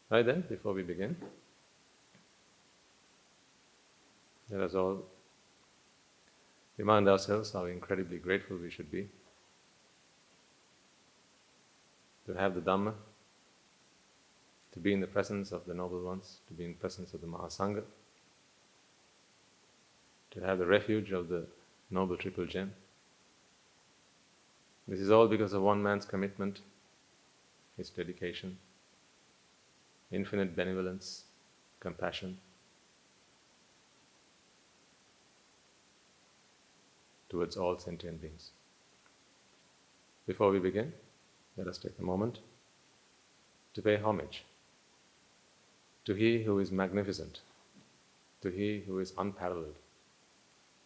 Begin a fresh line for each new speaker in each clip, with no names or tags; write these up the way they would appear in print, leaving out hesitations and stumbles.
Right then, before we begin, let us all remind ourselves how incredibly grateful we should be to have the Dhamma, to be in the presence of the Noble Ones, to be in the presence of the Mahasangha, to have the refuge of the Noble Triple Gem. This is all because of one man's commitment, his dedication, infinite benevolence, compassion towards all sentient beings. Before we begin, let us take a moment to pay homage to He who is magnificent, to He who is unparalleled,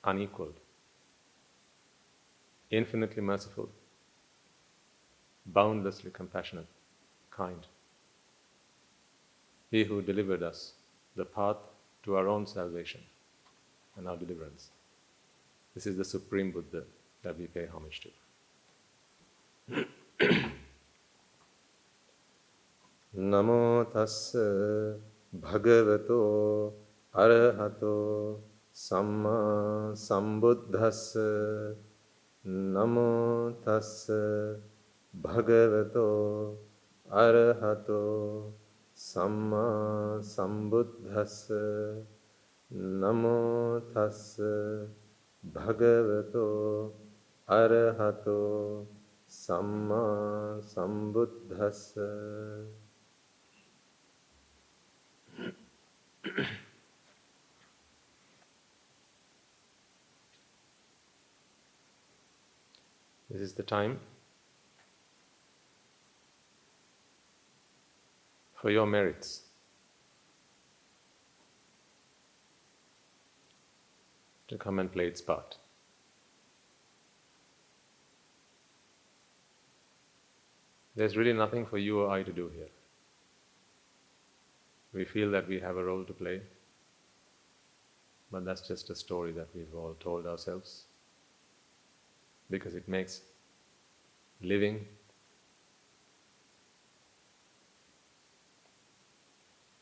unequaled, infinitely merciful, boundlessly compassionate, kind. He who delivered us the path to our own salvation and our deliverance. This is the Supreme Buddha that we pay homage to. Namo tassa bhagavato arahato samma sambuddhassa. Namo tassa bhagavato arahato samma sambuddhassa. Namo tassa bhagavato arahato samma sambuddhassa. This is the time for your merits to come and play its part. There's really nothing for you or I to do here. We feel that we have a role to play, but that's just a story that we've all told ourselves because it makes living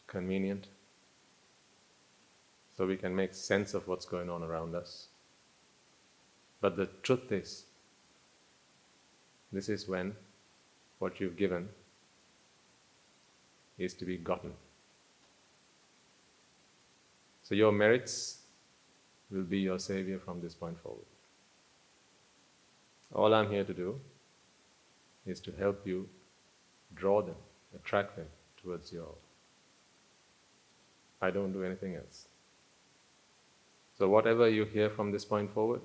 convenient, so we can make sense of what's going on around us. But the truth is, this is when what you've given is to be gotten. So your merits will be your savior from this point forward. All I'm here to do is to help you draw them, attract them towards your. I don't do anything else. So whatever you hear from this point forward,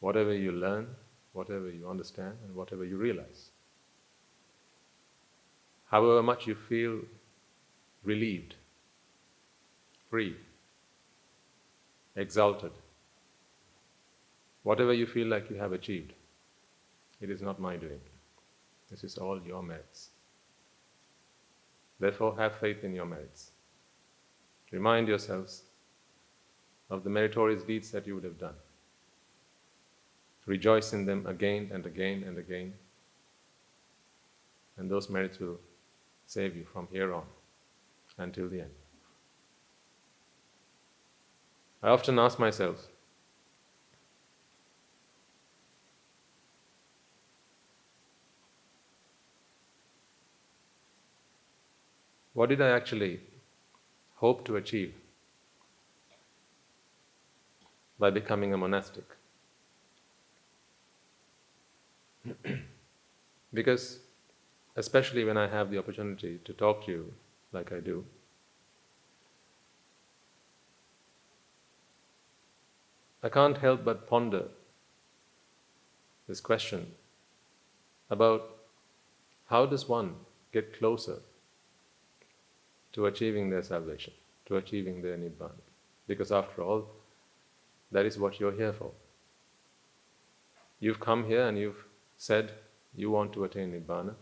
whatever you learn, whatever you understand, and whatever you realize, however much you feel relieved, free, exalted, whatever you feel like you have achieved, it is not my doing. This is all your merits. Therefore, have faith in your merits. Remind yourselves of the meritorious deeds that you would have done. Rejoice in them again and again and again, and those merits will save you from here on until the end. I often ask myself, what did I actually hope to achieve by becoming a monastic? Because, especially when I have the opportunity to talk to you like I do, I can't help but ponder this question about how does one get closer to achieving their salvation, to achieving their Nibbana. Because after all, that is what you're here for. You've come here and you've said you want to attain Nibbana.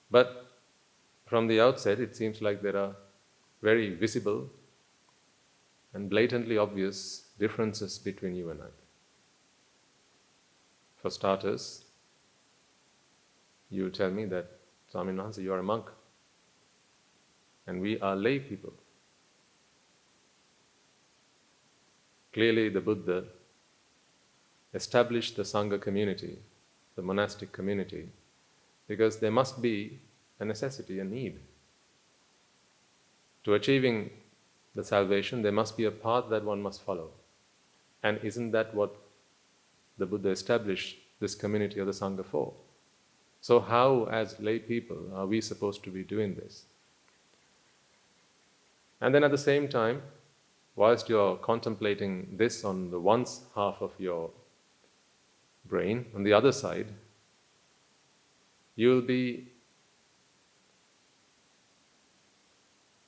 But from the outset, it seems like there are very visible and blatantly obvious differences between you and I. For starters, you tell me that Swami Mahansa, you are a monk. And we are lay people. Clearly the Buddha established the Sangha community, the monastic community, because there must be a necessity, a need. To achieving the salvation, there must be a path that one must follow. And isn't that what the Buddha established this community of the Sangha for? So how, as lay people, are we supposed to be doing this? And then at the same time, whilst you're contemplating this on the one half of your brain, on the other side, you'll be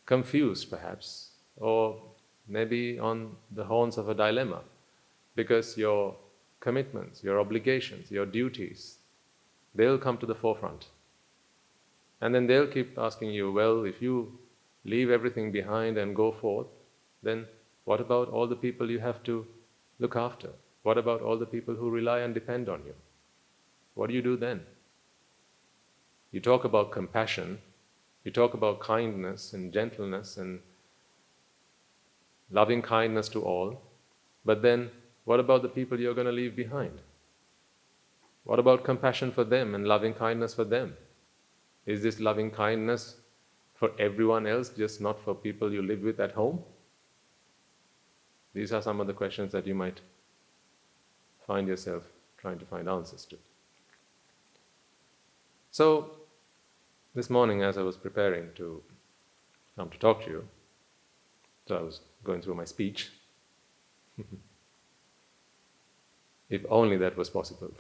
confused perhaps, or maybe on the horns of a dilemma, because your commitments, your obligations, your duties, they'll come to the forefront. And then they'll keep asking you, well, if you leave everything behind and go forth, then what about all the people you have to look after? What about all the people who rely and depend on you? What do you do then? You talk about compassion, you talk about kindness and gentleness and loving kindness to all, but then what about the people you're going to leave behind? What about compassion for them and loving kindness for them? Is this loving kindness for everyone else, just not for people you live with at home? These are some of the questions that you might find yourself trying to find answers to. So, this morning as I was preparing to come to talk to you, so I was going through my speech. If only that was possible.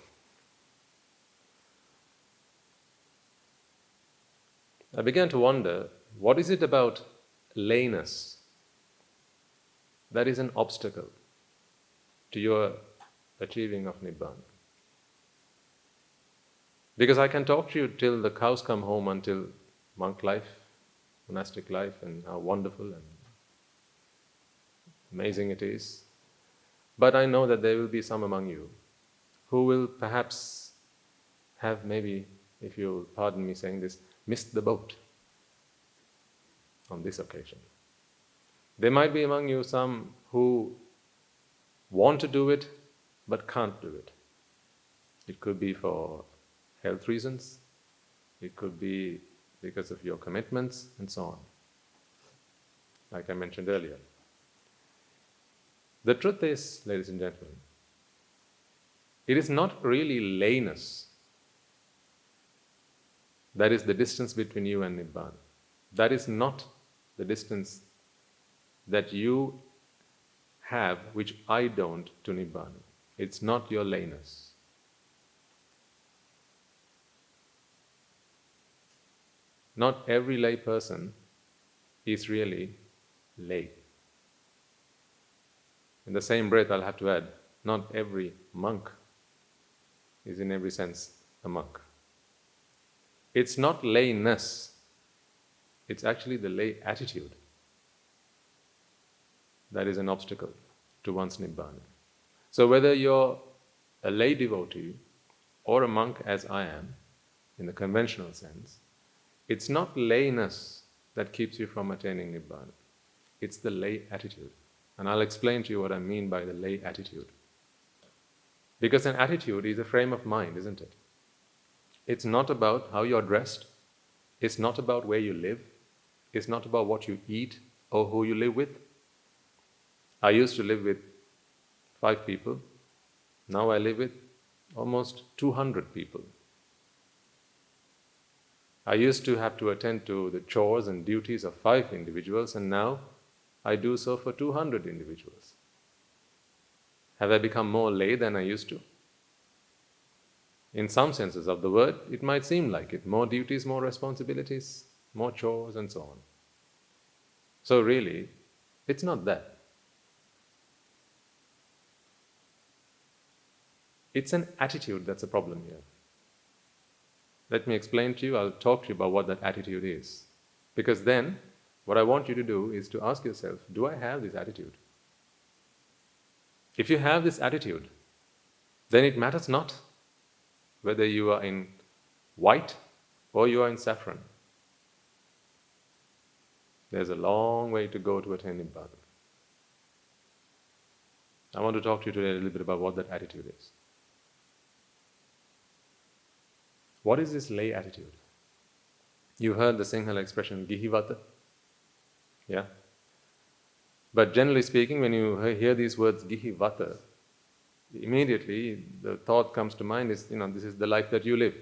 I began to wonder, what is it about layness that is an obstacle to your achieving of Nibbana? Because I can talk to you till the cows come home until monk life, monastic life, and how wonderful and amazing it is. But I know that there will be some among you who will perhaps have maybe, if you'll pardon me saying this, missed the boat on this occasion. There might be among you some who want to do it but can't do it. It could be for health reasons, it could be because of your commitments, and so on. Like I mentioned earlier. The truth is, ladies and gentlemen, it is not really layness that is the distance between you and Nibbana. That is not the distance that you have, which I don't, to Nibbana. It's not your layness. Not every lay person is really lay. In the same breath, I'll have to add, not every monk is in every sense a monk. It's not layness, it's actually the lay attitude that is an obstacle to one's Nibbana. So whether you're a lay devotee or a monk as I am, in the conventional sense, it's not layness that keeps you from attaining Nibbana. It's the lay attitude. And I'll explain to you what I mean by the lay attitude. Because an attitude is a frame of mind, isn't it? It's not about how you're dressed. It's not about where you live. It's not about what you eat or who you live with. I used to live with 5 people. Now I live with almost 200 people. I used to have to attend to the chores and duties of 5 individuals, and now I do so for 200 individuals. Have I become more lay than I used to? In some senses of the word, it might seem like it. More duties, more responsibilities, more chores, and so on. So really, it's not that. It's an attitude that's a problem here. Let me explain to you, I'll talk to you about what that attitude is. Because then, what I want you to do is to ask yourself, do I have this attitude? If you have this attitude, then it matters not whether you are in white or you are in saffron. There's a long way to go to attain Nibbana. I want to talk to you today a little bit about what that attitude is. What is this lay attitude? You heard the Sinhala expression, gihivata? Yeah? But generally speaking, when you hear these words, gihivata, immediately the thought comes to mind is, this is the life that you live.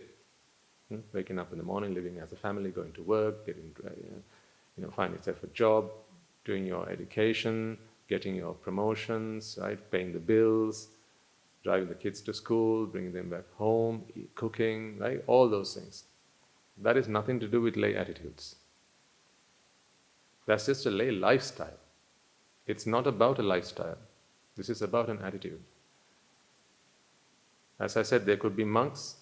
Waking up in the morning, living as a family, going to work, getting, finding yourself a job, doing your education, getting your promotions, right? Paying the bills, driving the kids to school, bringing them back home, cooking, right? All those things. That is nothing to do with lay attitudes. That's just a lay lifestyle. It's not about a lifestyle. This is about an attitude. As I said, there could be monks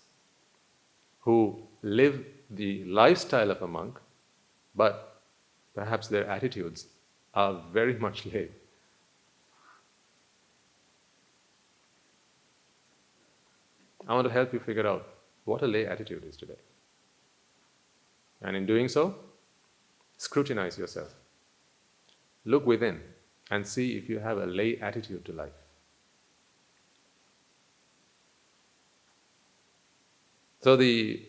who live the lifestyle of a monk, but perhaps their attitudes are very much lay. I want to help you figure out what a lay attitude is today. And in doing so, scrutinize yourself. Look within and see if you have a lay attitude to life. So the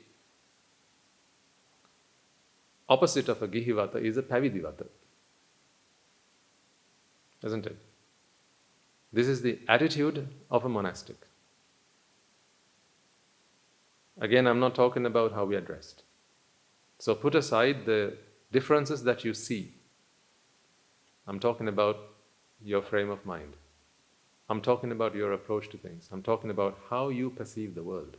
opposite of a gihivata is a pavidivata, isn't it? This is the attitude of a monastic. Again, I'm not talking about how we are dressed. So put aside the differences that you see. I'm talking about your frame of mind. I'm talking about your approach to things. I'm talking about how you perceive the world.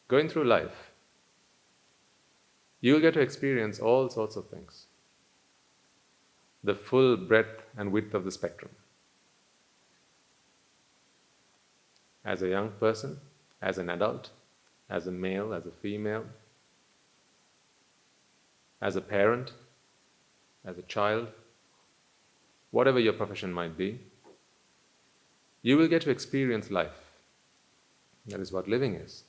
Going through life, you will get to experience all sorts of things. The full breadth and width of the spectrum. As a young person, as an adult, as a male, as a female, as a parent, as a child, whatever your profession might be, you will get to experience life. That is what living is.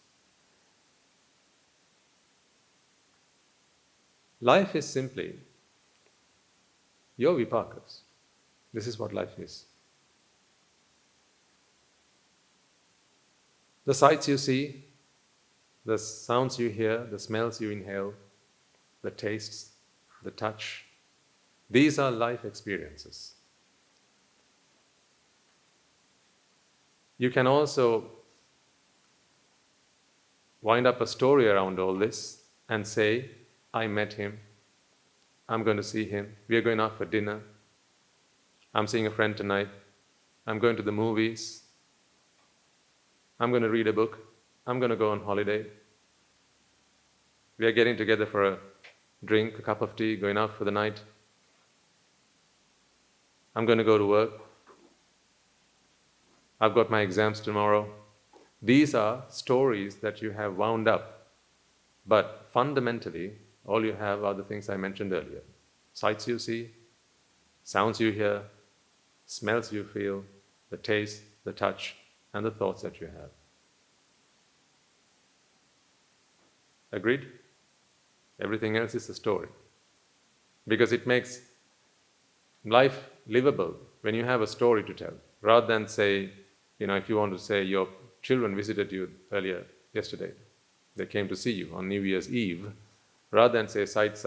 Life is simply your vipākas. This is what life is. The sights you see, the sounds you hear, the smells you inhale, the tastes, the touch, these are life experiences. You can also wind up a story around all this and say, I met him, I'm going to see him, we are going out for dinner, I'm seeing a friend tonight, I'm going to the movies, I'm going to read a book, I'm going to go on holiday, we are getting together for a drink, a cup of tea, going out for the night, I'm going to go to work, I've got my exams tomorrow. These are stories that you have wound up, but fundamentally, all you have are the things I mentioned earlier. Sights you see, sounds you hear, smells you feel, the taste, the touch, and the thoughts that you have. Agreed? Everything else is a story. Because it makes life livable when you have a story to tell. Rather than say, if you want to say your children visited you yesterday, they came to see you on New Year's Eve, rather than say sights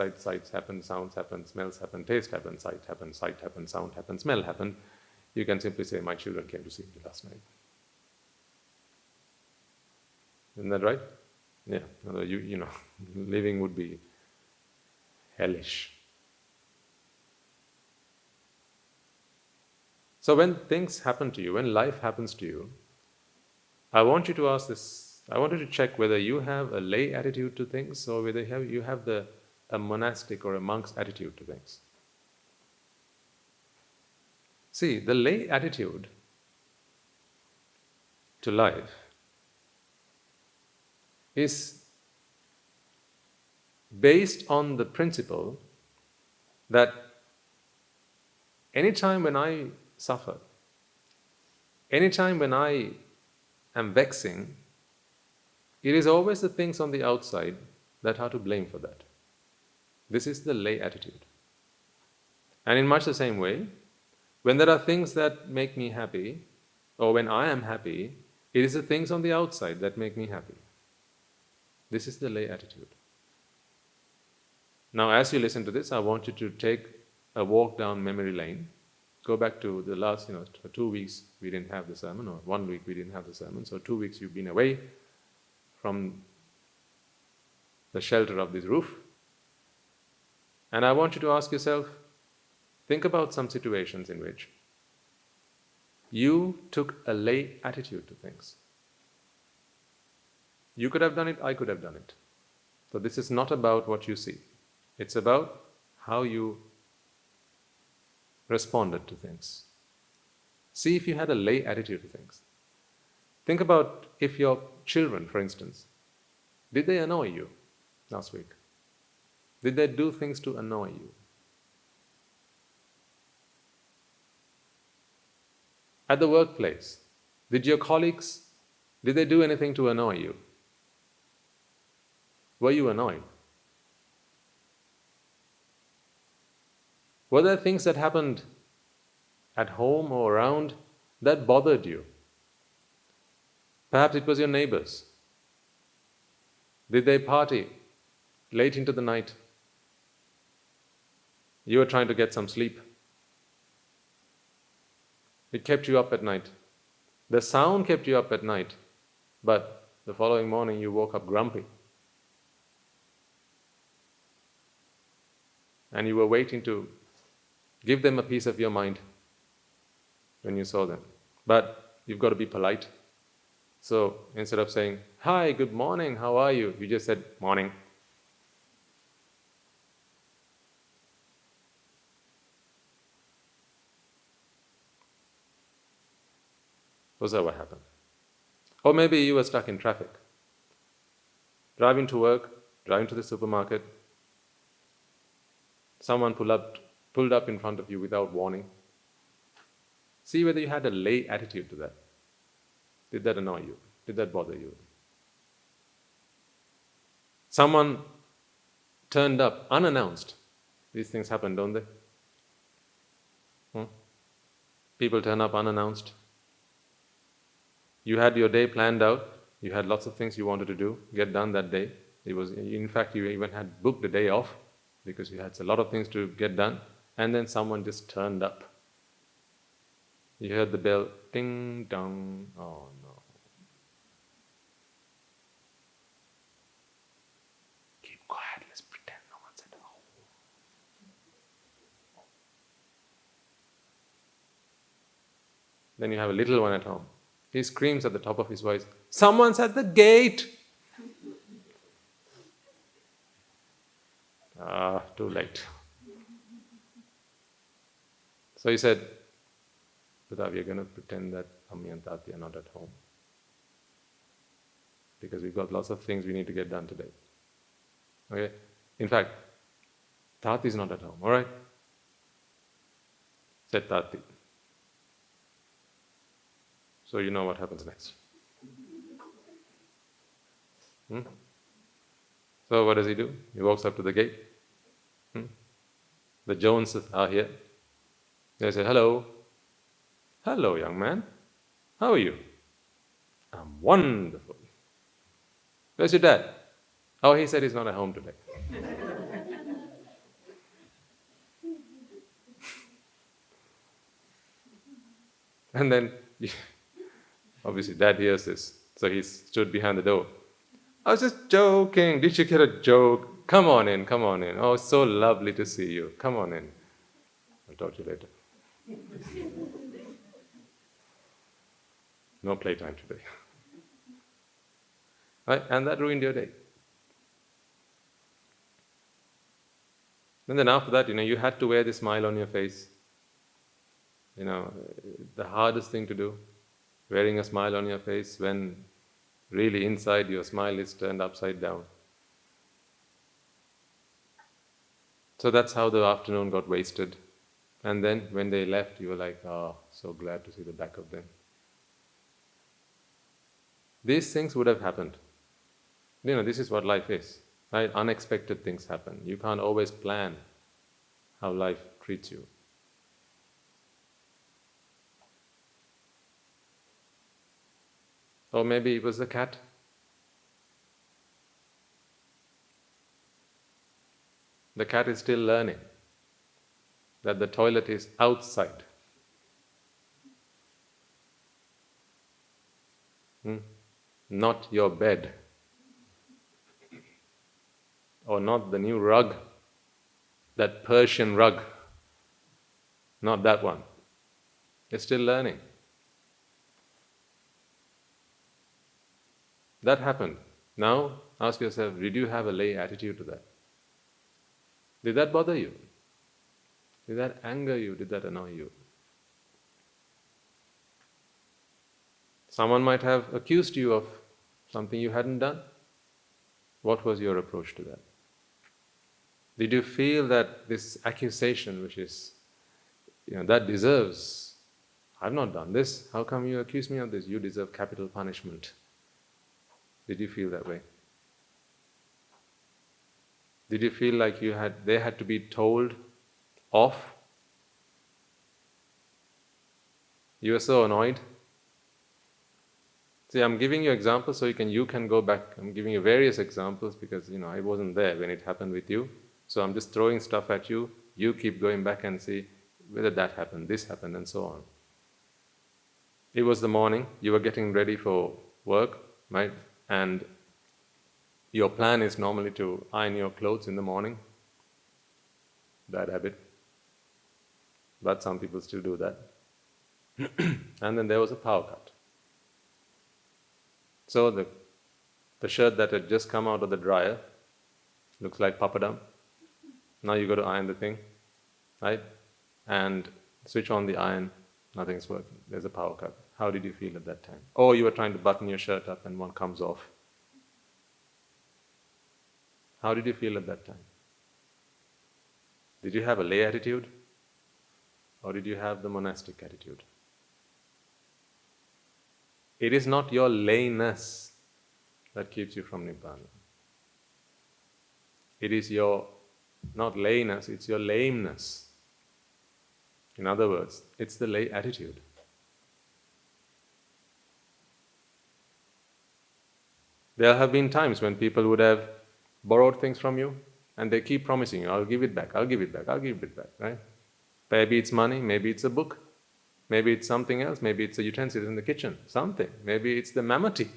happen, sounds happen, smells happen, taste happen, sight happen, sound happen, smell happened, you can simply say, my children came to see me last night. Isn't that right? Yeah. Living would be hellish. So when things happen to you, when life happens to you, I want you to ask this. I want you to check whether you have a lay attitude to things or whether you have a monastic or a monk's attitude to things. See, the lay attitude to life is based on the principle that anytime when I suffer, anytime when I am vexing, it is always the things on the outside that are to blame for that. This is the lay attitude. And in much the same way, when there are things that make me happy, or when I am happy, it is the things on the outside that make me happy. This is the lay attitude. Now, as you listen to this, I want you to take a walk down memory lane. Go back to the last, for 2 weeks we didn't have the sermon, or 1 week we didn't have the sermon. So 2 weeks you've been away from the shelter of this roof. And I want you to ask yourself, think about some situations in which you took a lay attitude to things. You could have done it, I could have done it. So this is not about what you see. It's about how you responded to things. See if you had a lay attitude to things. Think about if your children, for instance, did they annoy you last week? Did they do things to annoy you? At the workplace, did your colleagues, did they do anything to annoy you? Were you annoyed? Were there things that happened at home or around that bothered you? Perhaps it was your neighbors. Did they party late into the night? You were trying to get some sleep. It kept you up at night. The sound kept you up at night, but the following morning you woke up grumpy. And you were waiting to give them a piece of your mind when you saw them. But you've got to be polite. So instead of saying, "Hi, good morning, how are you?" you just said, "Morning." Was that what happened? Or maybe you were stuck in traffic. Driving to work, driving to the supermarket. Someone pulled up in front of you without warning. See whether you had a lay attitude to that. Did that annoy you? Did that bother you? Someone turned up unannounced. These things happen, don't they? People turn up unannounced. You had your day planned out. You had lots of things you wanted to do, get done that day. In fact, you even had booked the day off because you had a lot of things to get done. And then someone just turned up. You heard the bell, ding dong. Oh no. Keep quiet, let's pretend no one's at home. Then you have a little one at home. He screams at the top of his voice, "Someone's at the gate!" Too late. So he said, "Buddha, we are going to pretend that Ammi and Tati are not at home. Because we've got lots of things we need to get done today." Okay? In fact, Tati is not at home, alright? Said Tati. So you know what happens next. So what does he do? He walks up to the gate. The Joneses are here. They say, "Hello." "Hello, young man. How are you?" "I'm wonderful." "Where's your dad?" "Oh, he said he's not at home today." And then, obviously dad hears this, so he stood behind the door. "I was just joking. Did you get a joke? Come on in, come on in. Oh, it's so lovely to see you. Come on in. I'll talk to you later." No playtime today. Right? And that ruined your day. And then after that, you had to wear this smile on your face. The hardest thing to do, wearing a smile on your face when really inside your smile is turned upside down. So that's how the afternoon got wasted. And then when they left, you were like, oh, so glad to see the back of them. These things would have happened. This is what life is, right? Unexpected things happen. You can't always plan how life treats you. Or maybe it was the cat. The cat is still learning that the toilet is outside. Not your bed. Or not the new rug, that Persian rug. Not that one. It's still learning. That happened. Now, ask yourself, did you have a lay attitude to that? Did that bother you? Did that anger you? Did that annoy you? Someone might have accused you of something you hadn't done. What was your approach to that? Did you feel that this accusation, which is, that deserves, I've not done this, how come you accuse me of this? You deserve capital punishment. Did you feel that way? Did you feel like they had to be told off? You were so annoyed. See, I'm giving you examples so you can go back. I'm giving you various examples because I wasn't there when it happened with you. So I'm just throwing stuff at you. You keep going back and see whether that happened, this happened, and so on. It was the morning. You were getting ready for work, right? And your plan is normally to iron your clothes in the morning. Bad habit. But some people still do that. And then there was a power cut. So the shirt that had just come out of the dryer looks like papadam. Now you got to iron the thing, right? And switch on the iron, nothing's working. There's a power cut. How did you feel at that time? Or you were trying to button your shirt up and one comes off. How did you feel at that time? Did you have a lay attitude? Or did you have the monastic attitude? It is not your layness that keeps you from Nibbana. It is your, not layness, it's your lameness. In other words, it's the lay attitude. There have been times when people would have borrowed things from you and they keep promising you, I'll give it back, I'll give it back, I'll give it back, right? Maybe it's money, maybe it's a book, maybe it's something else, maybe it's a utensil in the kitchen, something. Maybe it's the mammoty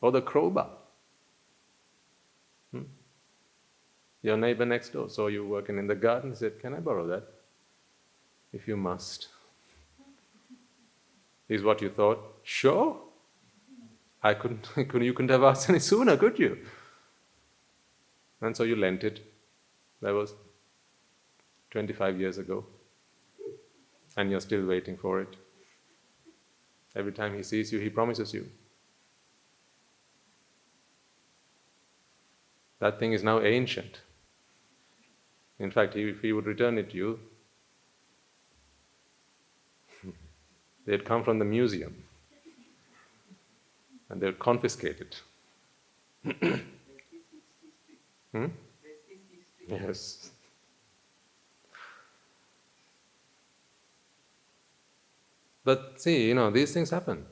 or the crowbar. Your neighbor next door saw you working in the garden, said, can I borrow that? If you must. Is what you thought? Sure. You couldn't have asked any sooner, could you? And so you lent it. That was 25 years ago. And you're still waiting for it. Every time he sees you, he promises you. That thing is now ancient. In fact, if he would return it to you, they'd come from the museum and they'd confiscate it. Yes. But see, these things happen.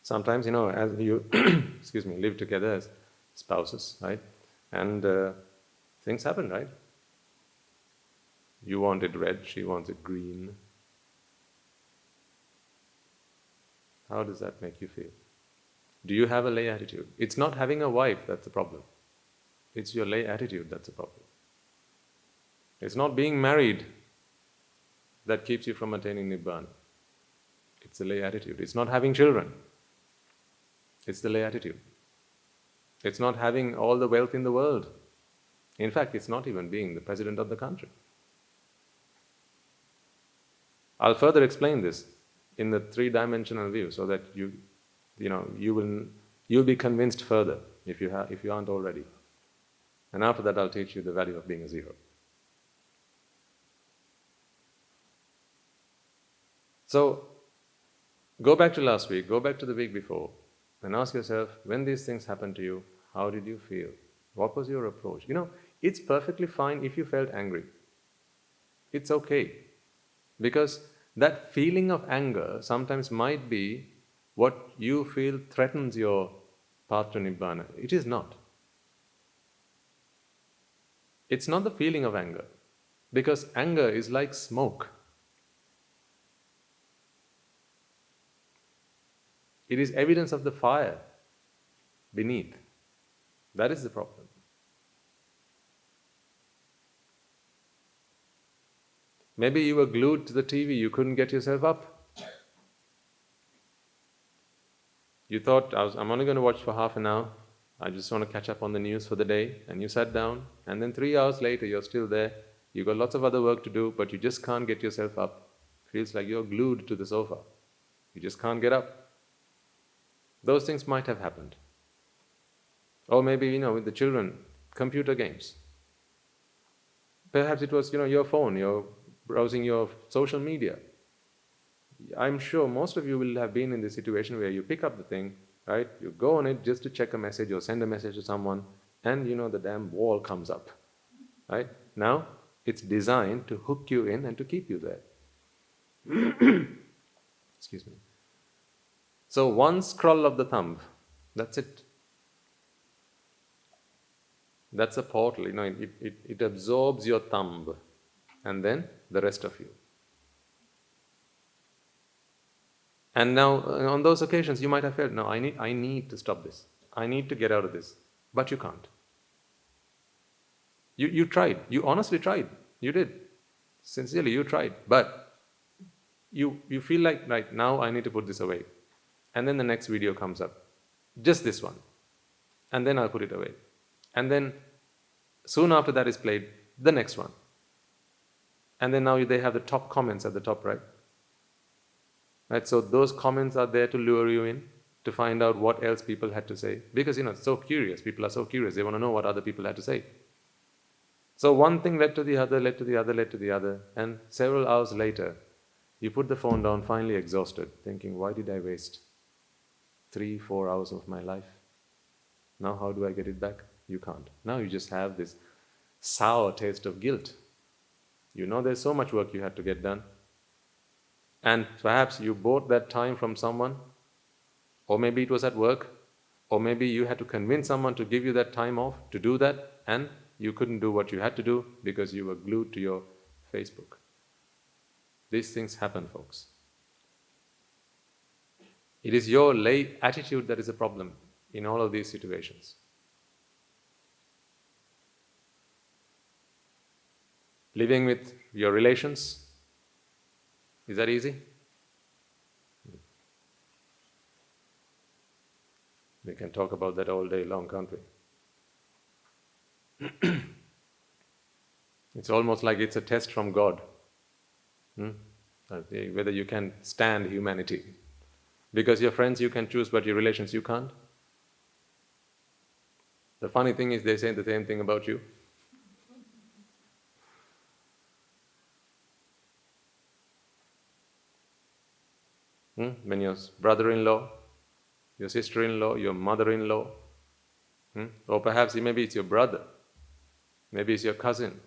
Sometimes, as you live together as spouses, right? And things happen, right? You want it red, she wants it green. How does that make you feel? Do you have a lay attitude? It's not having a wife that's the problem. It's your lay attitude that's the problem. It's not being married that keeps you from attaining Nibbana. It's the lay attitude. It's not having children. It's the lay attitude. It's not having all the wealth in the world. In fact, it's not even being the president of the country. I'll further explain this in the three-dimensional view so that you'll be convinced further if you aren't already. And after that, I'll teach you the value of being a zero. So, go back to last week, go back to the week before, and ask yourself, when these things happened to you, how did you feel? What was your approach? It's perfectly fine if you felt angry. It's okay. Because that feeling of anger sometimes might be what you feel threatens your path to Nibbana. It is not. It's not the feeling of anger. Because anger is like smoke. It is evidence of the fire beneath. That is the problem. Maybe you were glued to the TV, you couldn't get yourself up. You thought, I'm only going to watch for half an hour, I just want to catch up on the news for the day, and you sat down, and then 3 hours later you're still there, you've got lots of other work to do, but you just can't get yourself up. Feels like you're glued to the sofa. You just can't get up. Those things might have happened. Or maybe, with the children, computer games. Perhaps it was, your phone, you're browsing your social media. I'm sure most of you will have been in this situation where you pick up the thing, right? You go on it just to check a message or send a message to someone, and the damn wall comes up, right? Now, it's designed to hook you in and to keep you there. Excuse me. So one scroll of the thumb, that's it. That's a portal, it absorbs your thumb and then the rest of you. And now, on those occasions, you might have felt, no, I need to stop this. I need to get out of this. But you can't. You tried. You honestly tried. You did. Sincerely, you tried. But you feel like, right, now I need to put this away. And then the next video comes up. Just this one. And then I'll put it away. And then, soon after that is played, the next one. And then now they have the top comments at the top, right? Right, so those comments are there to lure you in, to find out what else people had to say. Because, it's so curious. People are so curious. They want to know what other people had to say. So one thing led to the other, led to the other, led to the other. And several hours later, you put the phone down, finally exhausted, thinking, why did I waste 3-4 hours of my life? Now how do I get it back? You can't. Now you just have this sour taste of guilt. There's so much work you had to get done. And perhaps you bought that time from someone, or maybe it was at work, or maybe you had to convince someone to give you that time off to do that, and you couldn't do what you had to do because you were glued to your Facebook. These things happen, folks. It is your lay attitude that is a problem in all of these situations. Living with your relations, is that easy? We can talk about that all day long, can't we? It's almost like it's a test from God. Whether you can stand humanity. Because your friends you can choose, but your relations you can't. The funny thing is they say the same thing about you. When your brother-in-law, your sister-in-law, your mother-in-law, or perhaps maybe it's your brother, maybe it's your cousin,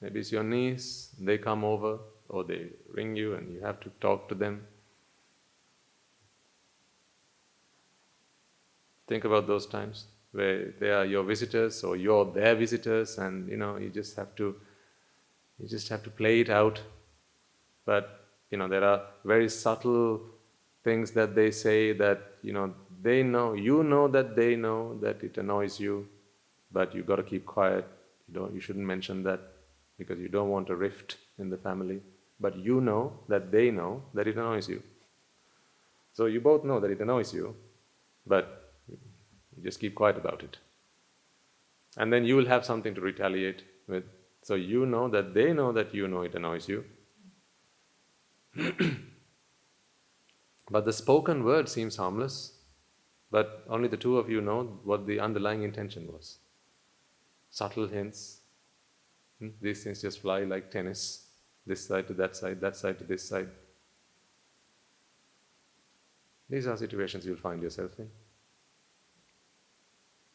maybe it's your niece, they come over or they ring you and you have to talk to them. Think about those times where they are your visitors or you're their visitors, and you just have to play it out. But there are very subtle things that they say that they know, that they know that it annoys you, but you've got to keep quiet. You shouldn't mention that because you don't want a rift in the family. But that they know that it annoys you. So you both know that it annoys you, but you just keep quiet about it. And then you will have something to retaliate with. So that they know that it annoys you. But the spoken word seems harmless, but only the two of you know what the underlying intention was. Subtle hints. These things just fly like tennis, this side to that side to this side. These are situations you'll find yourself in.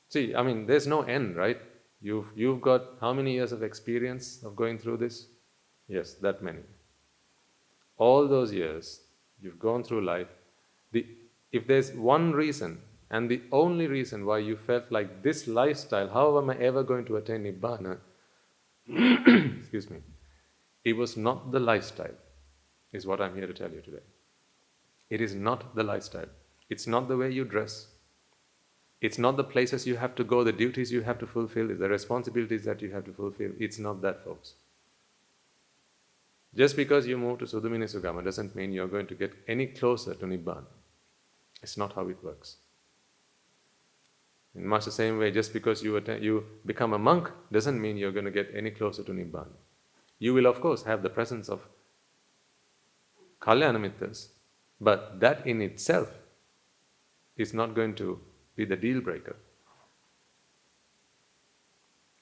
See, I mean, there's no end, right? You've got how many years of experience of going through this? Yes, that many. All those years, you've gone through life. If there's one reason, and the only reason why you felt like this lifestyle, how am I ever going to attain Nibbana? Excuse me. It was not the lifestyle, is what I'm here to tell you today. It is not the lifestyle. It's not the way you dress. It's not the places you have to go, the duties you have to fulfill, the responsibilities that you have to fulfill. It's not that, folks. Just because you move to Sudhamini Sugama doesn't mean you're going to get any closer to Nibbana. It's not how it works. In much the same way, just because you become a monk doesn't mean you're going to get any closer to Nibbana. You will, of course, have the presence of Kalyana Mittas, but that in itself is not going to be the deal breaker.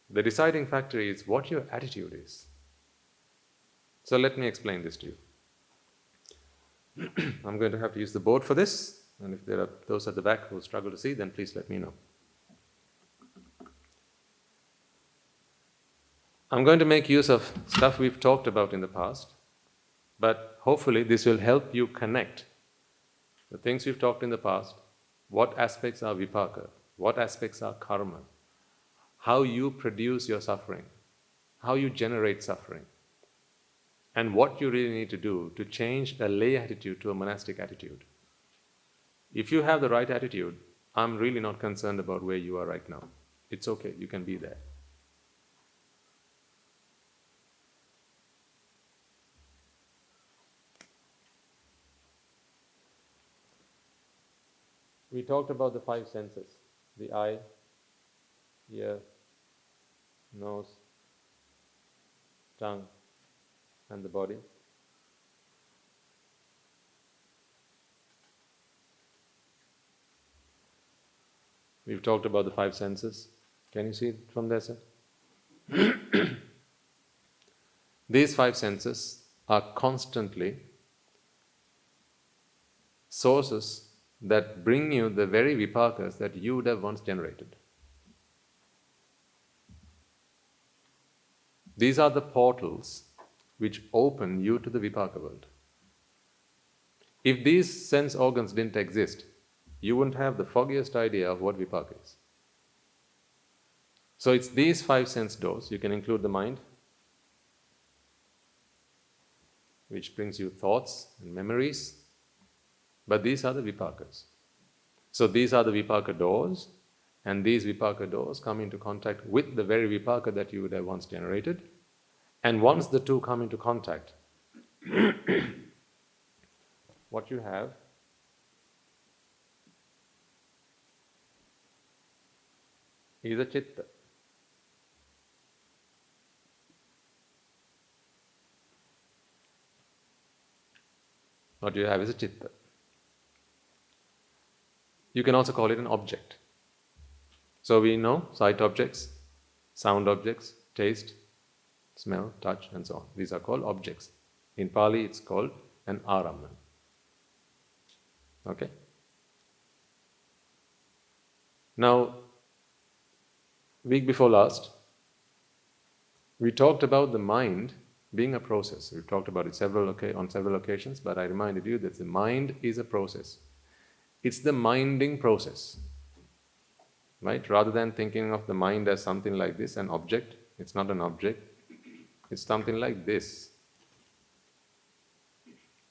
The deciding factor is what your attitude is. So let me explain this to you. I'm going to have to use the board for this, and if there are those at the back who struggle to see, then please let me know. I'm going to make use of stuff we've talked about in the past, but hopefully this will help you connect the things we've talked in the past, what aspects are Vipáka, what aspects are karma, how you produce your suffering, how you generate suffering, and what you really need to do to change a lay attitude to a monastic attitude. If you have the right attitude, I'm really not concerned about where you are right now. It's okay, you can be there. We talked about the 5 senses, the eye, ear, nose, tongue, and the body. We've talked about the 5 senses. Can you see it from there, sir? These 5 senses are constantly sources that bring you the very Vipákas that you would have once generated. These are the portals which open you to the Vipáka world. If these sense organs didn't exist, you wouldn't have the foggiest idea of what Vipáka is. So it's these 5 sense doors. You can include the mind, which brings you thoughts and memories, but these are the Vipákas. So these are the Vipáka doors, and these Vipáka doors come into contact with the very Vipáka that you would have once generated. And once the two come into contact, what you have is a chitta. What you have is a chitta. You can also call it an object. So we know sight objects, sound objects, taste, smell, touch, and so on. These are called objects. In Pali, it's called an araman. Okay? Now, week before last, we talked about the mind being a process. We've talked about it on several occasions, but I reminded you that the mind is a process. It's the minding process, right? Rather than thinking of the mind as something like this, an object, it's not an object. It's something like this.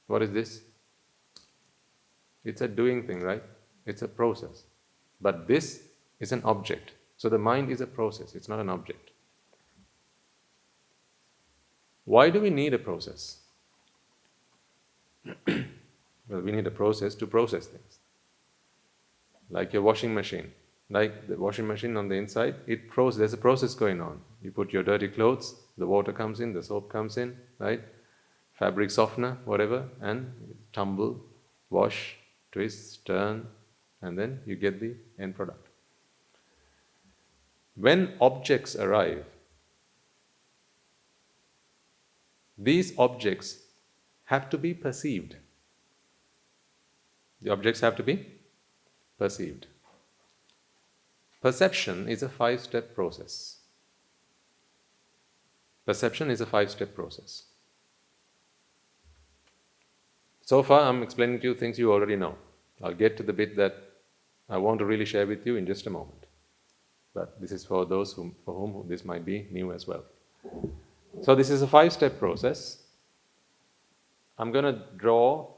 What is this? It's a doing thing, right? It's a process. But this is an object. So the mind is a process, it's not an object. Why do we need a process? Well, we need a process to process things. Like your washing machine. Like the washing machine on the inside, there's a process going on. You put your dirty clothes, the water comes in, the soap comes in, right? Fabric softener, whatever, and tumble, wash, twist, turn, and then you get the end product. When objects arrive, these objects have to be perceived. The objects have to be perceived. Perception is a 5-step process. Perception is a 5-step process. So far, I'm explaining to you things you already know. I'll get to the bit that I want to really share with you in just a moment. But this is for those for whom this might be new as well. So this is a 5-step process. I'm going to draw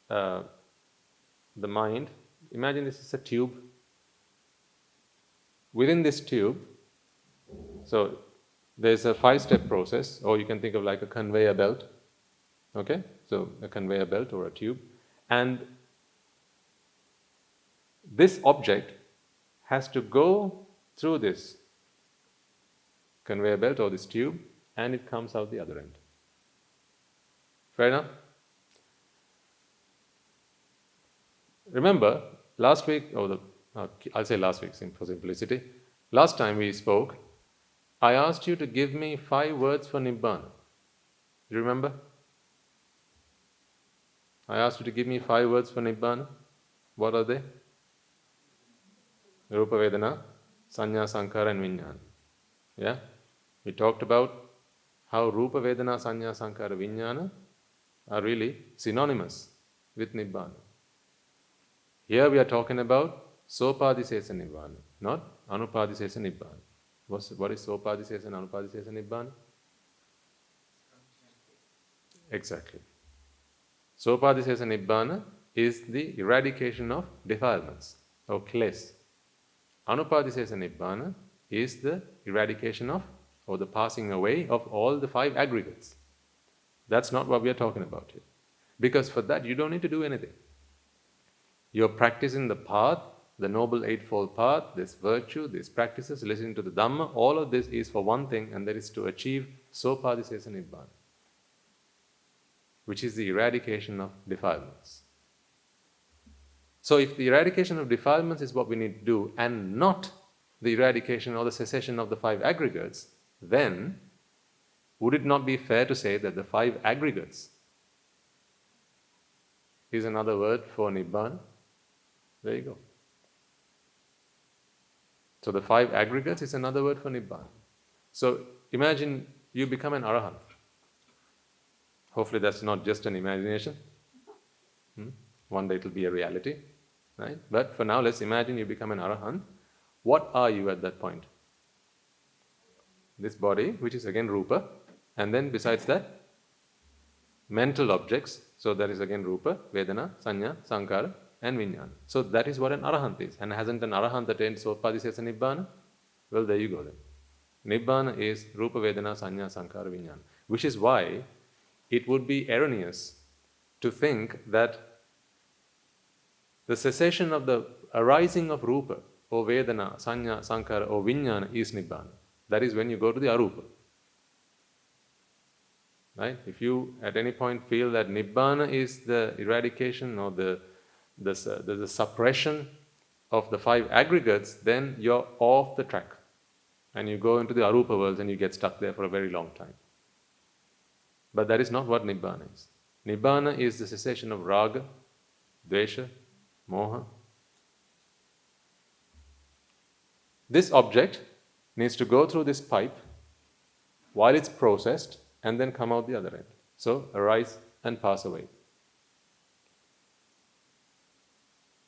the mind. Imagine this is a tube. Within this tube, so there's a 5-step process, or you can think of like a conveyor belt. Okay? So a conveyor belt or a tube. And this object has to go through this conveyor belt or this tube, and it comes out the other end. Fair enough? Remember, last week, I'll say last week for simplicity. Last time we spoke, I asked you to give me 5 words for Nibbana. You remember? I asked you to give me 5 words for Nibbana. What are they? Rupa, Vedana, Sanya, Sankhara and Vijnana. Yeah? We talked about how Rupa, Vedana, Sanya, Sankhara, Vijnana are really synonymous with Nibbana. Here we are talking about Sopadisesa Nibbana, not Anupadisesa Nibbana. What is Sopadisesa and Anupadisesa Nibbana? Exactly. Sopadisesa Nibbana is the eradication of defilements, or kleshas. Anupadisesa Nibbana is the eradication of, or the passing away of all the 5 aggregates. That's not what we are talking about here. Because for that you don't need to do anything. You're practicing the path, the Noble Eightfold Path, this virtue, these practices, listening to the Dhamma, all of this is for one thing, and that is to achieve Sopadisesa Nibbana, which is the eradication of defilements. So if the eradication of defilements is what we need to do, and not the eradication or the cessation of the 5 aggregates, then would it not be fair to say that the 5 aggregates is another word for Nibbana? There you go. So the 5 aggregates is another word for Nibbana. So imagine you become an Arahant. Hopefully that's not just an imagination. One day it will be a reality. Right? But for now, let's imagine you become an Arahant. What are you at that point? This body, which is again Rupa, and then besides that, mental objects. So that is again Rupa, Vedana, Sanya, Sankhara, and Vijnana. So that is what an Arahant is. And hasn't an Arahant attained Sopadisesa Nibbana? Well, there you go then. Nibbana is Rupa, Vedana, Sanya, Sankhara, Vijnana. Which is why it would be erroneous to think that the cessation of the arising of Rupa, or Vedana, Sanya, Sankhara, or Vijnana is Nibbana. That is when you go to the Arupa. Right? If you at any point feel that Nibbana is the eradication or the suppression of the 5 aggregates, then you're off the track. And you go into the Arupa worlds and you get stuck there for a very long time. But that is not what Nibbana is. Nibbana is the cessation of Raga, Dvesha, Moha. This object needs to go through this pipe while it's processed and then come out the other end. So, arise and pass away.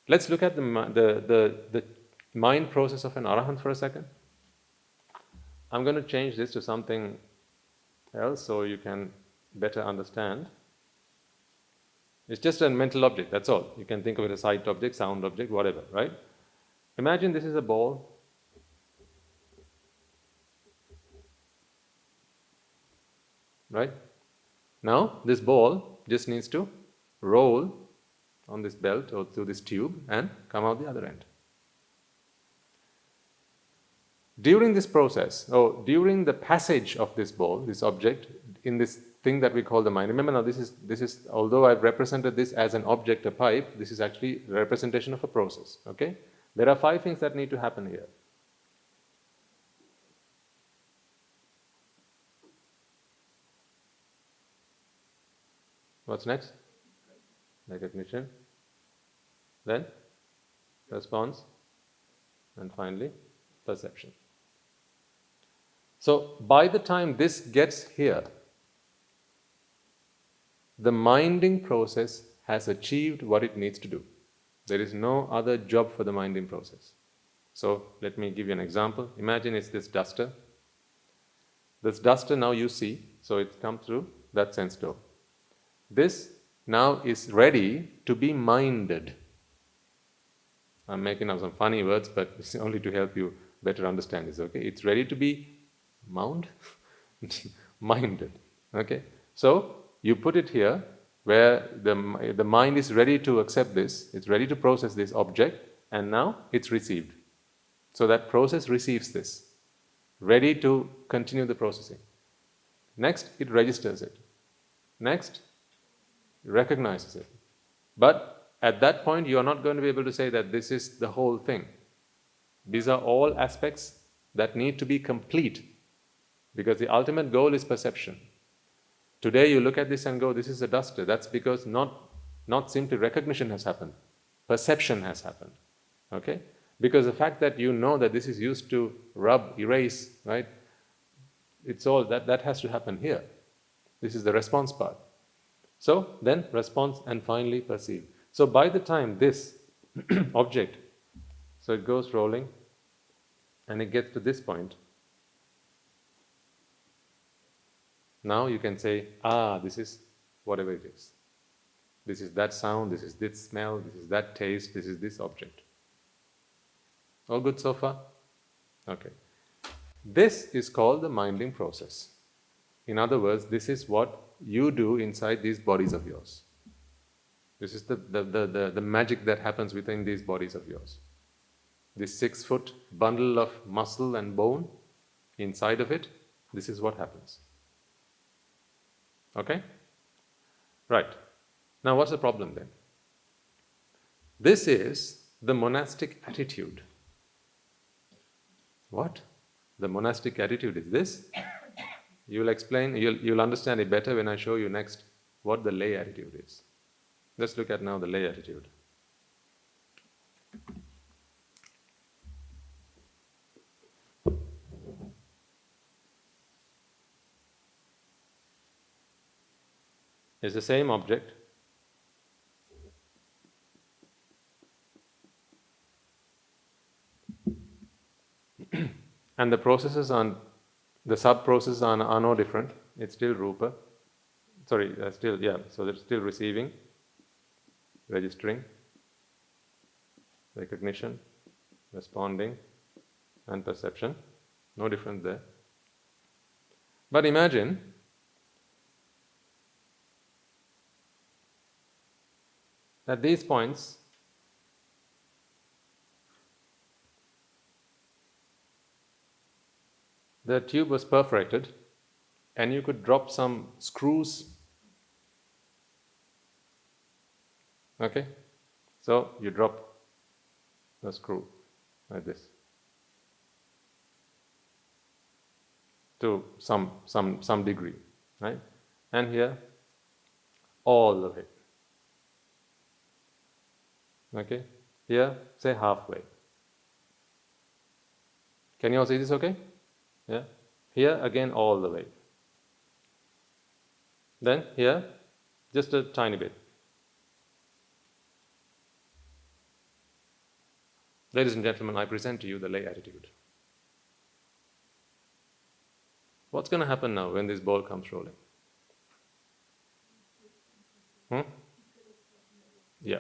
Let's look at the mind process of an Arahant for a second. I'm going to change this to something else so you can better understand. It's just a mental object, that's all. You can think of it as sight object, sound object, whatever, right? Imagine this is a ball. Right? Now, this ball just needs to roll on this belt or through this tube and come out the other end. During this process, or during the passage of this ball, this object, in this thing that we call the mind. Remember now, this is although I've represented this as an object, a pipe, this is actually a representation of a process. Okay? There are 5 things that need to happen here. What's next? Recognition, then response, and finally perception. So by the time this gets here, the minding process has achieved what it needs to do. There is no other job for the minding process. So let me give you an example. Imagine it's this duster. This duster now you see, so it's come through that sense door. This now is ready to be minded. I'm making up some funny words, but it's only to help you better understand this, okay? It's ready to be minded, okay? So you put it here where the mind is ready to accept this, it's ready to process this object, and now it's received. So that process receives this, ready to continue the processing. Next, it registers it. Next, recognizes it. But at that point, you are not going to be able to say that this is the whole thing. These are all aspects that need to be complete, because the ultimate goal is perception. Today you look at this and go, this is a duster. That's because not simply recognition has happened, perception has happened, okay? Because the fact that you know that this is used to rub, erase, right? It's all, that has to happen here. This is the response part. So then response and finally perceive. So by the time this object, so it goes rolling and it gets to this point, now you can say, this is whatever it is. This is that sound, this is this smell, this is that taste, this is this object. All good so far? Okay. This is called the minding process. In other words, this is what you do inside these bodies of yours. This is the magic that happens within these bodies of yours. This 6-foot bundle of muscle and bone, inside of it, this is what happens. Okay? Right. Now what's the problem then? This is the monastic attitude. What? The monastic attitude is this? You'll explain, you'll understand it better when I show you next what the lay attitude is. Let's look at now the lay attitude. It's the same object. And the processes on the sub-processes are no different. It's still rupa. So they're still receiving, registering, recognition, responding, and perception. No difference there. But imagine at these points, the tube was perforated and you could drop some screws. Okay? So you drop the screw like this to some degree, right? And here, all of it. Okay? Here, say halfway. Can you all see this okay? Yeah? Here, again, all the way. Then here, just a tiny bit. Ladies and gentlemen, I present to you the lay attitude. What's going to happen now when this ball comes rolling? Yeah.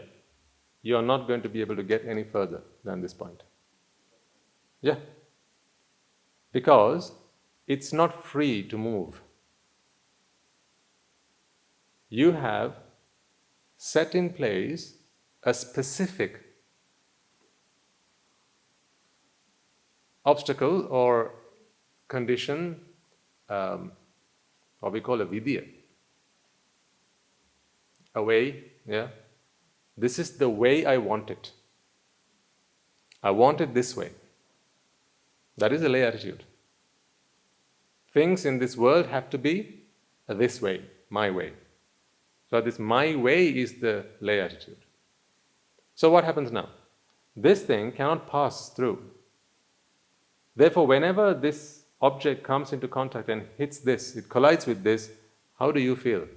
You are not going to be able to get any further than this point. Yeah. Because it's not free to move. You have set in place a specific obstacle or condition, what we call a vidya, a way, yeah? This is the way I want it. I want it this way. That is a lay attitude. Things in this world have to be this way, my way. So this my way is the lay attitude. So what happens now? This thing cannot pass through. Therefore, whenever this object comes into contact and hits this, it collides with this, how do you feel?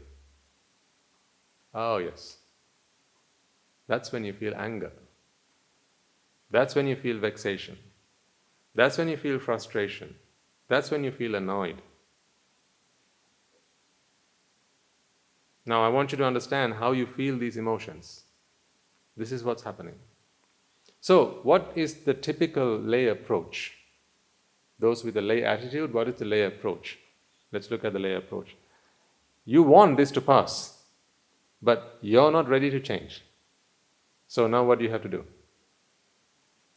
Oh yes. That's when you feel anger. That's when you feel vexation. That's when you feel frustration. That's when you feel annoyed. Now I want you to understand how you feel these emotions. This is what's happening. So, what is the typical lay approach? Those with the lay attitude, what is the lay approach? Let's look at the lay approach. You want this to pass, but you're not ready to change. So now what do you have to do?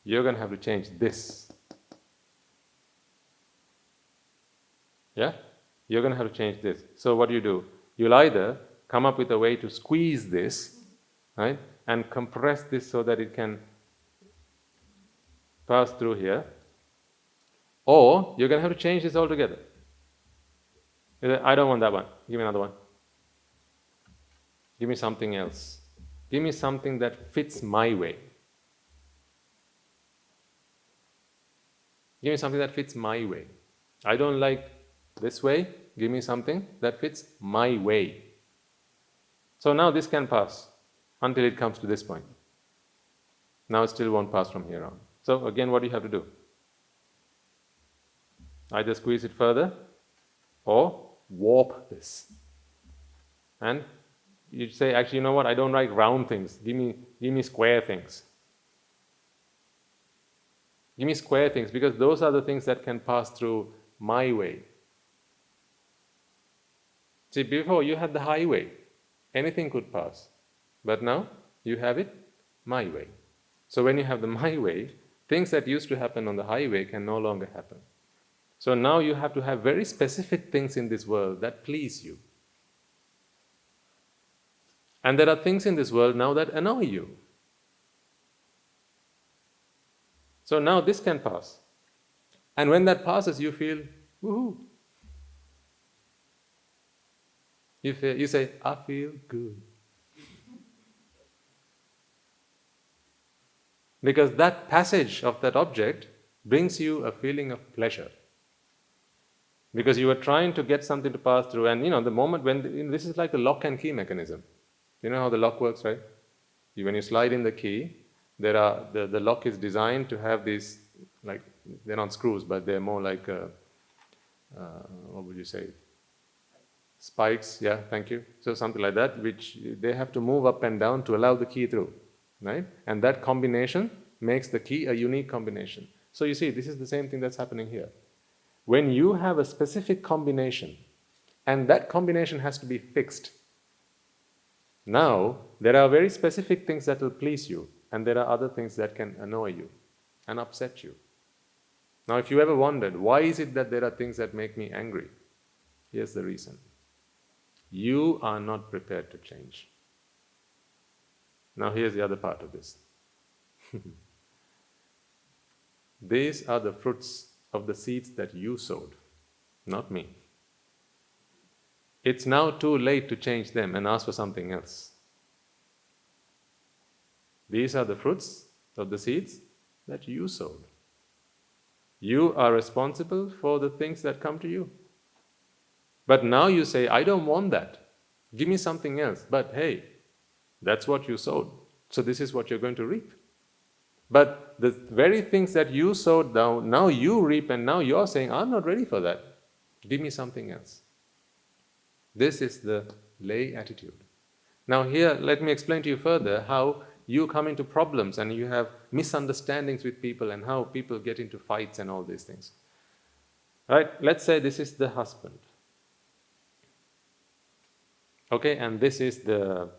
You're going to have to change this. Yeah? You're going to have to change this. So what do? You'll either come up with a way to squeeze this, right, and compress this so that it can pass through here, or you're going to have to change this altogether. I don't want that one. Give me another one. Give me something else. Give me something that fits my way. Give me something that fits my way. I don't like this way. Give me something that fits my way. So now this can pass until it comes to this point. Now it still won't pass from here on. So again, what do you have to do? Either squeeze it further or warp this. And you say, actually, you know what? I don't like round things. Give me square things. Give me square things, because those are the things that can pass through my way. See, before you had the highway. Anything could pass. But now you have it my way. So when you have the my way, things that used to happen on the highway can no longer happen. So now you have to have very specific things in this world that please you. And there are things in this world now that annoy you. So now this can pass. And when that passes, you feel, woohoo. You say, I feel good. Because that passage of that object brings you a feeling of pleasure. Because you are trying to get something to pass through, and the moment when, this is like a lock and key mechanism. You know how the lock works, right? When you slide in the key, the lock is designed to have these, like, they're not screws, but they're more like, what would you say? Spikes, yeah, thank you. So something like that, which they have to move up and down to allow the key through, right? And that combination makes the key a unique combination. So you see, this is the same thing that's happening here. When you have a specific combination, and that combination has to be fixed, now there are very specific things that will please you, and there are other things that can annoy you and upset you. Now, if you ever wondered, why is it that there are things that make me angry? Here's the reason. You are not prepared to change. Now, here's the other part of this. These are the fruits of the seeds that you sowed, not me. It's now too late to change them and ask for something else. These are the fruits of the seeds that you sowed. You are responsible for the things that come to you. But now you say, I don't want that. Give me something else. But hey, that's what you sowed. So this is what you're going to reap. But the very things that you sowed down, now you reap, and now you're saying, I'm not ready for that. Give me something else. This is the lay attitude. Now here, let me explain to you further how you come into problems and you have misunderstandings with people and how people get into fights and all these things. Right? Let's say this is the husband. Okay, and this is the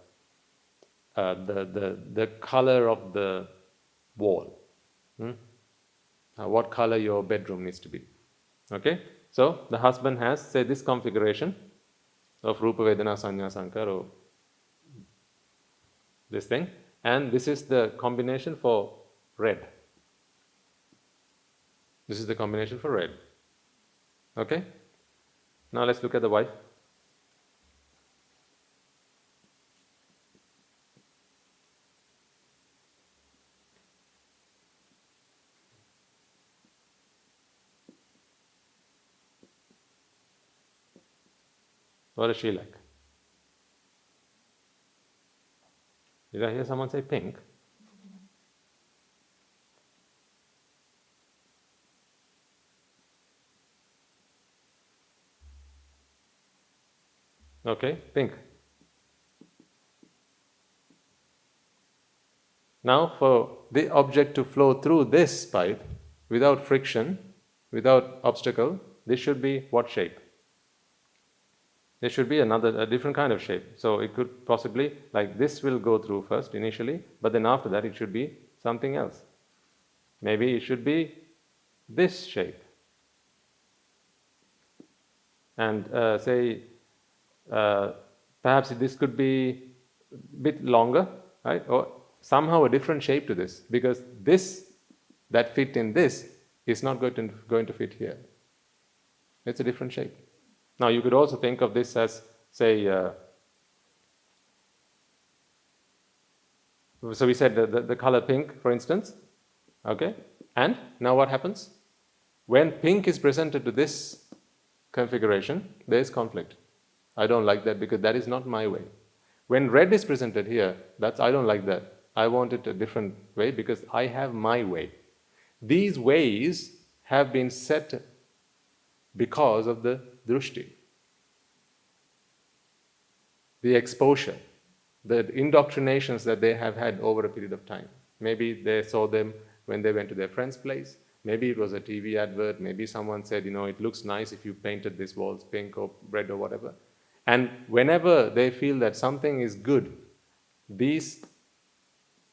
color of the wall. What color your bedroom needs to be. Okay, so the husband has, say, this configuration of Rupa Vedana Sanya Sankara, or this thing, and this is the combination for red. This is the combination for red. Okay, now let's look at the wife. What is she like? Did I hear someone say pink? Okay, pink. Now for the object to flow through this pipe without friction, without obstacle, this should be what shape? There should be a different kind of shape. So it could possibly, like this will go through first initially, but then after that it should be something else. Maybe it should be this shape. And perhaps this could be a bit longer, right? Or somehow a different shape to this, because this that fit in this is not going to fit here. It's a different shape. Now you could also think of this as, say, so we said the color pink, for instance, okay? And now what happens? When pink is presented to this configuration, there is conflict. I don't like that because that is not my way. When red is presented here, I don't like that. I want it a different way because I have my way. These ways have been set because of the drushti, the exposure, the indoctrinations that they have had over a period of time. Maybe they saw them when they went to their friend's place. Maybe it was a TV advert. Maybe someone said, it looks nice if you painted these walls pink or red or whatever. And whenever they feel that something is good, these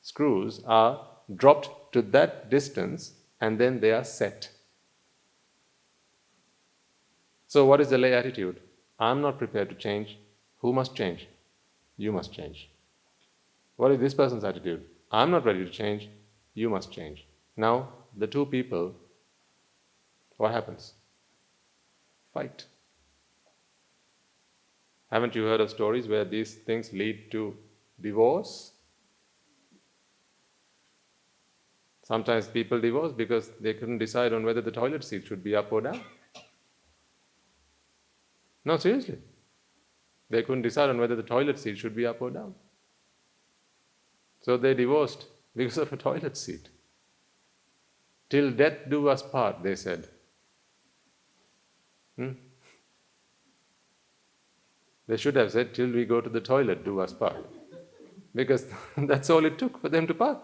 screws are dropped to that distance and then they are set. So what is the lay attitude? I'm not prepared to change. Who must change? You must change. What is this person's attitude? I'm not ready to change. You must change. Now, the two people, what happens? Fight. Haven't you heard of stories where these things lead to divorce? Sometimes people divorce because they couldn't decide on whether the toilet seat should be up or down. No, seriously. They couldn't decide on whether the toilet seat should be up or down. So they divorced because of a toilet seat. Till death do us part, they said. They should have said, till we go to the toilet, do us part. Because that's all it took for them to part.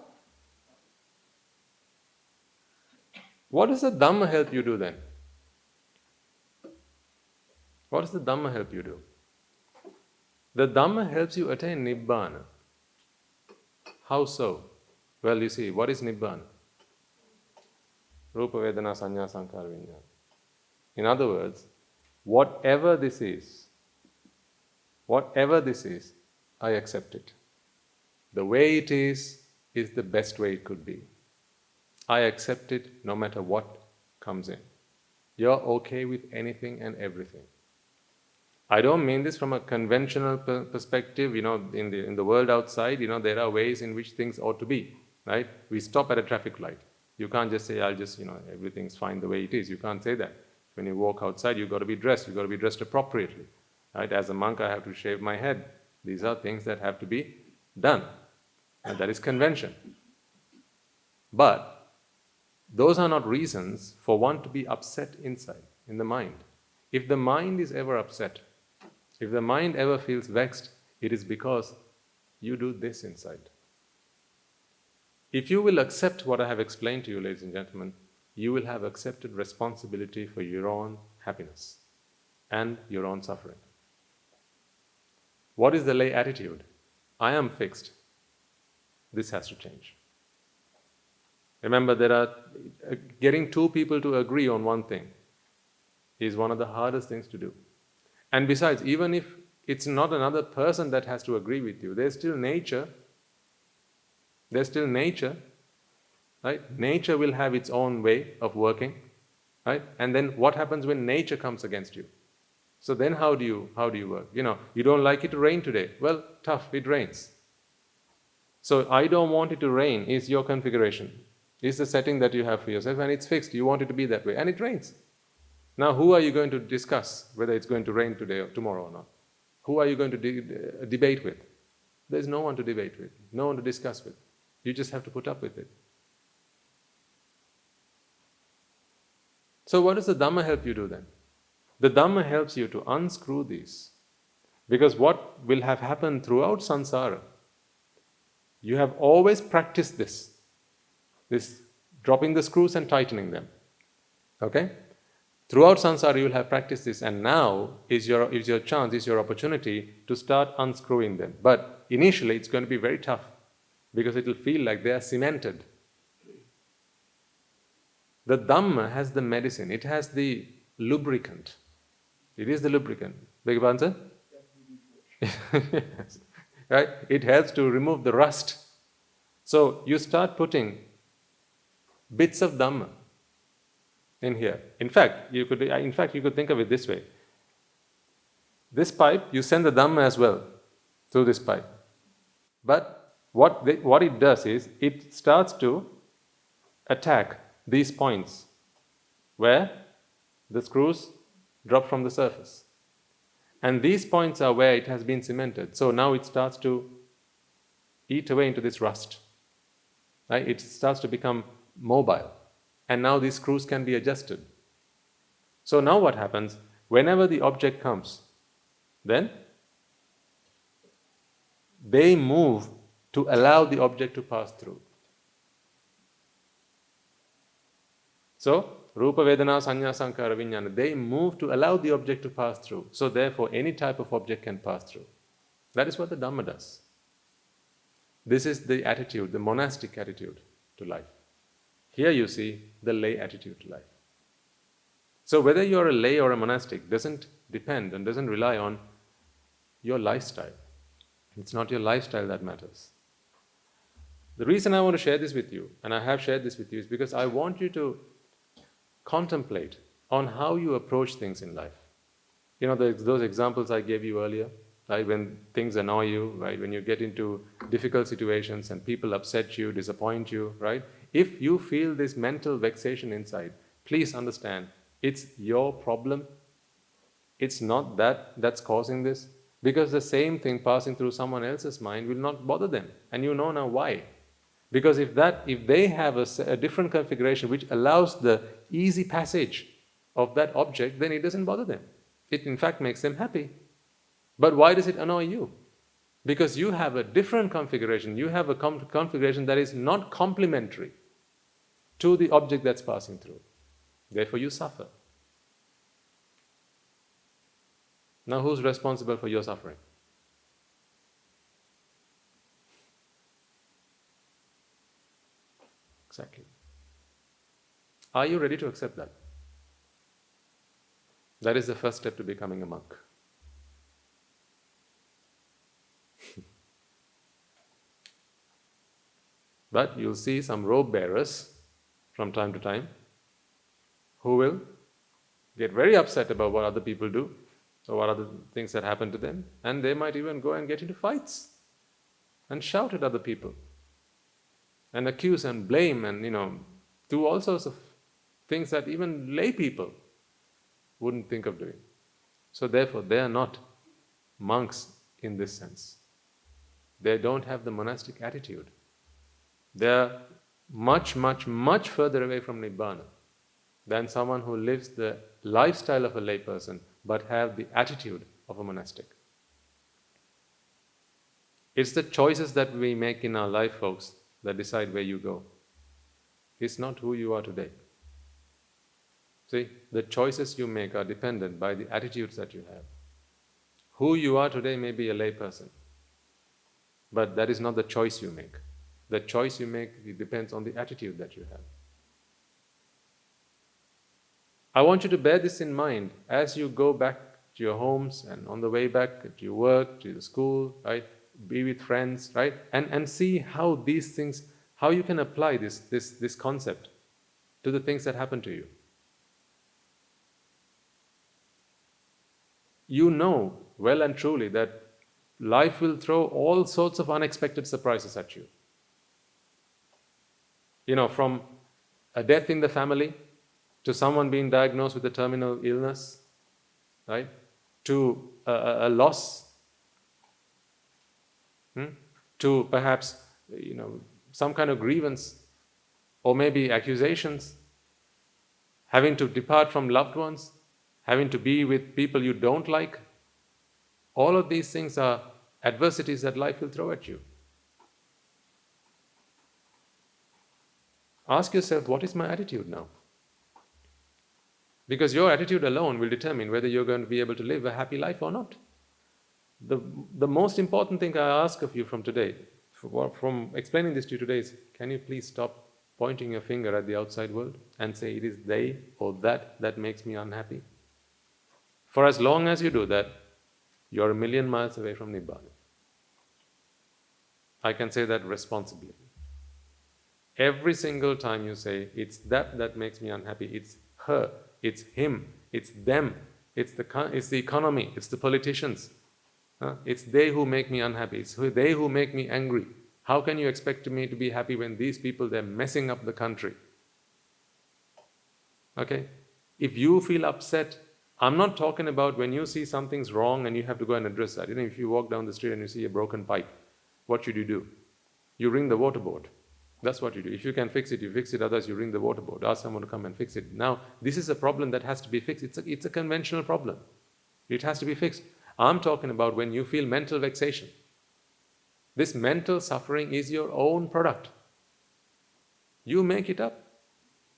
What does the Dhamma help you do then? What does the Dhamma help you do? The Dhamma helps you attain Nibbana. How so? Well, you see, what is Nibbana? Rupa Vedana Sanya Sankhara Vijnana. In other words, whatever this is, I accept it. The way it is the best way it could be. I accept it no matter what comes in. You're okay with anything and everything. I don't mean this from a conventional perspective, in the world outside, there are ways in which things ought to be, right? We stop at a traffic light. You can't just say, everything's fine the way it is. You can't say that. When you walk outside, you've got to be dressed. You've got to be dressed appropriately, right? As a monk, I have to shave my head. These are things that have to be done, and that is convention. But those are not reasons for one to be upset inside, in the mind. If the mind is ever upset, if the mind ever feels vexed, it is because you do this inside. If you will accept what I have explained to you, ladies and gentlemen, you will have accepted responsibility for your own happiness and your own suffering. What is the lay attitude? I am fixed. This has to change. Remember, getting two people to agree on one thing is one of the hardest things to do. And besides, even if it's not another person that has to agree with you, there's still nature. There's still nature, right? Nature will have its own way of working, right? And then what happens when nature comes against you? So then how do you work? You don't like it to rain today. Well, tough, it rains. So I don't want it to rain is your configuration. It's the setting that you have for yourself, and it's fixed. You want it to be that way, and it rains. Now, who are you going to discuss whether it's going to rain today or tomorrow or not? Who are you going to debate with? There's no one to debate with, no one to discuss with. You just have to put up with it. So what does the Dhamma help you do then? The Dhamma helps you to unscrew these. Because what will have happened throughout samsara, you have always practiced this dropping the screws and tightening them. Okay? Throughout samsara you will have practiced this, and now is your chance, is your opportunity to start unscrewing them. But initially it's going to be very tough, because it will feel like they are cemented. The Dhamma has the medicine, it has the lubricant. It is the lubricant. Beg your pardon, sir? Yes. Right? It helps to remove the rust. So you start putting bits of Dhamma in here. In fact, you could think of it this way. This pipe, you send the Dhamma as well through this pipe. But what it does is, it starts to attack these points where the screws drop from the surface. And these points are where it has been cemented. So now it starts to eat away into this rust. Right? It starts to become mobile. And now these screws can be adjusted. So now what happens? Whenever the object comes, then they move to allow the object to pass through. So, Rupa, Vedana, Sanya, Sankara, Vijnana, they move to allow the object to pass through. So therefore, any type of object can pass through. That is what the Dhamma does. This is the attitude, the monastic attitude to life. Here you see the lay attitude to life. So whether you're a lay or a monastic doesn't depend and doesn't rely on your lifestyle. It's not your lifestyle that matters. The reason I want to share this with you, and I have shared this with you, is because I want you to contemplate on how you approach things in life. You know, those examples I gave you earlier, right? When things annoy you, right? When you get into difficult situations and people upset you, disappoint you, right? If you feel this mental vexation inside, please understand, it's your problem. It's not that's causing this. Because the same thing passing through someone else's mind will not bother them. And you know now why. Because if they have a different configuration which allows the easy passage of that object, then it doesn't bother them. It in fact makes them happy. But why does it annoy you? Because you have a different configuration. You have a configuration that is not complementary to the object that's passing through. Therefore you suffer. Now who's responsible for your suffering? Exactly. Are you ready to accept that? That is the first step to becoming a monk. But you'll see some robe bearers from time to time who will get very upset about what other people do or what other things that happen to them, and they might even go and get into fights and shout at other people and accuse and blame and, do all sorts of things that even lay people wouldn't think of doing. So therefore, they are not monks in this sense. They don't have the monastic attitude. They are much, much, much further away from Nibbana than someone who lives the lifestyle of a layperson but have the attitude of a monastic. It's the choices that we make in our life, folks, that decide where you go. It's not who you are today. See, the choices you make are dependent by the attitudes that you have. Who you are today may be a layperson, but that is not the choice you make. The choice you make, it depends on the attitude that you have. I want you to bear this in mind as you go back to your homes and on the way back to your work, to the school, right? Be with friends, right? And see how these things, how you can apply this concept to the things that happen to you. You know well and truly that life will throw all sorts of unexpected surprises at you. From a death in the family, to someone being diagnosed with a terminal illness, right? To a loss to perhaps, some kind of grievance, or maybe accusations, having to depart from loved ones, having to be with people you don't like. All of these things are adversities that life will throw at you. Ask yourself, what is my attitude now? Because your attitude alone will determine whether you're going to be able to live a happy life or not. The most important thing I ask of you from today, from explaining this to you today, is, can you please stop pointing your finger at the outside world and say, it is they or that makes me unhappy? For as long as you do that, you're a million miles away from Nibbana. I can say that responsibly. Every single time you say, it's that makes me unhappy, it's her, it's him, it's them, it's the economy, it's the politicians, it's they who make me unhappy, it's they who make me angry. How can you expect me to be happy when these people, they're messing up the country? Okay? If you feel upset, I'm not talking about when you see something's wrong and you have to go and address that. If you walk down the street and you see a broken pipe, what should you do? You ring the water board. That's what you do. If you can fix it, you fix it. Otherwise, you ring the water board. Ask someone to come and fix it. Now, this is a problem that has to be fixed. It's a conventional problem. It has to be fixed. I'm talking about when you feel mental vexation. This mental suffering is your own product. You make it up.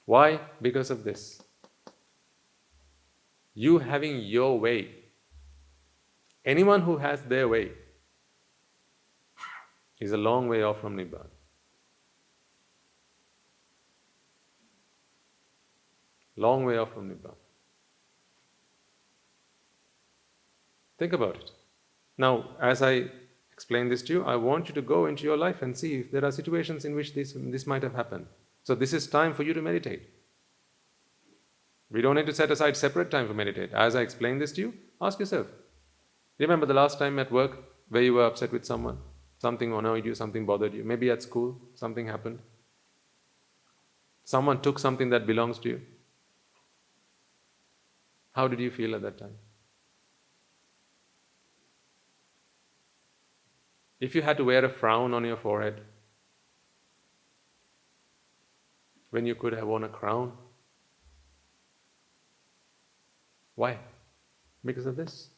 Why? Because of this. You having your way. Anyone who has their way is a long way off from Nibbana. Long way off from Nibbana. Think about it. Now, as I explain this to you, I want you to go into your life and see if there are situations in which this might have happened. So this is time for you to meditate. We don't need to set aside separate time for meditate. As I explain this to you, ask yourself. Remember the last time at work where you were upset with someone? Something annoyed you, something bothered you. Maybe at school, something happened. Someone took something that belongs to you. How did you feel at that time? If you had to wear a frown on your forehead, when you could have worn a crown, why? Because of this.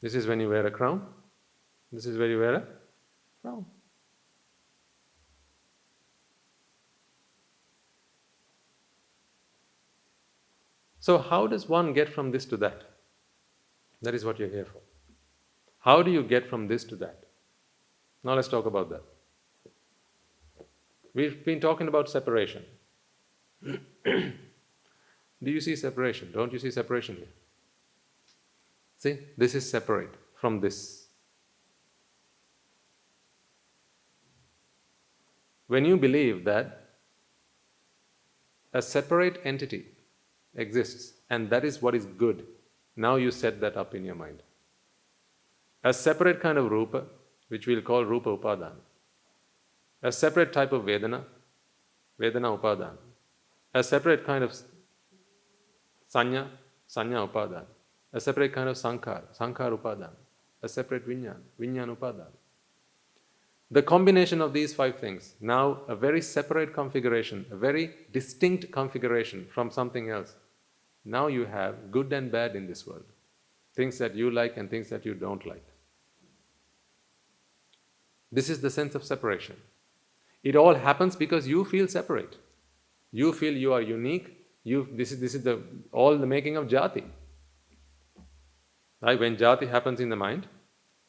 This is when you wear a crown. This is where you wear a frown. So how does one get from this to that? That is what you're here for. How do you get from this to that? Now let's talk about that. We've been talking about separation. Do you see separation? Don't you see separation here? See, this is separate from this. When you believe that a separate entity exists and that is what is good, now you set that up in your mind. A separate kind of rupa, which we'll call rupa upadana. A separate type of vedana, vedana upadana. A separate kind of sanya, sanya upadana. A separate kind of sankhara, sankhara upadana. A separate vinyana, vinyana upadana. The combination of these 5 things, now a very separate configuration, a very distinct configuration from something else. Now you have good and bad in this world. Things that you like and things that you don't like. This is the sense of separation. It all happens because you feel separate. You feel you are unique. This is all the making of jati. Right? When jati happens in the mind,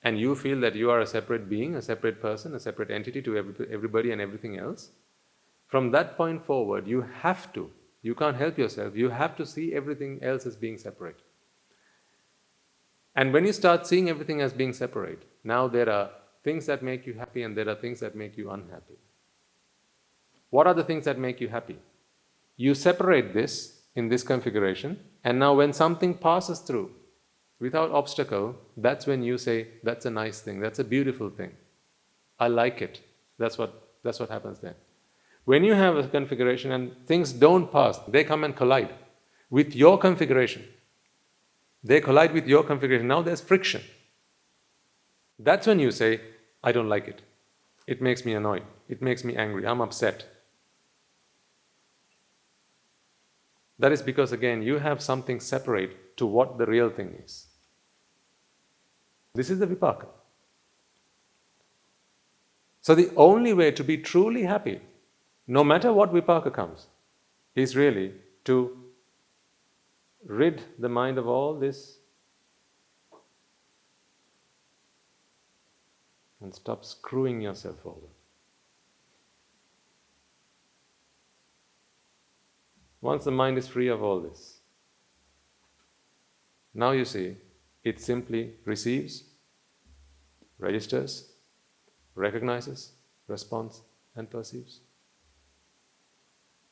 and you feel that you are a separate being, a separate person, a separate entity to everybody and everything else, from that point forward, you can't help yourself, you have to see everything else as being separate. And when you start seeing everything as being separate, now there are things that make you happy and there are things that make you unhappy. What are the things that make you happy? You separate this in this configuration, and now when something passes through without obstacle, that's when you say, that's a nice thing, that's a beautiful thing. I like it. That's what happens then. When you have a configuration and things don't pass, they come and collide with your configuration. They collide with your configuration. Now there's friction. That's when you say, I don't like it. It makes me annoyed. It makes me angry. I'm upset. That is because, again, you have something separate to what the real thing is. This is the Vipáka. So the only way to be truly happy, no matter what Vipáka comes, is really to rid the mind of all this and stop screwing yourself over. Once the mind is free of all this, now you see, it simply receives, registers, recognizes, responds, and perceives.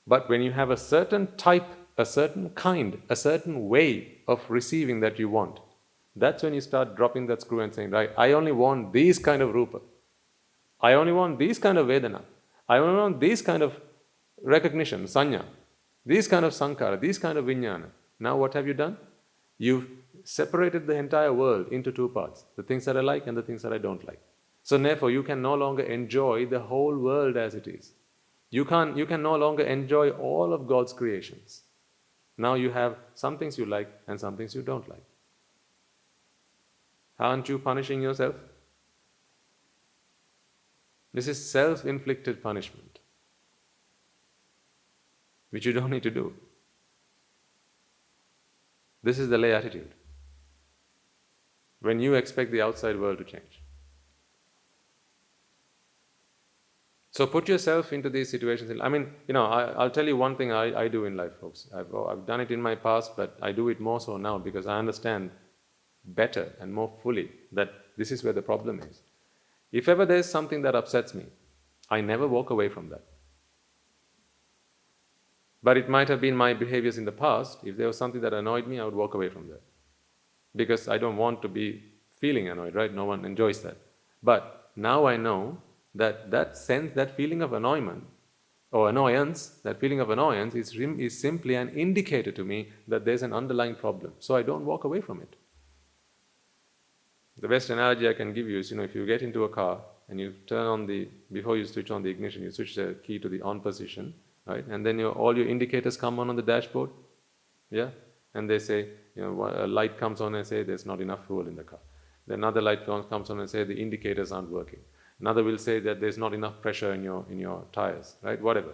But when you have a certain type, a certain kind, a certain way of receiving that you want, that's when you start dropping that screw and saying, right, I only want these kind of rupa. I only want these kind of vedana. I only want these kind of recognition, sanya. These kind of sankara, these kind of vijnana. Now what have you done? You've separated the entire world into two parts, the things that I like and the things that I don't like. So therefore you can no longer enjoy the whole world as it is. You can no longer enjoy all of God's creations. Now you have some things you like and some things you don't like. Aren't you punishing yourself? This is self-inflicted punishment, which you don't need to do. This is the lay attitude. When you expect the outside world to change. So put yourself into these situations. I mean, I'll tell you one thing I do in life, folks. I've done it in my past, but I do it more so now because I understand better and more fully that this is where the problem is. If ever there's something that upsets me, I never walk away from that. But it might have been my behaviors in the past. If there was something that annoyed me, I would walk away from that. Because I don't want to be feeling annoyed, right? No one enjoys that. But now I know that sense, that feeling of annoyment or annoyance, that feeling of annoyance is simply an indicator to me that there's an underlying problem. So I don't walk away from it. The best analogy I can give you is, if you get into a car and you turn on before you switch on the ignition, you switch the key to the on position, right? And then all your indicators come on the dashboard, yeah? And they say, a light comes on and say there's not enough fuel in the car. Then another light comes on and say the indicators aren't working. Another will say that there's not enough pressure in your tires, right? Whatever.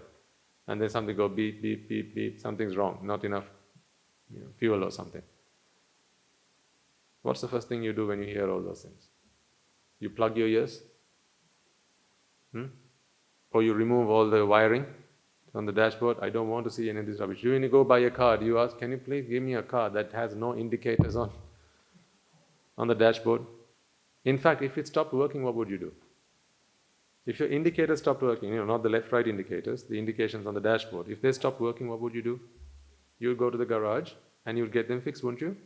And then something go beep, beep, beep, beep, something's wrong, not enough fuel or something. What's the first thing you do when you hear all those things? You plug your ears? Or you remove all the wiring on the dashboard? I don't want to see any of this rubbish. When you go buy a car, do you ask, can you please give me a car that has no indicators on the dashboard? In fact, if it stopped working, what would you do? If your indicators stopped working, not the left-right indicators, the indications on the dashboard, if they stopped working, what would you do? You would go to the garage and you would get them fixed, wouldn't you?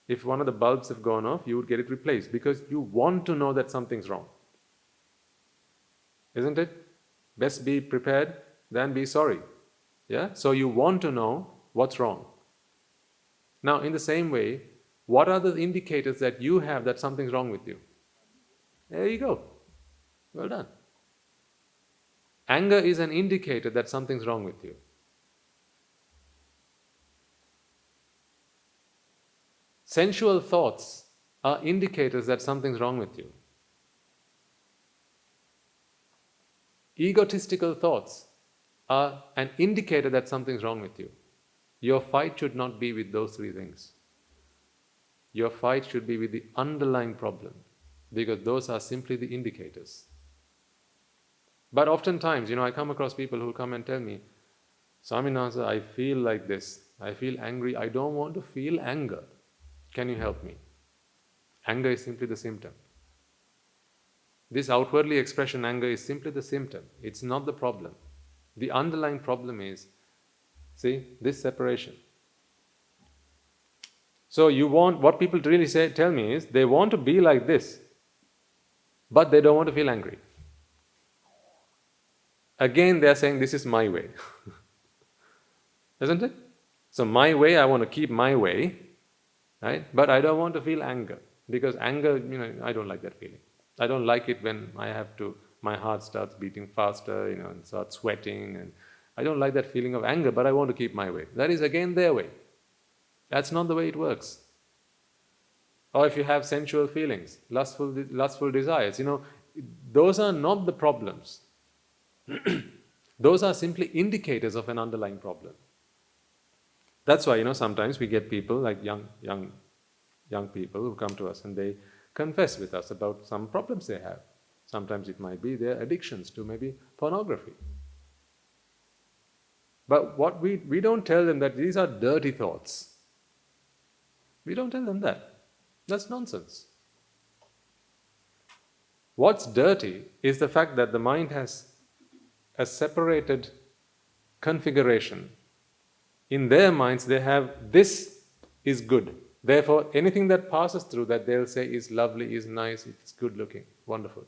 If one of the bulbs have gone off, you would get it replaced because you want to know that something's wrong. Isn't it? Best be prepared than be sorry. Yeah? So you want to know what's wrong. Now, in the same way, what are the indicators that you have that something's wrong with you? There you go. Well done. Anger is an indicator that something's wrong with you. Sensual thoughts are indicators that something's wrong with you. Egotistical thoughts are an indicator that something's wrong with you. Your fight should not be with those three things. Your fight should be with the underlying problem, because those are simply the indicators. But oftentimes, I come across people who come and tell me, Swaminatha, I feel like this. I feel angry. I don't want to feel anger. Can you help me? Anger is simply the symptom. This outwardly expression anger is simply the symptom. It's not the problem. The underlying problem is, see, this separation. So what people really tell me is, they want to be like this, but they don't want to feel angry. Again, they are saying, this is my way. Isn't it? So my way, I want to keep my way, right? But I don't want to feel anger, because anger, I don't like that feeling. I don't like it when my heart starts beating faster, and starts sweating, and I don't like that feeling of anger, but I want to keep my way. That is again their way. That's not the way it works. Or if you have sensual feelings, lustful desires, those are not the problems. Those are simply indicators of an underlying problem. That's why, sometimes we get people like young people who come to us and they confess with us about some problems they have. Sometimes it might be their addictions to maybe pornography. But what we don't tell them that these are dirty thoughts. We don't tell them that. That's nonsense. What's dirty is the fact that the mind has a separated configuration. In their minds, they have this is good. Therefore, anything that passes through that, they'll say is lovely, is nice, it's good looking, wonderful.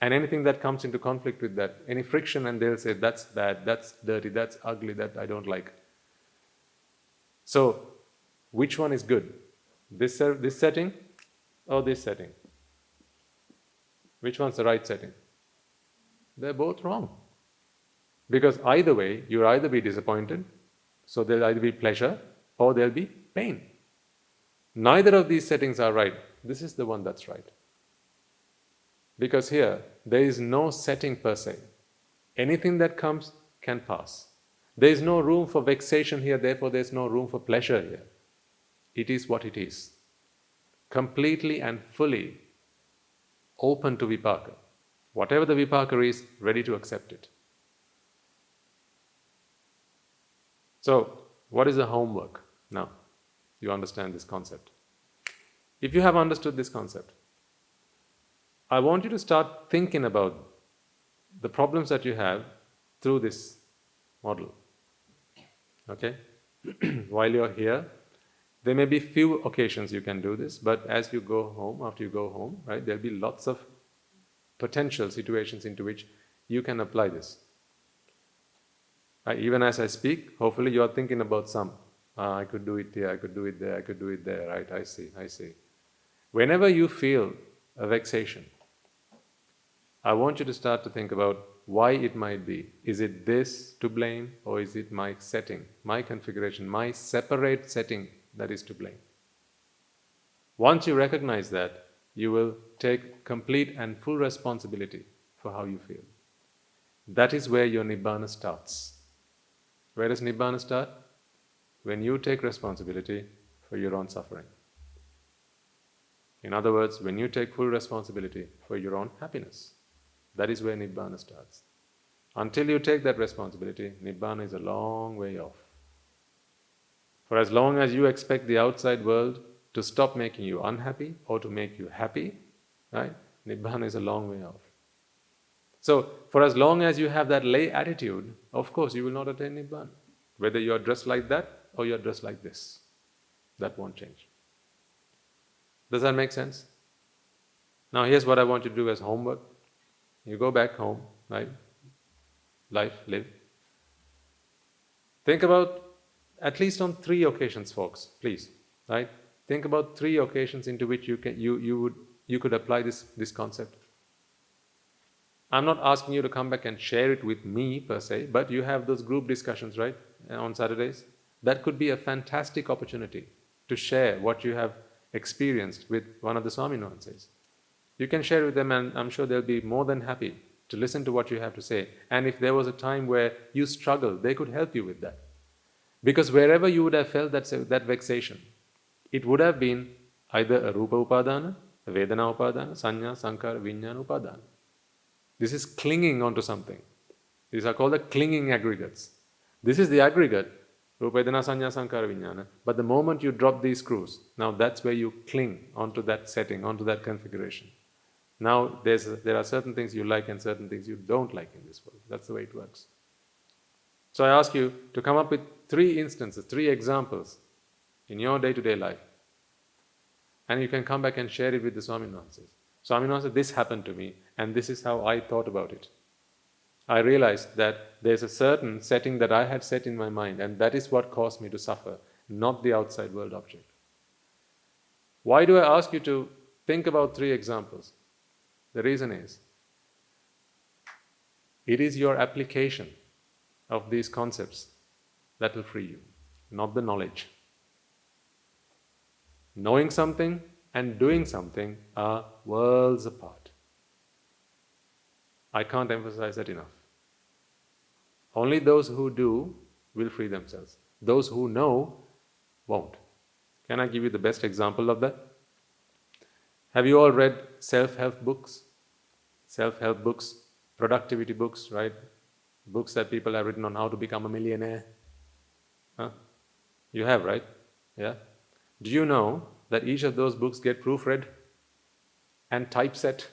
And anything that comes into conflict with that, any friction, and they'll say that's bad, that's dirty, that's ugly, that I don't like. So, which one is good? This setting or this setting? Which one's the right setting? They're both wrong. Because either way, you'll either be disappointed, so there'll either be pleasure, or there'll be pain. Neither of these settings are right. This is the one that's right. Because here, there is no setting per se. Anything that comes can pass. There is no room for vexation here, therefore there's no room for pleasure here. It is what it is. Completely and fully open to Vipáka. Whatever the Vipáka is, ready to accept it. So, what is the homework now? You understand this concept. If you have understood this concept, I want you to start thinking about the problems that you have through this model. Okay? While you're here, there may be few occasions you can do this, but as you go home, after you go home, right, there'll be lots of potential situations into which you can apply this. Even as I speak, hopefully you are thinking about some. I could do it here, I could do it there, I could do it there, right? I see. Whenever you feel a vexation, I want you to start to think about why it might be. Is it this to blame, or is it my setting, my configuration, my separate setting that is to blame? Once you recognize that, you will take complete and full responsibility for how you feel. That is where your Nibbana starts. Where does Nibbana start? When you take responsibility for your own suffering. In other words, when you take full responsibility for your own happiness. That is where Nibbana starts. Until you take that responsibility, Nibbana is a long way off. For as long as you expect the outside world to stop making you unhappy or to make you happy, right? Nibbana is a long way off. So, for as long as you have that lay attitude, of course you will not attain Nibbana. Whether you are dressed like that or you are dressed like this, that won't change. Does that make sense? Now here's what I want you to do as homework. You go back home, right? Live. Think about, at least on 3 occasions, folks, please, right? Think about 3 occasions into which you could apply this concept. I'm not asking you to come back and share it with me per se, but you have those group discussions, right, on Saturdays. That could be a fantastic opportunity to share what you have experienced with one of the Swaminathan's. You can share with them, and I'm sure they'll be more than happy to listen to what you have to say. And if there was a time where you struggled, they could help you with that. Because wherever you would have felt that vexation, it would have been either a Rupa Upadana, a Vedana Upadana, Sanya, Sankara, Vijnana Upadana. This is clinging onto something. These are called the clinging aggregates. This is the aggregate, Rupa, Vedana, Sanya, Sankara, Vijnana. But the moment you drop these screws, now that's where you cling onto that setting, onto that configuration. Now there are certain things you like and certain things you don't like in this world. That's the way it works. So I ask you to come up with 3 instances, 3 examples in your day-to-day life. And you can come back and share it with the Swaminathan's. Swaminathan said, this happened to me, and this is how I thought about it. I realized that there's a certain setting that I had set in my mind, and that is what caused me to suffer, not the outside world object. Why do I ask you to think about 3 examples? The reason is, it is your application of these concepts that will free you, not the knowledge. Knowing something and doing something are worlds apart. I can't emphasize that enough. Only those who do will free themselves. Those who know won't. Can I give you the best example of that? Have you all read self-help books? Self-help books, productivity books, right? Books that people have written on how to become a millionaire. Huh? You have, right? Yeah? Do you know that each of those books get proofread and typeset?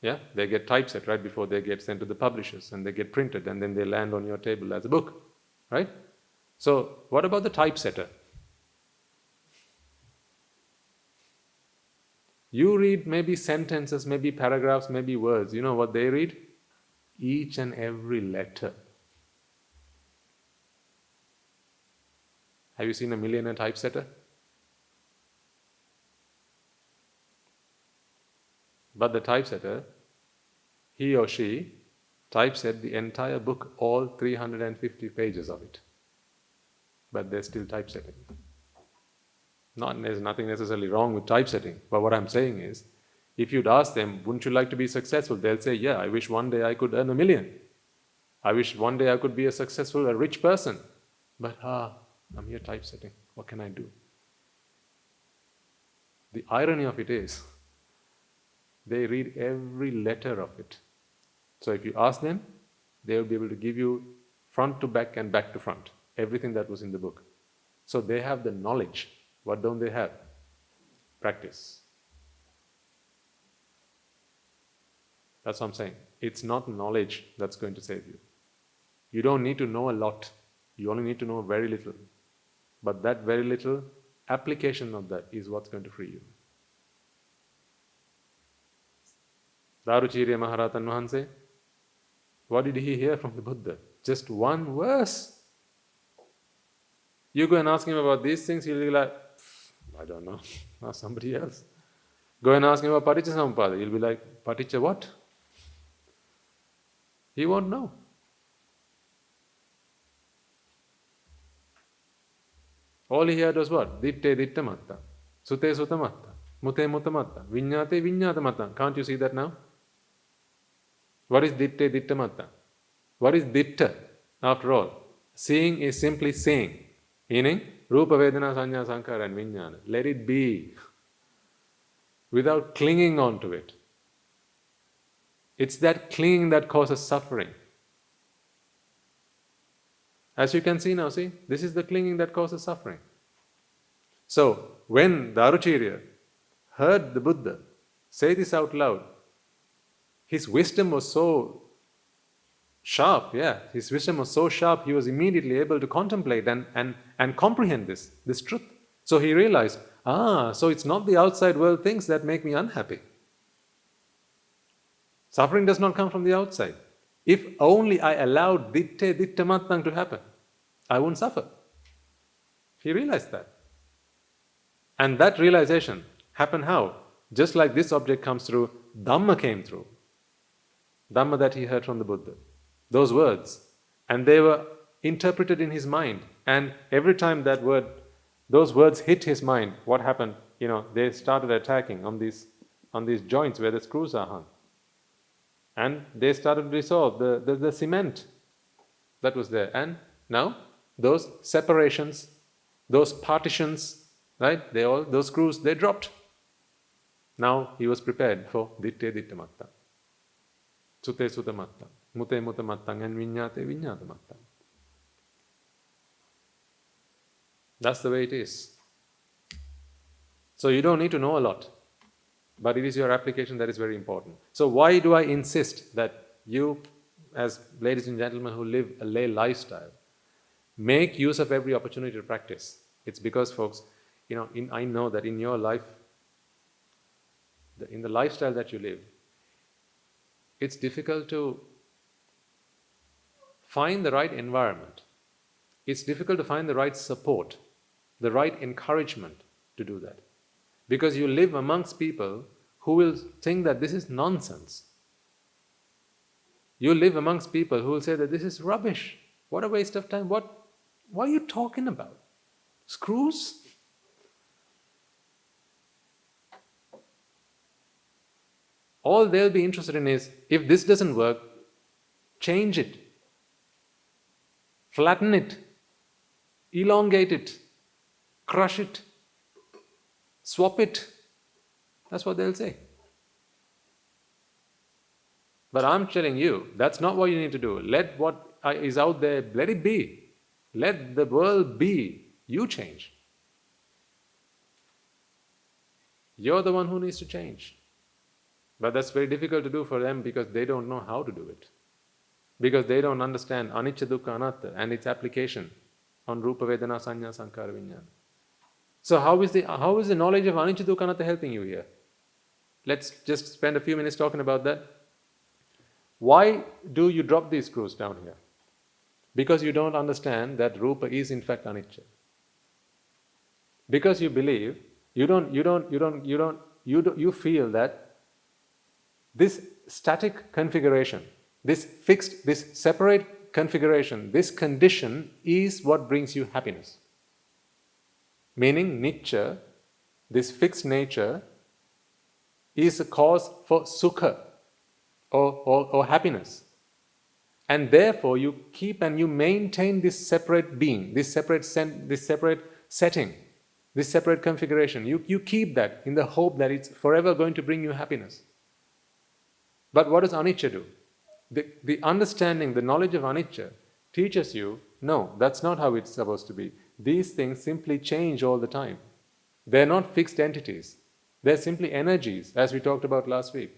Yeah? They get typeset right before they get sent to the publishers, and they get printed, and then they land on your table as a book, right? So, what about the typesetter? You read maybe sentences, maybe paragraphs, maybe words. You know what they read? Each and every letter. Have you seen a millionaire typesetter? But the typesetter, he or she typeset the entire book, all 350 pages of it. But they're still typesetting. There's nothing necessarily wrong with typesetting, but what I'm saying is, if you'd ask them, wouldn't you like to be successful? They'll say, yeah, I wish one day I could earn $1 million. I wish one day I could be a rich person. But I'm here typesetting. What can I do? The irony of it is, they read every letter of it. So if you ask them, they will be able to give you front to back and back to front, everything that was in the book. So they have the knowledge. What don't they have? Practice. That's what I'm saying. It's not knowledge that's going to save you. You don't need to know a lot. You only need to know very little. But that very little application of that is what's going to free you. Daruchirya Maharatan Wahanse, what did he hear from the Buddha? Just one verse. You go and ask him about these things, he'll be like, I don't know, ask somebody else. Go and ask him about Paticca Samuppada, he'll be like, Paticca what? He won't know. All he heard was what? Ditte ditta matta, sute sutta matta, mute mutta matta, viññāte viññāta matta. Can't you see that now? What is ditte ditta matta? What is ditta after all? Seeing is simply seeing. Meaning, Rupa Vedana Sanya Sankara and Vijnana. Let it be. Without clinging on to it. It's that clinging that causes suffering. As you can see now, see, this is the clinging that causes suffering. So, when Daruchirya heard the Buddha say this out loud, his wisdom was so sharp, his wisdom was so sharp, he was immediately able to contemplate and comprehend this truth. So he realized, so it's not the outside world things that make me unhappy. Suffering does not come from the outside. If only I allowed ditte ditta mattang to happen, I won't suffer. He realized that. And that realization happened how? Just like this object comes through, Dhamma came through. Dhamma that he heard from the Buddha. Those words. And they were interpreted in his mind. And every time those words hit his mind, what happened? They started attacking on these joints where the screws are hung. And they started to dissolve the cement that was there. And now, those separations, those partitions, right? Those screws, they dropped. Now he was prepared for ditte ditta matta, sute sutta matta, mute mutta mattang, and viññāte viññāta mattang. That's the way it is. So you don't need to know a lot, but it is your application that is very important. So why do I insist that you, as ladies and gentlemen who live a lay lifestyle, make use of every opportunity to practice? It's because, folks, I know that in your life, in the lifestyle that you live, it's difficult to find the right environment. It's difficult to find the right support, the right encouragement to do that. Because you live amongst people who will think that this is nonsense. You live amongst people who will say that this is rubbish. What a waste of time. What are you talking about? Screws? All they'll be interested in is, if this doesn't work, change it, flatten it, elongate it, crush it, swap it. That's what they'll say. But I'm telling you, that's not what you need to do. Let what is out there, let it be. Let the world be. You change. You're the one who needs to change. But that's very difficult to do for them because they don't know how to do it. Because they don't understand anicca dukkha anatta and its application on rupa vedana sanya sankhara vijnana. So how is the knowledge of anicca dukkha anatta helping you here? Let's just spend a few minutes talking about that. Why do you drop these screws down here? Because you don't understand that rupa is in fact anicca. Because you believe, you feel that this static configuration, this fixed, this separate configuration, this condition is what brings you happiness. Meaning, nicca, this fixed nature, is a cause for sukha or happiness. And therefore, you keep and you maintain this separate being, this separate setting, this separate configuration. You keep that in the hope that it's forever going to bring you happiness. But what does anicca do? The understanding, the knowledge of anicca teaches you, no, that's not how it's supposed to be. These things simply change all the time. They're not fixed entities. They're simply energies, as we talked about last week.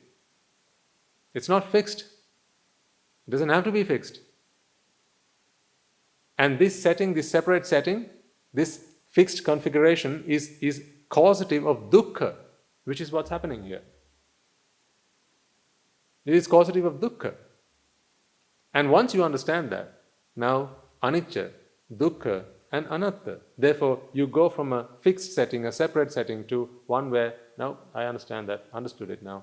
It's not fixed. It doesn't have to be fixed. And this setting, this separate setting, this fixed configuration is causative of dukkha, which is what's happening here. It is causative of dukkha. And once you understand that, now anicca, dukkha and anatta. Therefore, you go from a fixed setting, a separate setting, to one where, now I understand that, understood it now.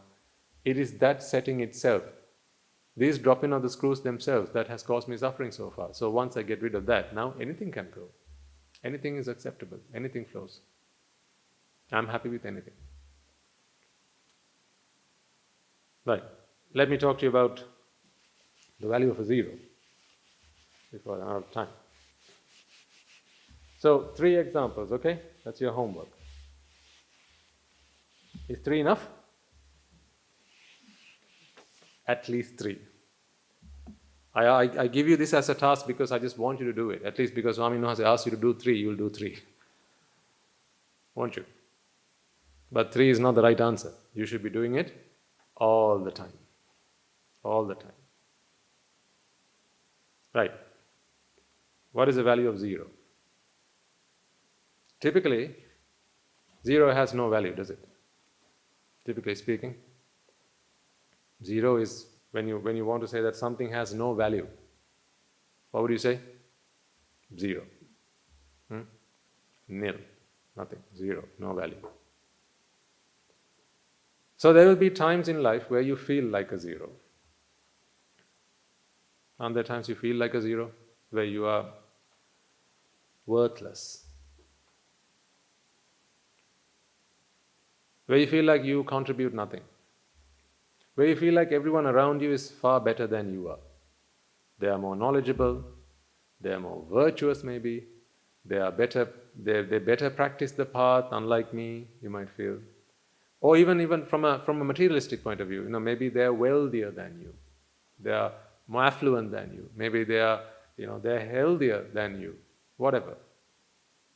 It is that setting itself, these drop-in of the screws themselves, that has caused me suffering so far. So once I get rid of that, now anything can go. Anything is acceptable. Anything flows. I'm happy with anything. Right. Let me talk to you about the value of a zero before I run out of time. So, 3 examples, okay? That's your homework. Is 3 enough? At least 3. I give you this as a task because I just want you to do it. At least because Swami has asked you to do 3, you'll do 3. Won't you? But 3 is not the right answer. You should be doing it all the time. All the time. Right. What is the value of 0? Typically, 0 has no value, does it? Typically speaking. 0 is when you want to say that something has no value. What would you say? 0. Nil. Nothing. 0. No value. So there will be times in life where you feel like a 0. Aren't there times you feel like a 0? Where you are worthless. Where you feel like you contribute nothing. Where you feel like everyone around you is far better than you are. They are more knowledgeable, they are more virtuous maybe, they better practice the path, unlike me, you might feel. Or even from a materialistic point of view, maybe they are wealthier than you, they are more affluent than you, maybe they are, they're healthier than you, whatever.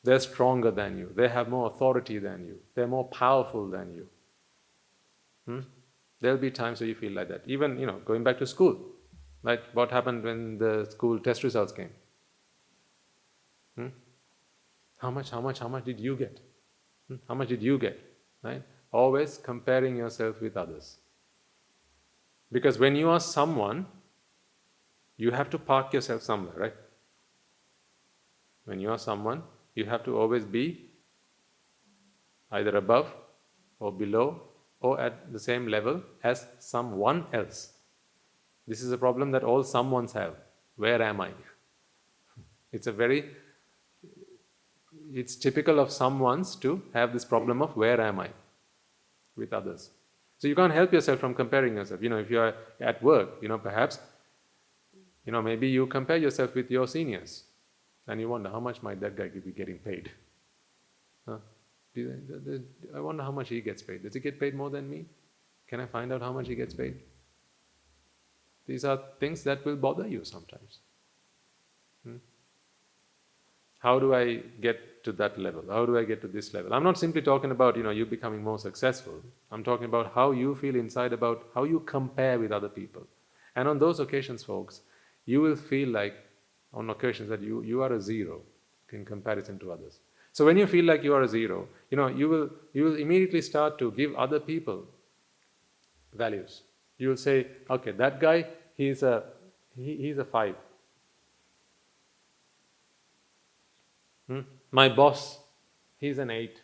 They're stronger than you, they have more authority than you, they're more powerful than you. There'll be times where you feel like that. Even, going back to school, right? What happened when the school test results came? How much did you get? How much did you get? Right? Always comparing yourself with others. Because when you are someone, you have to park yourself somewhere, right? When you are someone, you have to always be either above or below or at the same level as someone else. This is a problem that all someones have. Where am I? It's typical of someones to have this problem of where am I with others. So you can't help yourself from comparing yourself. If you are at work, perhaps, maybe you compare yourself with your seniors and you wonder, how much might that guy be getting paid? Huh? I wonder how much he gets paid. Does he get paid more than me? Can I find out how much he gets paid? These are things that will bother you sometimes. How do I get to that level? How do I get to this level? I'm not simply talking about, you becoming more successful. I'm talking about how you feel inside, about how you compare with other people. And on those occasions, folks, you will feel like, on occasions, that you are a zero in comparison to others. So when you feel like you are a zero, you will immediately start to give other people values. You will say, okay, that guy, he's a 5. My boss, he's an 8.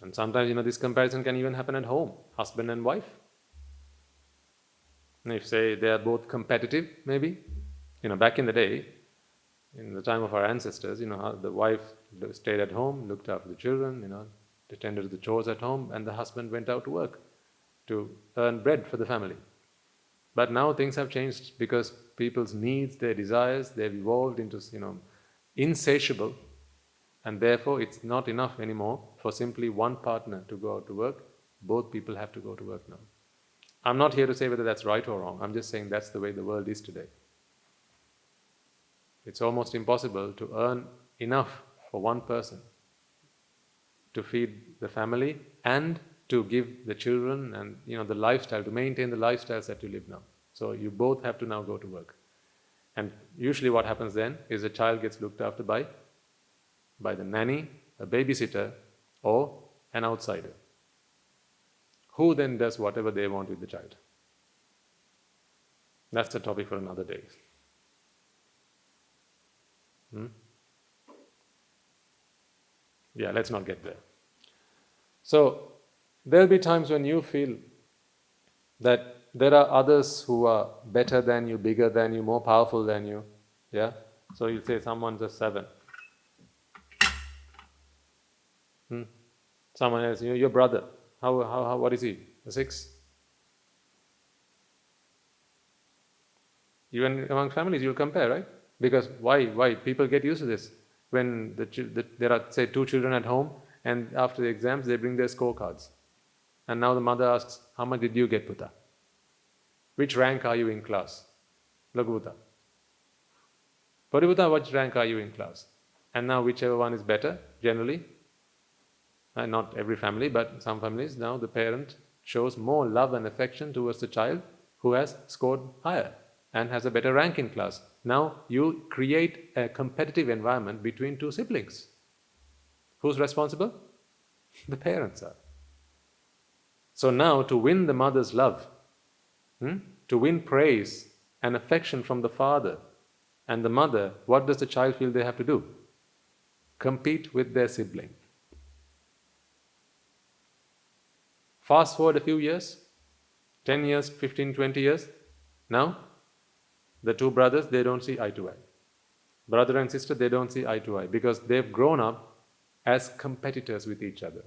And sometimes, this comparison can even happen at home, husband and wife. And if, say, they are both competitive, maybe, back in the day, in the time of our ancestors, the wife stayed at home, looked after the children, attended to the chores at home, and the husband went out to work to earn bread for the family. But now things have changed because people's needs, their desires, they've evolved into, insatiable, and therefore it's not enough anymore for simply one partner to go out to work. Both people have to go to work now. I'm not here to say whether that's right or wrong. I'm just saying that's the way the world is today. It's almost impossible to earn enough for one person to feed the family and to give the children and the lifestyle, to maintain the lifestyles that you live now. So you both have to now go to work. And usually what happens then is a child gets looked after by the nanny, a babysitter, or an outsider, who then does whatever they want with the child. That's the topic for another day. Yeah, let's not get there. So there'll be times when you feel that there are others who are better than you, bigger than you, more powerful than you. Yeah? So you'll say someone's a 7. Someone else, your brother, what is he? A 6? Even among families, you'll compare, right? Because why? People get used to this. When there are, say, 2 children at home, and after the exams, they bring their scorecards. And now the mother asks, how much did you get, Puta? Which rank are you in class? Laghuta. Pariputa, which rank are you in class? And now whichever one is better, generally, not every family, but some families, now the parent shows more love and affection towards the child who has scored higher and has a better rank in class. Now you create a competitive environment between 2 siblings. Who's responsible? The parents are. So now to win the mother's love, to win praise and affection from the father and the mother, what does the child feel they have to do? Compete with their sibling. Fast forward a few years, 10 years, 15, 20 years, now the 2 brothers, they don't see eye to eye. Brother and sister, they don't see eye to eye because they've grown up as competitors with each other.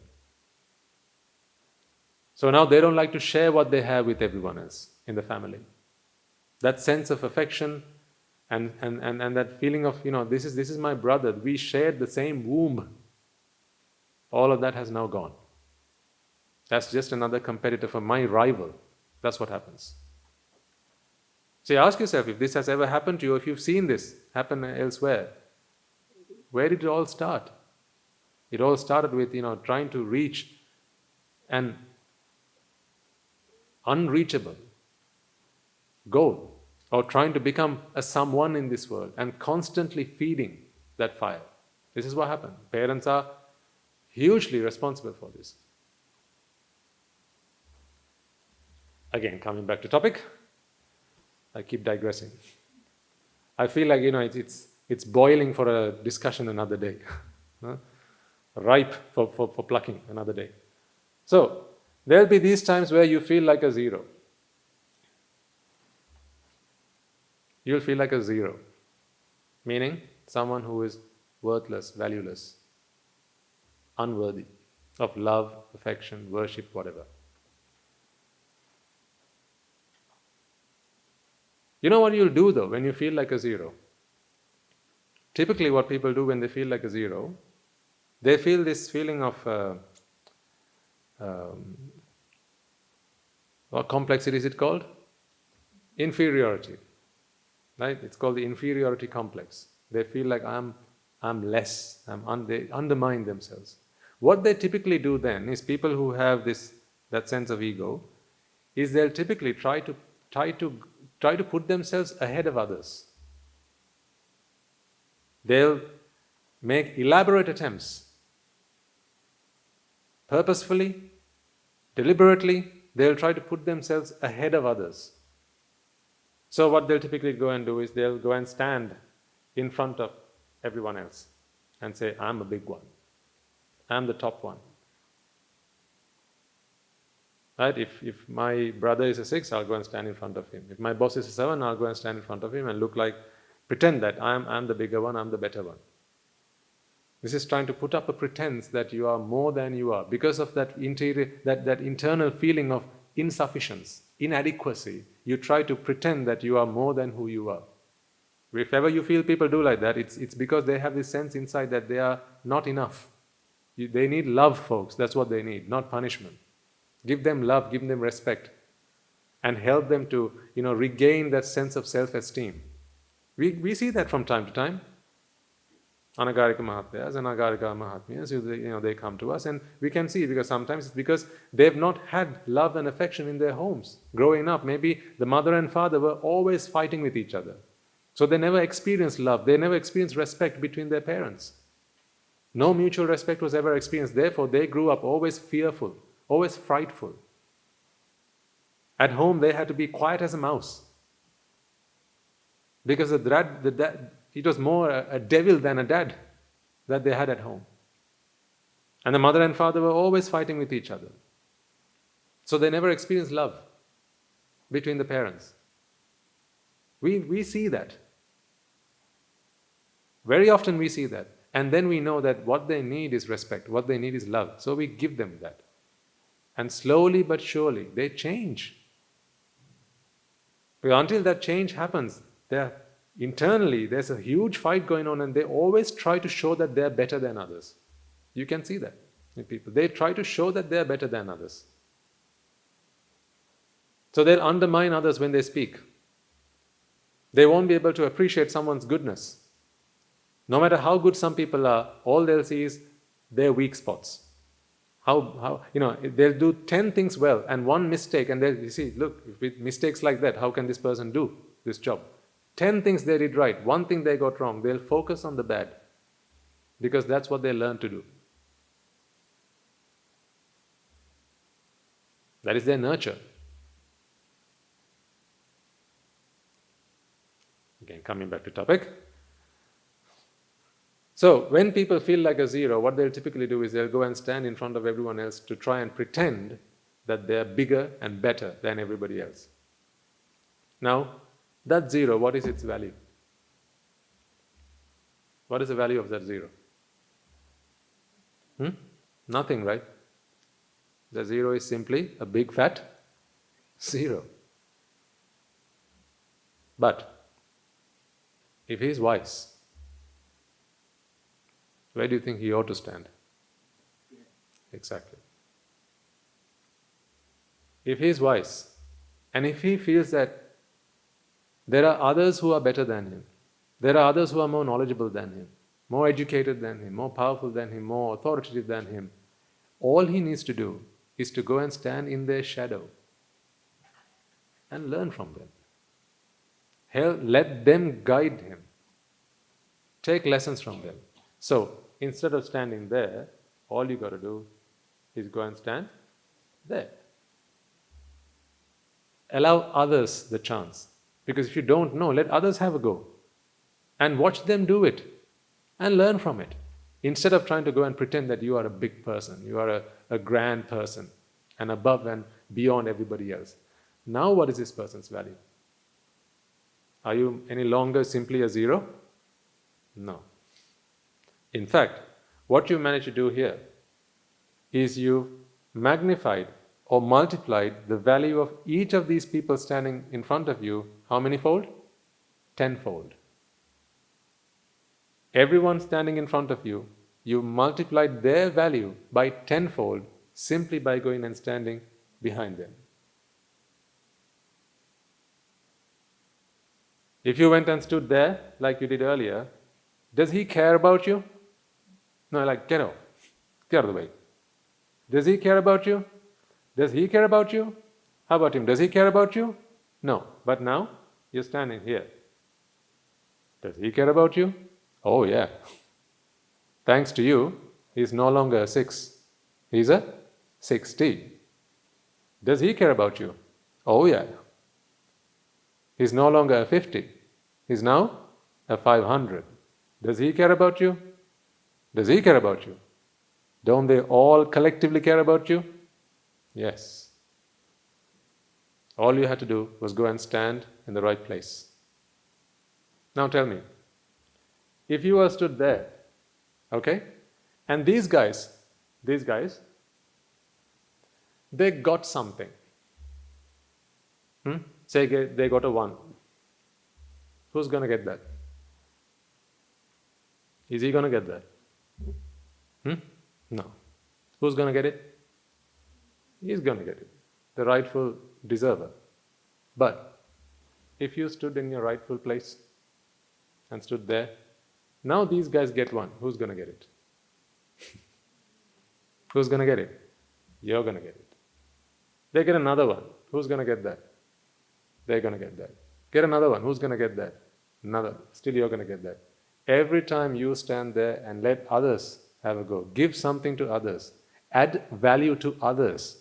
So now they don't like to share what they have with everyone else in the family. That sense of affection and that feeling of, this is my brother, we shared the same womb. All of that has now gone. That's just another competitor for my rival. That's what happens. So you ask yourself, if this has ever happened to you, if you've seen this happen elsewhere, where did it all start? It all started with, trying to reach an unreachable goal, or trying to become a someone in this world and constantly feeding that fire. This is what happened. Parents are hugely responsible for this. Again, coming back to topic, I keep digressing. I feel like, it's boiling for a discussion another day. ripe for plucking another day. So, there'll be these times where you feel like a zero. You'll feel like a zero, meaning someone who is worthless, valueless, unworthy of love, affection, worship, whatever. You know what you'll do though when you feel like a zero? Typically what people do when they feel like a zero, they feel this feeling of, what complexity is it called? Inferiority. Right? It's called the inferiority complex. They feel like I'm less, they undermine themselves. What they typically do then is people who have that sense of ego, is they'll typically try to put themselves ahead of others. They'll make elaborate attempts. Purposefully, deliberately, they'll try to put themselves ahead of others. So what they'll typically go and do is they'll go and stand in front of everyone else and say, I'm a big one. I'm the top one. Right? If my brother is a 6, I'll go and stand in front of him. If my boss is a 7, I'll go and stand in front of him and pretend that I'm the bigger one, I'm the better one. This is trying to put up a pretense that you are more than you are because of that internal feeling of insufficiency, inadequacy. You try to pretend that you are more than who you are. If ever you feel people do like that, it's because they have this sense inside that they are not enough. They need love, folks. That's what they need, not punishment. Give them love, give them respect, and help them to, regain that sense of self-esteem. We see that from time to time. Anagarika Mahatmyas and Agarika Mahatmyas, they come to us and we can see, because sometimes it's because they've not had love and affection in their homes. Growing up, maybe the mother and father were always fighting with each other. So they never experienced love, they never experienced respect between their parents. No mutual respect was ever experienced, therefore they grew up always fearful, always frightful. At home they had to be quiet as a mouse. Because it was more a devil than a dad that they had at home. And the mother and father were always fighting with each other. So they never experienced love between the parents. We see that. Very often we see that. And then we know that what they need is respect, what they need is love. So we give them that. And slowly but surely, they change. Because until that change happens, internally there's a huge fight going on and they always try to show that they're better than others. You can see that in people. They try to show that they're better than others. So they'll undermine others when they speak. They won't be able to appreciate someone's goodness. No matter how good some people are, all they'll see is their weak spots. They'll do 10 things well and one mistake, and they'll see, look, with mistakes like that, how can this person do this job? 10 things they did right, one thing they got wrong. They'll focus on the bad because that's what they learn to do. That is their nurture. Again, coming back to topic. So, when people feel like a zero, what they'll typically do is they'll go and stand in front of everyone else to try and pretend that they're bigger and better than everybody else. Now, that zero, what is its value? What is the value of that zero? Nothing, right? The zero is simply a big fat zero. But, if he is wise, where do you think he ought to stand? Exactly. If he is wise, and if he feels that there are others who are better than him, there are others who are more knowledgeable than him, more educated than him, more powerful than him, more authoritative than him, all he needs to do is to go and stand in their shadow and learn from them. Let them guide him. Take lessons from them. So, instead of standing there, all you got to do is go and stand there. Allow others the chance. Because if you don't know, let others have a go. And watch them do it. And learn from it. Instead of trying to go and pretend that you are a big person, you are a grand person, and above and beyond everybody else. Now what is this person's value? Are you any longer simply a zero? No. In fact, what you managed to do here is you magnified or multiplied the value of each of these people standing in front of you, how many fold? Tenfold. Everyone standing in front of you, you multiplied their value by tenfold simply by going and standing behind them. If you went and stood there, like you did earlier, does he care about you? No, like, get out of the way. Does he care about you? Does he care about you? How about him? Does he care about you? No. But now, you're standing here. Does he care about you? Oh yeah. Thanks to you, he's no longer a 6. He's a 60. Does he care about you? Oh yeah. He's no longer a 50. He's now a 500. Does he care about you? Does he care about you? Don't they all collectively care about you? Yes. All you had to do was go and stand in the right place. Now tell me, if you were stood there, okay, and these guys, they got something. Say they got a 1. Who's going to get that? Is he going to get that? No. Who's going to get it? He's going to get it. The rightful deserver. But if you stood in your rightful place and stood there, now these guys get 1. Who's going to get it? Who's going to get it? You're going to get it. They get another 1. Who's going to get that? They're going to get that. Get another 1. Who's going to get that? Another. Still you're going to get that. Every time you stand there and let others have a go, give something to others, add value to others.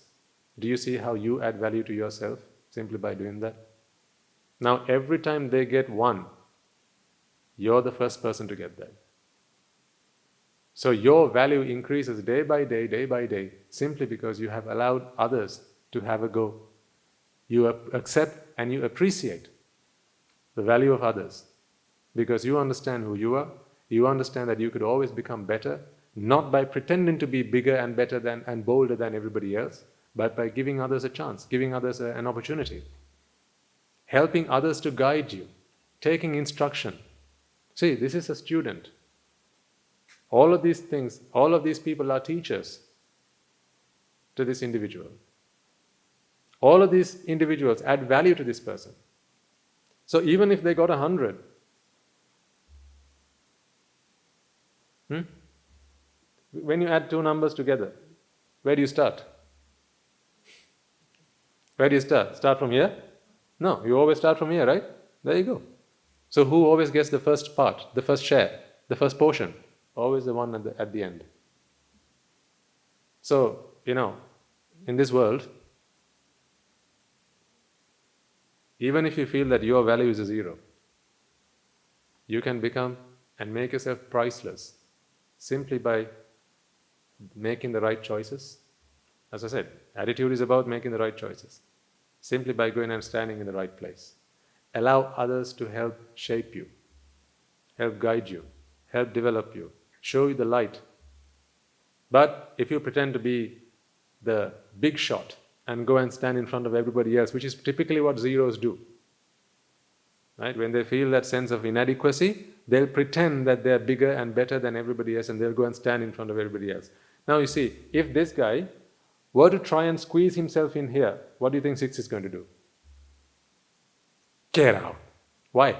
Do you see how you add value to yourself simply by doing that? Now every time they get 1, you're the first person to get that. So your value increases day by day, simply because you have allowed others to have a go. You accept and you appreciate the value of others because you understand who you are. You understand that you could always become better, not by pretending to be bigger and better than and bolder than everybody else, but by giving others a chance, giving others an opportunity, helping others to guide you, taking instruction. See, this is a student. All of these things, all of these people are teachers to this individual. All of these individuals add value to this person. So even if they got 100, when you add 2 numbers together, where do you start? Where do you start? Start from here? No, you always start from here, right? There you go. So who always gets the first part, the first share, the first portion? Always the one at the end. So, in this world, even if you feel that your value is a 0, you can become and make yourself priceless simply by making the right choices. As I said, attitude is about making the right choices. Simply by going and standing in the right place. Allow others to help shape you, help guide you, help develop you, show you the light. But if you pretend to be the big shot and go and stand in front of everybody else, which is typically what zeros do, right? When they feel that sense of inadequacy, they'll pretend that they're bigger and better than everybody else and they'll go and stand in front of everybody else. Now you see, if this guy were to try and squeeze himself in here, what do you think 6 is going to do? Get out. Why?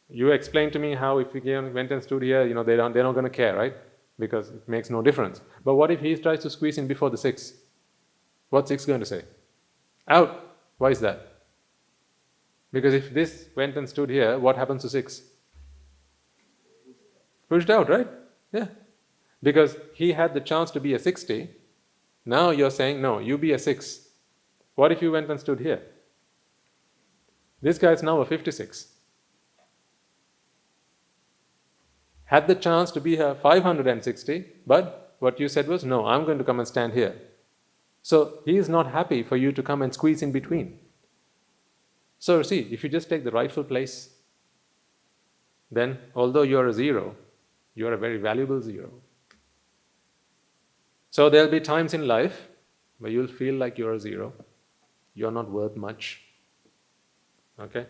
You explained to me how if we went and stood here, they're not going to care, right? Because it makes no difference. But what if he tries to squeeze in before the 6? What's 6 going to say? Out. Why is that? Because if this went and stood here, what happens to 6? Pushed out, right? Yeah. Because he had the chance to be a 60. Now you're saying, no, you be a 6. What if you went and stood here? This guy is now a 56. had the chance to be here 560, but what you said was, no, I'm going to come and stand here. So he is not happy for you to come and squeeze in between. So see, if you just take the rightful place, then although you are a zero, you are a very valuable zero. So there will be times in life where you'll feel like you're a zero, you're not worth much, okay?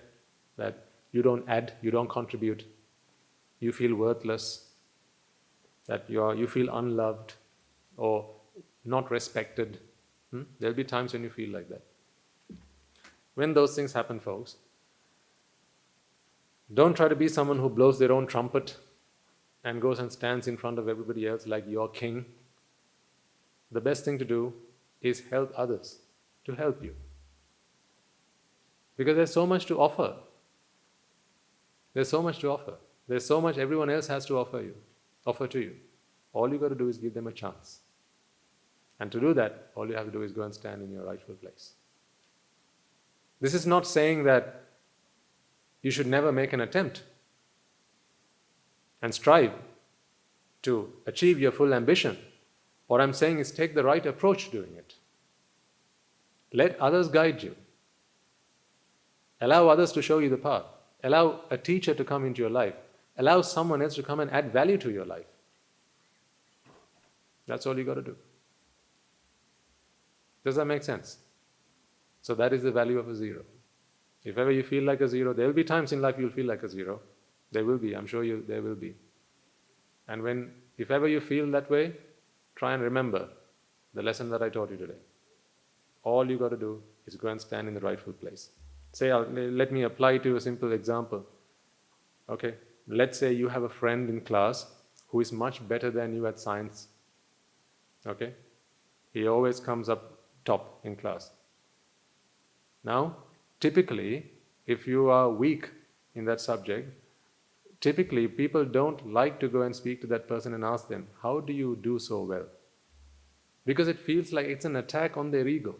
That you don't add, you don't contribute, you feel worthless, that you feel unloved or not respected. There'll be times when you feel like that. When those things happen, folks, don't try to be someone who blows their own trumpet and goes and stands in front of everybody else like you're king. The best thing to do is help others to help you. Because there's so much to offer. There's so much to offer. There's so much everyone else has to offer to you. All you got to do is give them a chance. And to do that, all you have to do is go and stand in your rightful place. This is not saying that you should never make an attempt and strive to achieve your full ambition. What I'm saying is take the right approach during it. Let others guide you. Allow others to show you the path. Allow a teacher to come into your life. Allow someone else to come and add value to your life. That's all you got to do. Does that make sense? So that is the value of a zero. If ever you feel like a zero, there will be times in life you'll feel like a zero. There will be, I'm sure there will be. And if ever you feel that way, try and remember the lesson that I taught you today. All you got to do is go and stand in the rightful place. Let me apply to a simple example. Okay, let's say you have a friend in class who is much better than you at science. Okay, he always comes up top in class. Now, typically, if you are weak in that subject, typically people don't like to go and speak to that person and ask them, how do you do so well? Because it feels like it's an attack on their ego.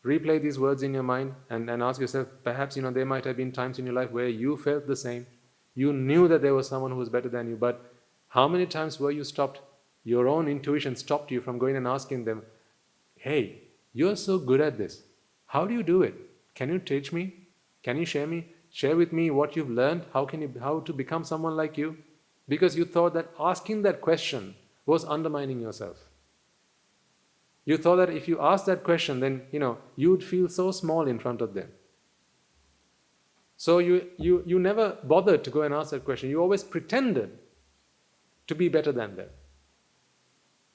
Replay these words in your mind and ask yourself, perhaps there might have been times in your life where you felt the same. You knew that there was someone who was better than you, but how many times were you stopped? Your own intuition stopped you from going and asking them, hey, you're so good at this. How do you do it? Can you teach me? Can you share with me what you've learned? How to become someone like you? Because you thought that asking that question was undermining yourself. You thought that if you asked that question, then you'd feel so small in front of them. So you never bothered to go and ask that question. You always pretended to be better than them.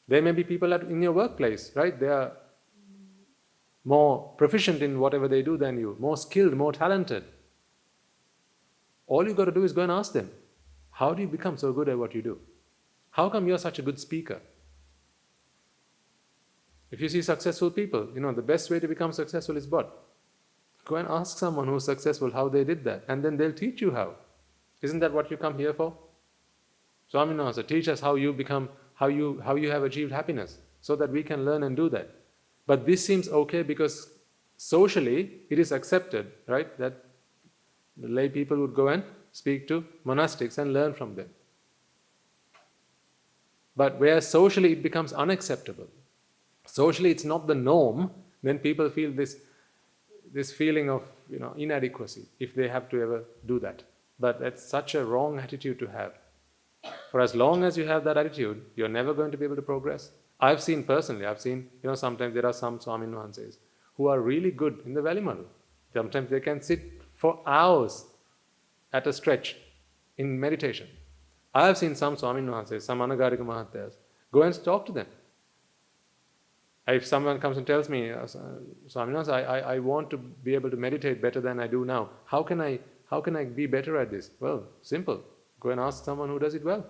There may be people in your workplace, right? They are more proficient in whatever they do than you, more skilled, more talented. All you got to do is go and ask them, how do you become so good at what you do? How come you're such a good speaker? If you see successful people, the best way to become successful is what? Go and ask someone who's successful how they did that, and then they'll teach you how. Isn't that what you come here for? Swaminatha, teach us how you have achieved happiness, so that we can learn and do that. But this seems okay because socially it is accepted, right? That the lay people would go and speak to monastics and learn from them. But where socially it becomes unacceptable, socially it's not the norm, then people feel this feeling of inadequacy if they have to ever do that. But that's such a wrong attitude to have. For as long as you have that attitude, you're never going to be able to progress. I've seen sometimes there are some Swaminahanses who are really good in the Valley model. Sometimes they can sit for hours at a stretch in meditation. I have seen some Swaminahanses, some Anagarika Mahatyas, go and talk to them. If someone comes and tells me, Swaminatha, I want to be able to meditate better than I do now. How can I be better at this? Well, simple. Go and ask someone who does it well.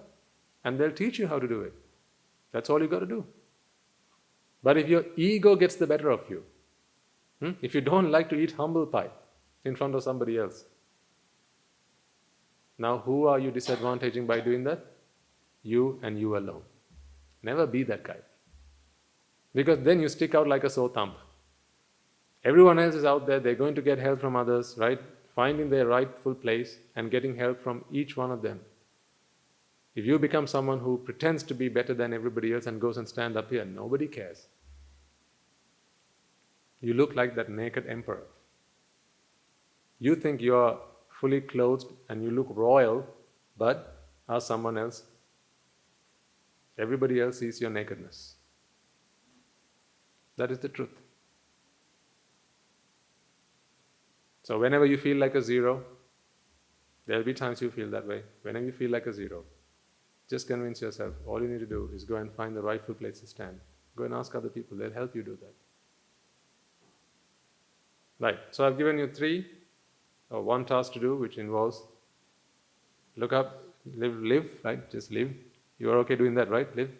And they'll teach you how to do it. That's all you got to do. But if your ego gets the better of you, if you don't like to eat humble pie in front of somebody else, now who are you disadvantaging by doing that? You and you alone. Never be that guy. Because then you stick out like a sore thumb. Everyone else is out there, they're going to get help from others, right? finding their rightful place and getting help from each one of them. If you become someone who pretends to be better than everybody else and goes and stand up here, nobody cares. You look like that naked emperor. You think you're fully clothed and you look royal, but ask someone else. Everybody else sees your nakedness. That is the truth. So whenever you feel like a zero, there will be times you feel that way. Whenever you feel like a zero, just convince yourself, all you need to do is go and find the rightful place to stand. Go and ask other people, they'll help you do that. Right, so I've given you one task to do, which involves look up, live, right? Just live. You are okay doing that, right? Live.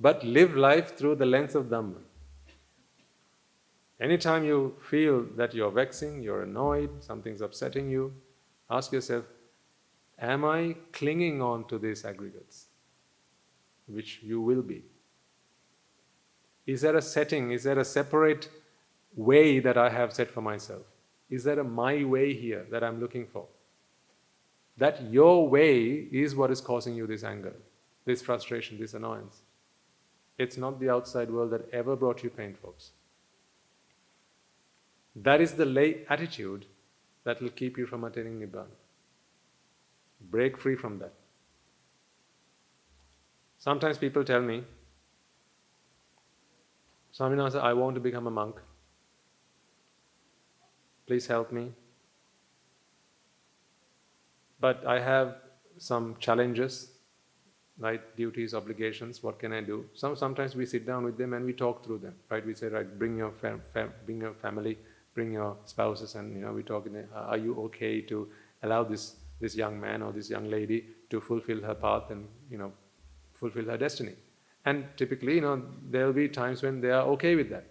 But live life through the lens of Dhamma. Anytime you feel that you're vexing, you're annoyed, something's upsetting you, ask yourself, am I clinging on to these aggregates? Which you will be. Is there a setting, is there a separate way that I have set for myself? Is there a my way here that I'm looking for? That your way is what is causing you this anger, this frustration, this annoyance. It's not the outside world that ever brought you pain, folks. That is the lay attitude that will keep you from attaining Nibbana. Break free from that. Sometimes people tell me, Swaminatha, I want to become a monk. Please help me. But I have some challenges, right? Duties, obligations, what can I do? Sometimes we sit down with them and we talk through them, right? We say, right, bring your family, bring your spouses, and we talk. Are you okay to allow this young man or this young lady to fulfill her path and fulfill her destiny? And typically, there will be times when they are okay with that.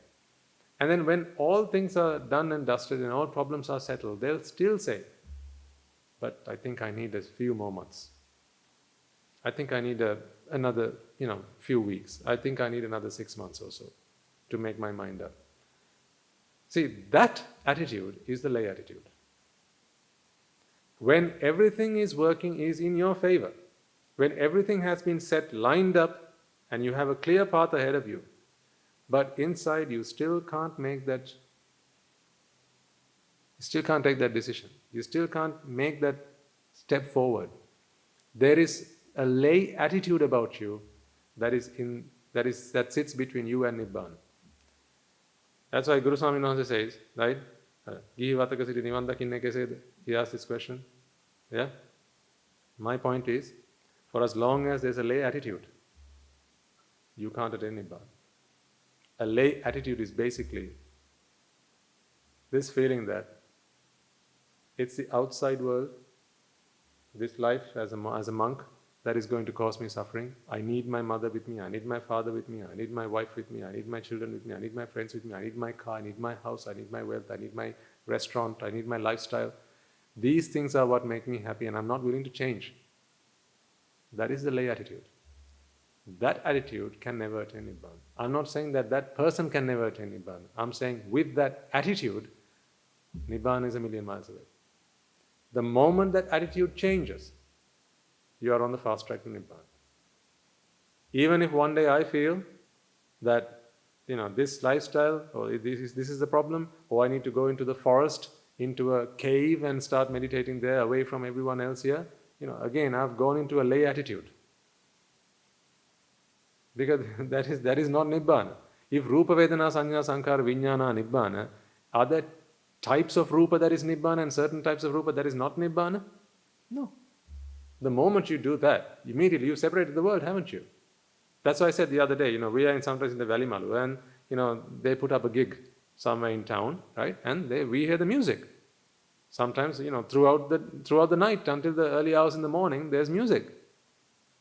And then when all things are done and dusted and all problems are settled, they'll still say, but I think I need a few more months. I think I need another few weeks. I think I need another 6 months or so to make my mind up. See, that attitude is the lay attitude. When everything is working is in your favor, when everything has been set, lined up, and you have a clear path ahead of you, but inside you still can't make that, you still can't take that decision. You still can't make that step forward. There is a lay attitude about you that sits between you and Nibbana. That's why Guru Swami Maharaj says, right? He asked this question. Yeah? My point is, for as long as there's a lay attitude, you can't attain Nibbana. A lay attitude is basically this feeling that it's the outside world, this life as a monk, that is going to cause me suffering. I need my mother with me, I need my father with me, I need my wife with me, I need my children with me, I need my friends with me, I need my car, I need my house, I need my wealth, I need my restaurant, I need my lifestyle. These things are what make me happy and I'm not willing to change. That is the lay attitude. That attitude can never attain Nibbana. I'm not saying that that person can never attain Nibbana. I'm saying with that attitude, Nibbana is a million miles away. The moment that attitude changes, you are on the fast track to Nibbana. Even if one day I feel that this lifestyle, or this is the problem, or I need to go into the forest, into a cave and start meditating there away from everyone else here, again I've gone into a lay attitude. Because that is not Nibbana. If Rupa Vedana Sanya Sankhara Vijnana Nibbana, are there types of Rupa that is Nibbana and certain types of Rupa that is not Nibbana? No. The moment you do that, immediately you've separated the world, haven't you? That's why I said the other day, we are sometimes in the Valley Malu, and they put up a gig somewhere in town, right? And we hear the music. Sometimes, throughout the night until the early hours in the morning, there's music.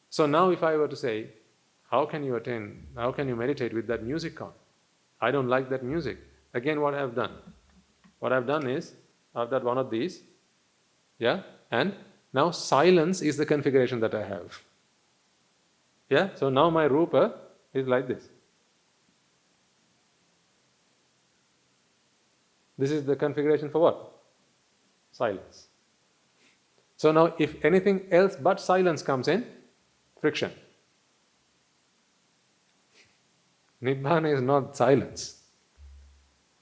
So now if I were to say, how can you meditate with that music on? I don't like that music. Again, what I've done? What I've done is, I've got one of these, yeah? And now silence is the configuration that I have. Yeah? So now my Rupa is like this. This is the configuration for what? Silence. So now if anything else but silence comes in, friction. Nibbana is not silence.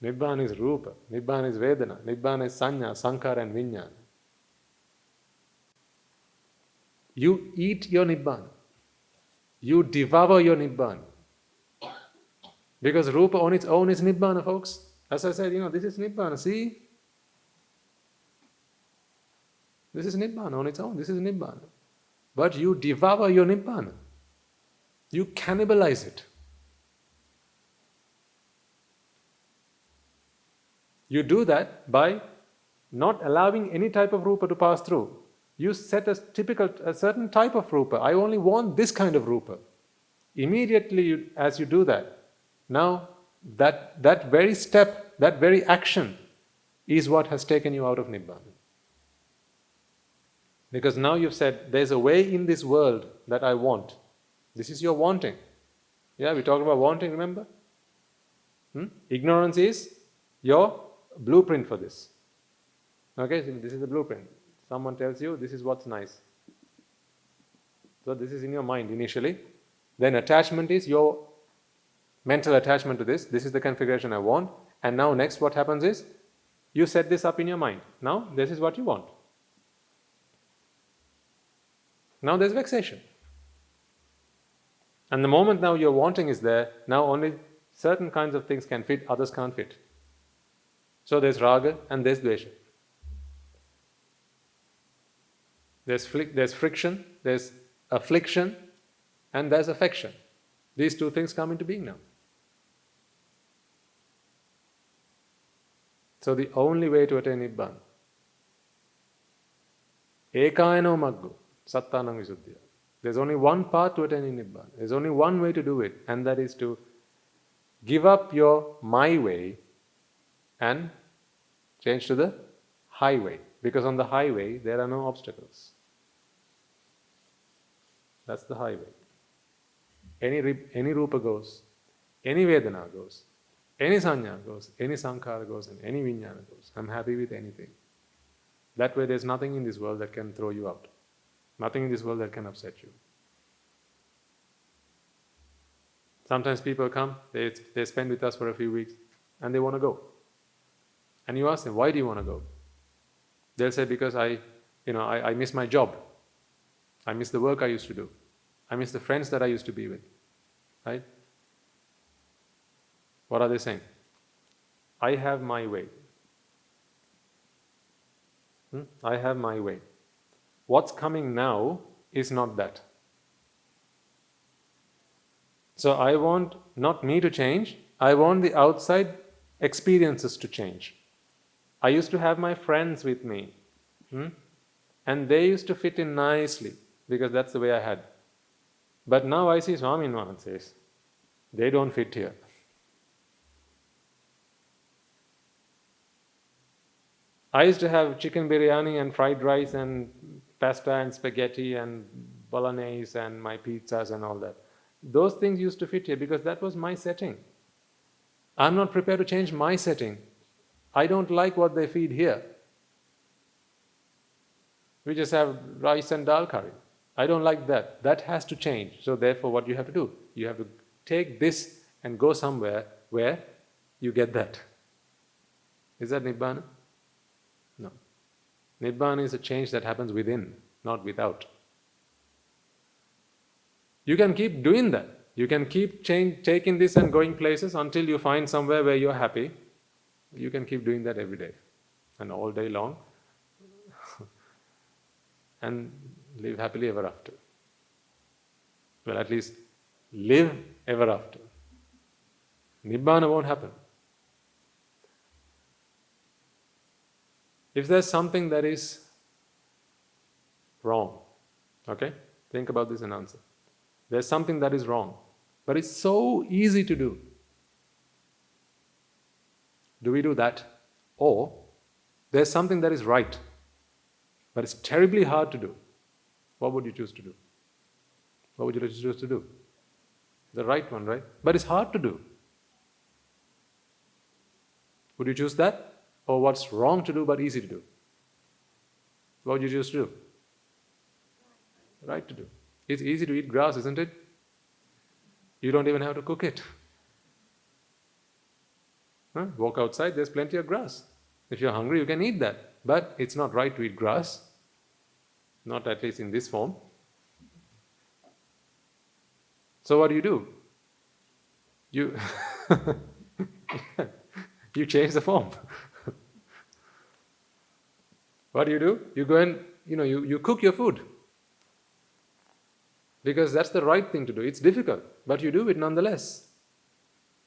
Nibbana is rupa, Nibbana is vedana, Nibbana is sanya, sankhara and vijnana. You eat your Nibbana. You devour your Nibbana. Because rupa on its own is Nibbana, folks. As I said, this is Nibbana, see? This is Nibbana on its own, this is Nibbana. But you devour your Nibbana. You cannibalize it. You do that by not allowing any type of rupa to pass through. You set a certain type of rupa. I only want this kind of rupa. Immediately as you do that, now that very step, that very action is what has taken you out of Nibbana. Because now you've said, there's a way in this world that I want. This is your wanting. Yeah, we talked about wanting, remember? Ignorance is your blueprint for this. Okay, so this is the blueprint. Someone tells you, this is what's nice. So this is in your mind initially. Then attachment is your mental attachment to this. This is the configuration I want. And now next what happens is, you set this up in your mind. Now this is what you want. Now there's vexation. And the moment now your wanting is there, now only certain kinds of things can fit, others can't fit. So there's raga and there's dvesha. There's friction, there's affliction, and there's affection. These two things come into being now. So the only way to attain Nibbana, ekayano maggo, sattanam visuddhya. There's only one path to attaining Nibbana. There's only one way to do it, and that is to give up your my way and change to the highway. Because on the highway, there are no obstacles. That's the highway. Any rupa goes, any vedana goes, any sanya goes, any sankhara goes, and any vijnana goes. I'm happy with anything. That way there's nothing in this world that can throw you out. Nothing in this world that can upset you. Sometimes people come, they spend with us for a few weeks, and they want to go. And you ask them, why do you want to go? They'll say, because I miss my job. I miss the work I used to do. I miss the friends that I used to be with. Right? What are they saying? I have my way. I have my way. What's coming now is not that. So I want not me to change, I want the outside experiences to change. I used to have my friends with me, and they used to fit in nicely, because that's the way I had. But now I see Swaminathan says, they don't fit here. I used to have chicken biryani and fried rice and pasta and spaghetti and bolognese and my pizzas and all that. Those things used to fit here because that was my setting. I'm not prepared to change my setting. I don't like what they feed here. We just have rice and dal curry. I don't like that. That has to change. So therefore what you have to do? You have to take this and go somewhere where you get that. Is that Nibbana? No. Nibbana is a change that happens within, not without. You can keep doing that. You can keep taking this and going places until you find somewhere where you're happy. You can keep doing that every day and all day long and live happily ever after. Well, at least live ever after. Nibbana won't happen. If there's something that is wrong, okay? Think about this and answer. There's something that is wrong, but it's so easy to do. Do we do that? Or there's something that is right, but it's terribly hard to do. What would you choose to do? What would you choose to do? The right one, right? But it's hard to do. Would you choose that? or what's wrong to do but easy to do? What would you choose to do? Right to do. It's easy to eat grass, isn't it? You don't even have to cook it. Huh? Walk outside, there's plenty of grass. If you're hungry, you can eat that. But it's not right to eat grass. Not at least in this form. So what do? You you change the form. What do? You go and, you cook your food. Because that's the right thing to do. It's difficult, but you do it nonetheless.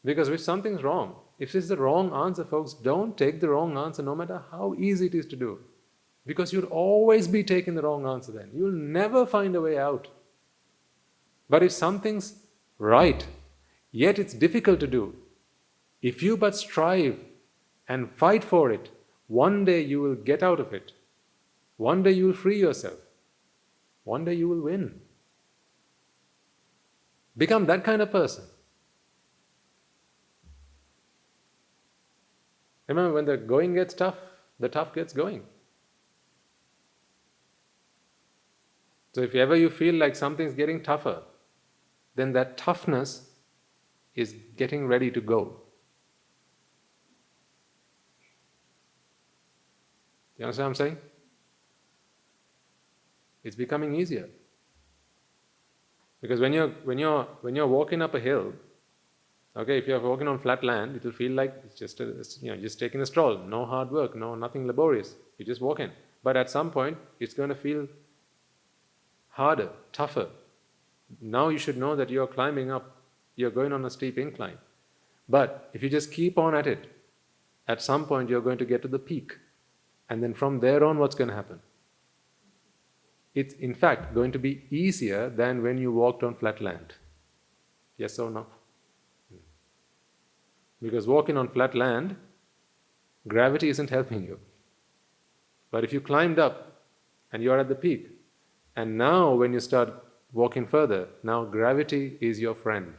Because if something's wrong, if it's the wrong answer, folks, don't take the wrong answer no matter how easy it is to do. Because you'll always be taking the wrong answer then. You'll never find a way out. But if something's right, yet it's difficult to do, if you but strive and fight for it, one day you will get out of it. One day you will free yourself. One day you will win. Become that kind of person. Remember, when the going gets tough, the tough gets going. So if ever you feel like something's getting tougher, then that toughness is getting ready to go. You understand what I'm saying? It's becoming easier. Because when you're walking up a hill, okay, if you're walking on flat land, it will feel like it's just taking a stroll, no hard work, nothing laborious. You're just walking. But at some point, it's going to feel harder, tougher. Now you should know that you're climbing up, you're going on a steep incline. But if you just keep on at it, at some point you're going to get to the peak. And then from there on, what's going to happen? It's in fact going to be easier than when you walked on flat land. Yes or no? Because walking on flat land, gravity isn't helping you. But if you climbed up and you're at the peak, and now when you start walking further, now gravity is your friend.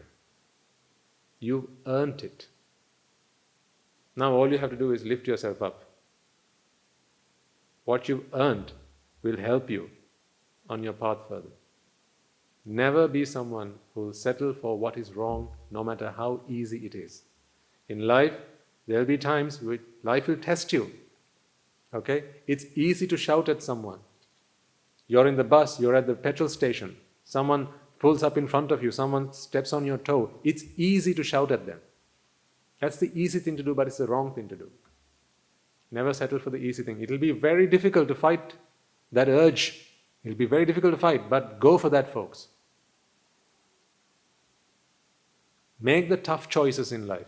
You earned it. Now all you have to do is lift yourself up. What you've earned will help you on your path further. Never be someone who will settle for what is wrong, no matter how easy it is. In life, there will be times when life will test you. Okay? It's easy to shout at someone. You're in the bus, you're at the petrol station, someone pulls up in front of you, someone steps on your toe. It's easy to shout at them. That's the easy thing to do, but it's the wrong thing to do. Never settle for the easy thing. It'll be very difficult to fight that urge. It'll be very difficult to fight, but go for that, folks. Make the tough choices in life.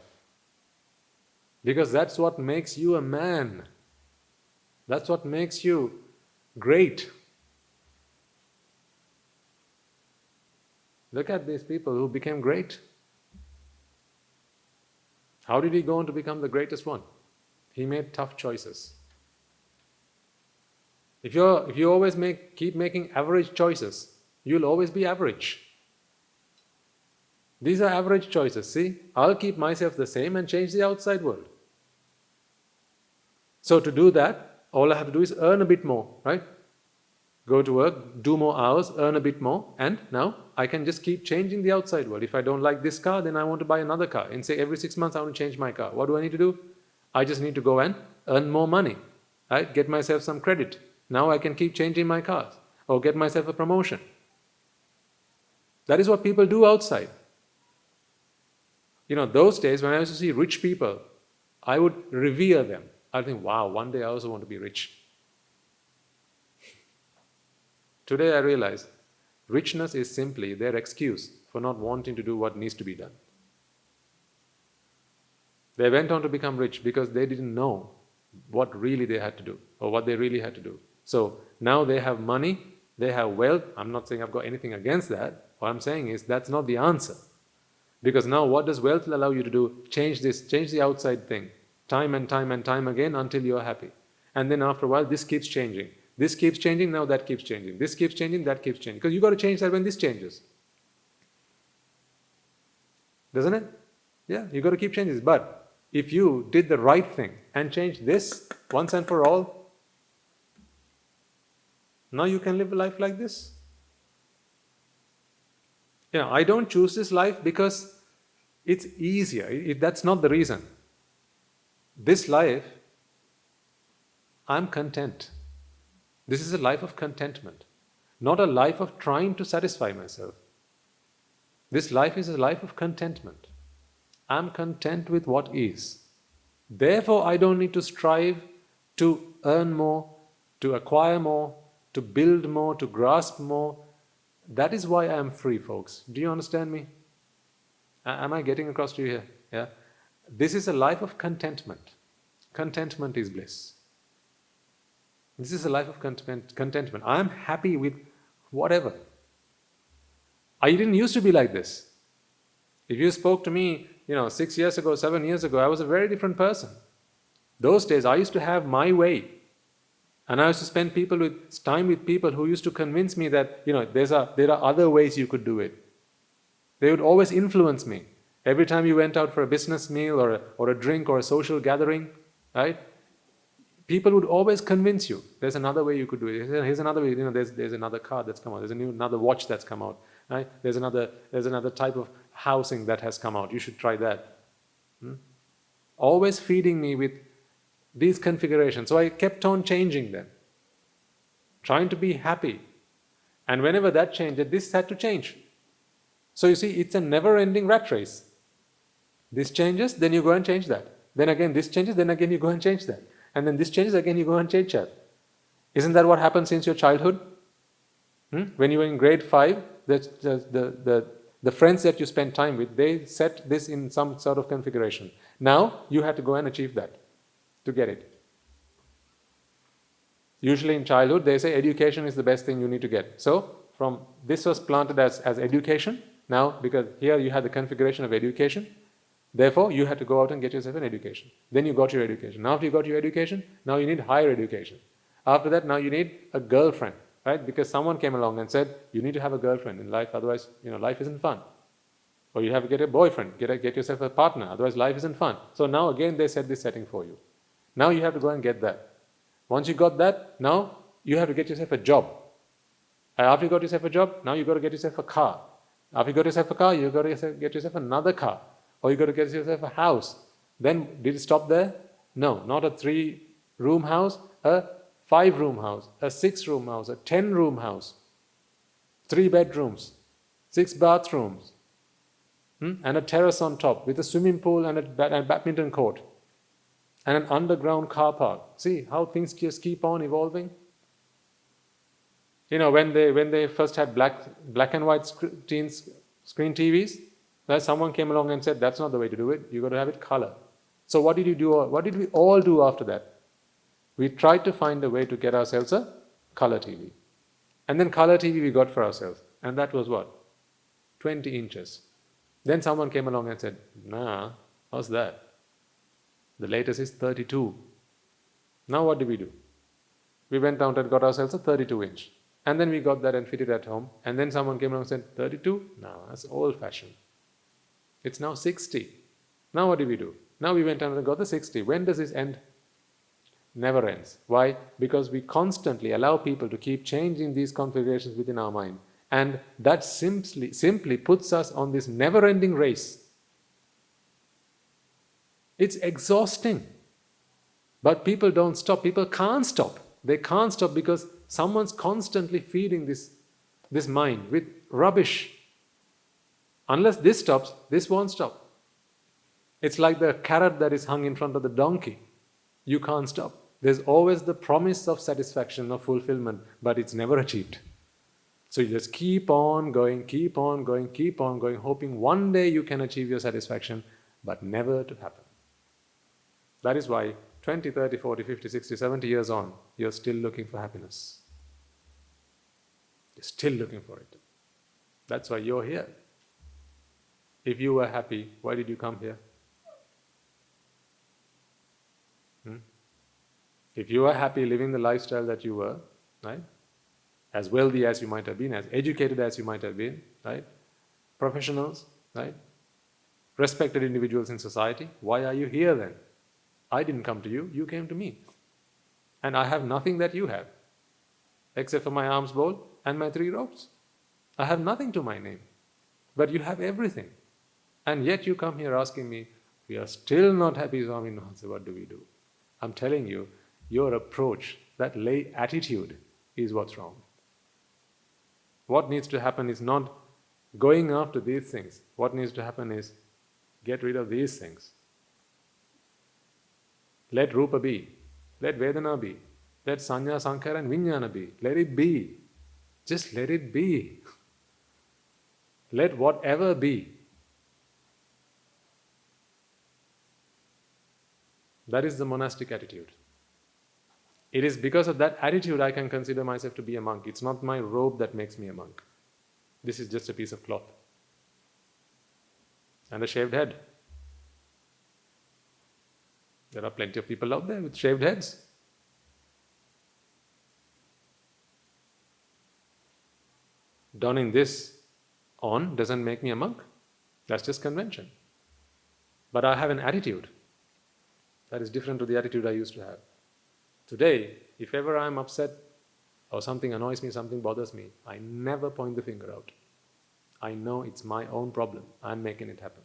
Because that's what makes you a man. That's what makes you great. Look at these people who became great. How did he go on to become the greatest one? He made tough choices. If you always keep making average choices, you'll always be average. These are average choices. See, I'll keep myself the same and change the outside world. So to do that, all I have to do is earn a bit more, right? Go to work, do more hours, earn a bit more, and now I can just keep changing the outside world. If I don't like this car, then I want to buy another car. And say every 6 months I want to change my car. What do I need to do? I just need to go and earn more money, right? Get myself some credit. Now I can keep changing my cars or get myself a promotion. That is what people do outside. Those days when I used to see rich people, I would revere them. I'd think, wow, one day I also want to be rich. Today I realize richness is simply their excuse for not wanting to do what needs to be done. They went on to become rich because they didn't know what really they had to do or what they really had to do. So now they have money, they have wealth. I'm not saying I've got anything against that. What I'm saying is that's not the answer. Because now what does wealth allow you to do? Change this, change the outside thing, time and time and time again until you're happy. And then after a while, this keeps changing. This keeps changing, now that keeps changing. This keeps changing, that keeps changing. Because you've got to change that when this changes. Doesn't it? Yeah, you've got to keep changing this. But if you did the right thing and changed this once and for all, now you can live a life like this. I don't choose this life because it's easier. That's not the reason. This life, I'm content. This is a life of contentment, not a life of trying to satisfy myself. This life is a life of contentment. I'm content with what is. Therefore, I don't need to strive to earn more, to acquire more, to build more, to grasp more. That is why I am free, folks. Do you understand me? Am I getting across to you here? Yeah. This is a life of contentment. Contentment is bliss. This is a life of contentment. I am happy with whatever. I didn't used to be like this. If you spoke to me, 6 years ago, 7 years ago, I was a very different person. Those days, I used to have my way. And I used to spend time with people who used to convince me that, there are other ways you could do it. They would always influence me. Every time you went out for a business meal or a drink or a social gathering, right? People would always convince you, there's another way you could do it. Here's another way, there's another car that's come out. There's another watch that's come out. Right? There's another type of housing that has come out. You should try that. Always feeding me with these configurations. So I kept on changing them, trying to be happy. And whenever that changed, this had to change. So you see, it's a never-ending rat race. This changes, then you go and change that. Then again this changes, then again you go and change that. And then this changes, again you go and change that. Isn't that what happened since your childhood? When you were in grade 5, the friends that you spent time with, they set this in some sort of configuration. Now, you had to go and achieve that to get it. Usually in childhood, they say education is the best thing you need to get. So, this was planted as education. Now, because here you had the configuration of education, therefore, you had to go out and get yourself an education. Then you got your education. Now, after you got your education, now you need higher education. After that, now you need a girlfriend. Right? Because someone came along and said, you need to have a girlfriend in life, otherwise, life isn't fun. Or you have to get a boyfriend, get yourself a partner, otherwise life isn't fun. So now again they set this setting for you. Now you have to go and get that. Once you got that, now you have to get yourself a job. And after you got yourself a job, now you got to get yourself a car. After you got yourself a car, you got to get yourself another car. Or you got to get yourself a house. Then, did it stop there? No, not a 3-room house, a 5-room house, a 6-room house, a 10-room house, 3 bedrooms, 6 bathrooms, and a terrace on top with a swimming pool and a badminton court, and an underground car park. See how things just keep on evolving? When they first had black and white screen TVs, someone came along and said, that's not the way to do it, you got to have it color. So what did you do? What did we all do after that? We tried to find a way to get ourselves a color TV. And then color TV we got for ourselves. And that was what? 20 inches. Then someone came along and said, nah, how's that? The latest is 32. Now what do? We went down and got ourselves a 32-inch. And then we got that and fitted at home. And then someone came along and said, 32? No, that's old-fashioned. It's now 60. Now what do? Now we went down and got the 60. When does this end? Never ends. Why? Because we constantly allow people to keep changing these configurations within our mind. And that simply puts us on this never-ending race. It's exhausting. But people don't stop. People can't stop. They can't stop because someone's constantly feeding this mind with rubbish. Unless this stops, this won't stop. It's like the carrot that is hung in front of the donkey. You can't stop. There's always the promise of satisfaction, of fulfillment, but it's never achieved. So you just keep on going, keep on going, keep on going, hoping one day you can achieve your satisfaction, but never to happen. That is why 20, 30, 40, 50, 60, 70 years on, you're still looking for happiness. You're still looking for it. That's why you're here. If you were happy, why did you come here? If you were happy living the lifestyle that you were, right? As wealthy as you might have been, as educated as you might have been, right? Professionals, right? respected individuals in society. Why are you here then? I didn't come to you, you came to me. And I have nothing that you have, except for my alms bowl and my 3 robes. I have nothing to my name, but you have everything. And yet you come here asking me, we are still not happy, Swami Nahanse, what do we do? I'm telling you, your approach, that lay attitude is what's wrong. What needs to happen is not going after these things. What needs to happen is get rid of these things. Let Rupa be. Let Vedana be. Let Sanya, Sankhara and Vijnana be. Let it be. Just let it be. Let whatever be. That is the monastic attitude. It is because of that attitude I can consider myself to be a monk. It's not my robe that makes me a monk. This is just a piece of cloth. And a shaved head. There are plenty of people out there with shaved heads. Donning this on doesn't make me a monk. That's just convention. But I have an attitude that is different to the attitude I used to have. Today, if ever I'm upset or something annoys me, something bothers me, I never point the finger out. I know it's my own problem. I'm making it happen.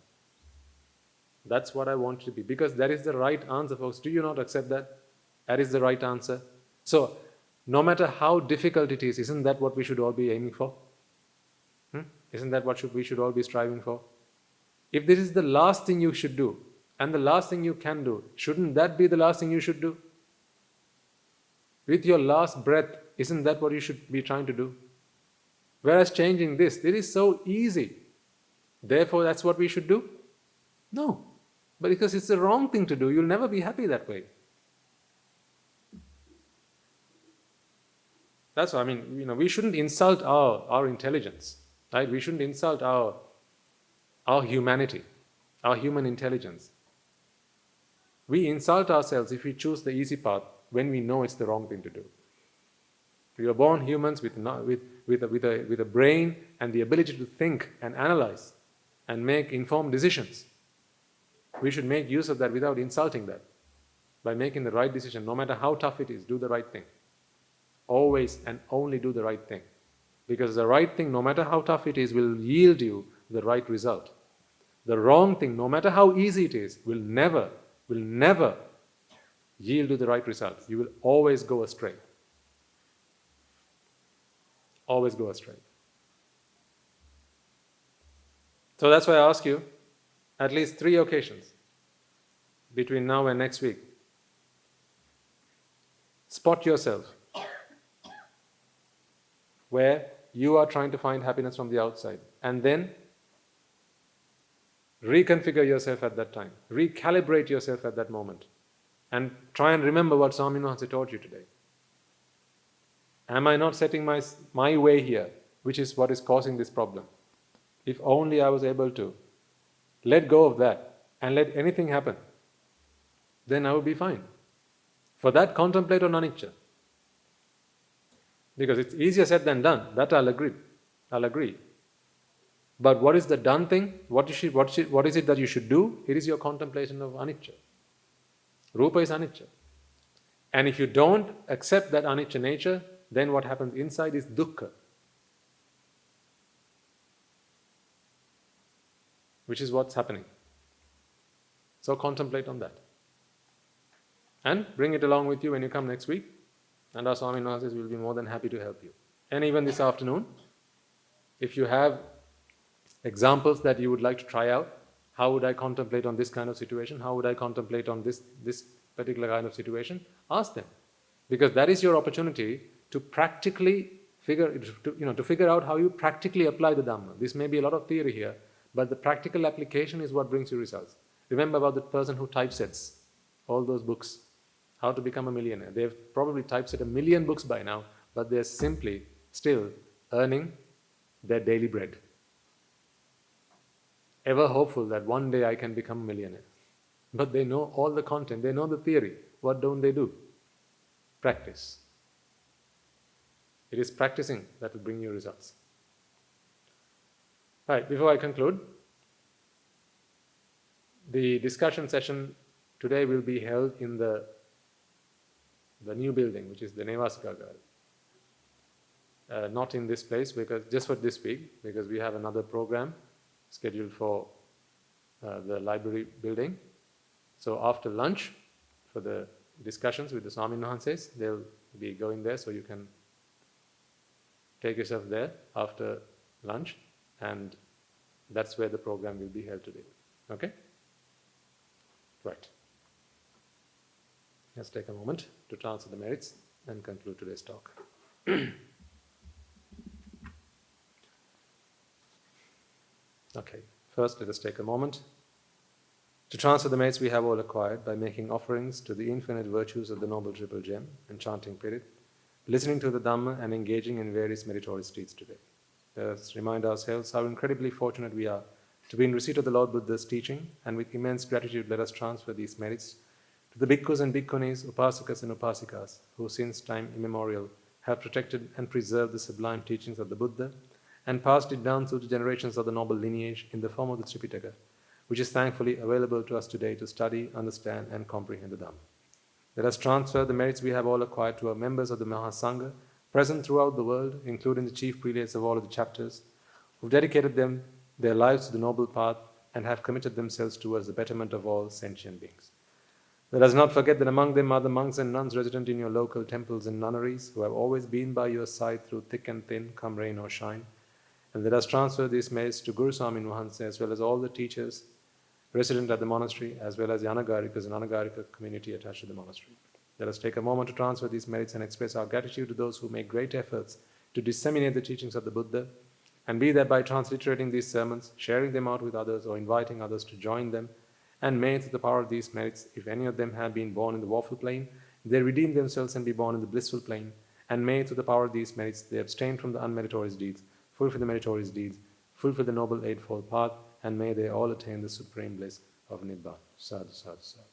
That's what I want to be, because that is the right answer, folks. Do you not accept that? That is the right answer. So, no matter how difficult it is, isn't that what we should all be aiming for? Isn't that what we should all be striving for? If this is the last thing you should do, and the last thing you can do, shouldn't that be the last thing you should do? With your last breath, isn't that what you should be trying to do? Whereas changing this, it is so easy. Therefore, that's what we should do? No. But because it's the wrong thing to do, you'll never be happy that way. That's what I mean, we shouldn't insult our intelligence, right? We shouldn't insult our humanity, our human intelligence. We insult ourselves if we choose the easy path when we know it's the wrong thing to do. We are born humans with a brain and the ability to think and analyze and make informed decisions. We should make use of that without insulting that. By making the right decision, no matter how tough it is, do the right thing. Always and only do the right thing. Because the right thing, no matter how tough it is, will yield you the right result. The wrong thing, no matter how easy it is, will never yield you the right result. You will always go astray. Always go astray. So that's why I ask you, at least 3 occasions between now and next week, spot yourself where you are trying to find happiness from the outside, and then reconfigure yourself at that time, recalibrate yourself at that moment, and try and remember what Swami Nahanse taught you today. Am I not setting my way here, which is what is causing this problem? If only I was able to let go of that and let anything happen, then I would be fine. For that, contemplate on anicca. Because it's easier said than done, that I'll agree. But what is the done thing? What is it that you should do? It is your contemplation of anicca. Rupa is anicca. And if you don't accept that anicca nature, then what happens inside is dukkha, which is what's happening. So contemplate on that. And bring it along with you when you come next week. And our Swami Nahanse will be more than happy to help you. And even this afternoon, if you have examples that you would like to try out, how would I contemplate on this kind of situation? How would I contemplate on this particular kind of situation? Ask them. Because that is your opportunity to practically figure out how you practically apply the Dhamma. This may be a lot of theory here, but the practical application is what brings you results. Remember about the person who typesets all those books, How to Become a Millionaire. They've probably typeset 1 million books by now, but they're simply still earning their daily bread. Ever hopeful that one day I can become a millionaire. But they know all the content, they know the theory. What don't they do? Practice. It is practicing that will bring you results. Right, before I conclude, The discussion session today will be held in the new building, which is the Nevasagagar. Not in this place, because just for this week, because we have another program scheduled for the library building. So after lunch, for the discussions with the Swamin Wahanses, they'll be going there, so you can take yourself there after lunch, and that's where the program will be held today. Okay? Right. Let's take a moment to transfer the merits and conclude today's talk. Okay, first let us take a moment to transfer the merits we have all acquired by making offerings to the infinite virtues of the Noble Triple Gem and chanting Pirit, listening to the Dhamma and engaging in various meritorious deeds today. Let us remind ourselves how incredibly fortunate we are to be in receipt of the Lord Buddha's teaching, and with immense gratitude let us transfer these merits to the bhikkhus and bhikkhunis, upasakas and upasikas, who since time immemorial have protected and preserved the sublime teachings of the Buddha and passed it down through the generations of the noble lineage in the form of the Tripitaka, which is thankfully available to us today to study, understand and comprehend the Dhamma. Let us transfer the merits we have all acquired to our members of the Mahasangha, present throughout the world, including the chief prelates of all of the chapters, who have dedicated their lives to the noble path and have committed themselves towards the betterment of all sentient beings. Let us not forget that among them are the monks and nuns resident in your local temples and nunneries, who have always been by your side through thick and thin, come rain or shine. And let us transfer these merits to Guru Swamin Wahanse, as well as all the teachers resident at the monastery, as well as the Anagarikas and Anagarika community attached to the monastery. Let us take a moment to transfer these merits and express our gratitude to those who make great efforts to disseminate the teachings of the Buddha, and be that by transliterating these sermons, sharing them out with others, or inviting others to join them. And may, through the power of these merits, if any of them have been born in the woeful plane, they redeem themselves and be born in the blissful plane. And may, through the power of these merits, they abstain from the unmeritorious deeds, fulfill the meritorious deeds, fulfill the noble eightfold path, and may they all attain the supreme bliss of Nibbana. Sadhu, sadhu, sadhu.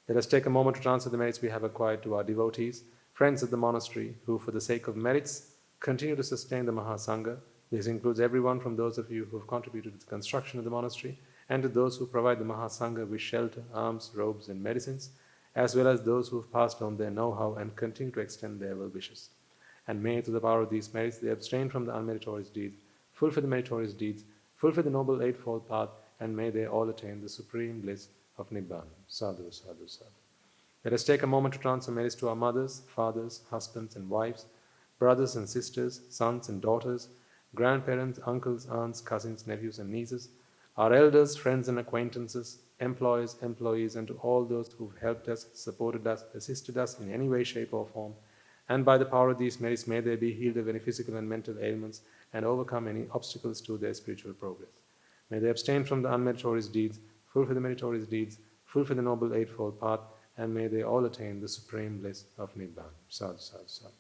Let us take a moment to transfer the merits we have acquired to our devotees, friends of the monastery, who, for the sake of merits, continue to sustain the Mahasangha. This includes everyone from those of you who have contributed to the construction of the monastery, and to those who provide the Mahasangha with shelter, alms, robes, and medicines, as well as those who have passed on their know-how and continue to extend their well-wishes. And may, through the power of these merits, they abstain from the unmeritorious deeds, fulfill the meritorious deeds, fulfill the noble eightfold path, and may they all attain the supreme bliss of Nibbana. Sadhu, sadhu, sadhu. Let us take a moment to transfer merits to our mothers, fathers, husbands and wives, brothers and sisters, sons and daughters, grandparents, uncles, aunts, cousins, nephews and nieces, our elders, friends and acquaintances, employers, employees, and to all those who have helped us, supported us, assisted us in any way, shape or form. And by the power of these merits, may they be healed of any physical and mental ailments and overcome any obstacles to their spiritual progress. May they abstain from the unmeritorious deeds, fulfill the meritorious deeds, fulfill the noble eightfold path, and may they all attain the supreme bliss of Nibbana. Sadhu, sadhu, sadhu.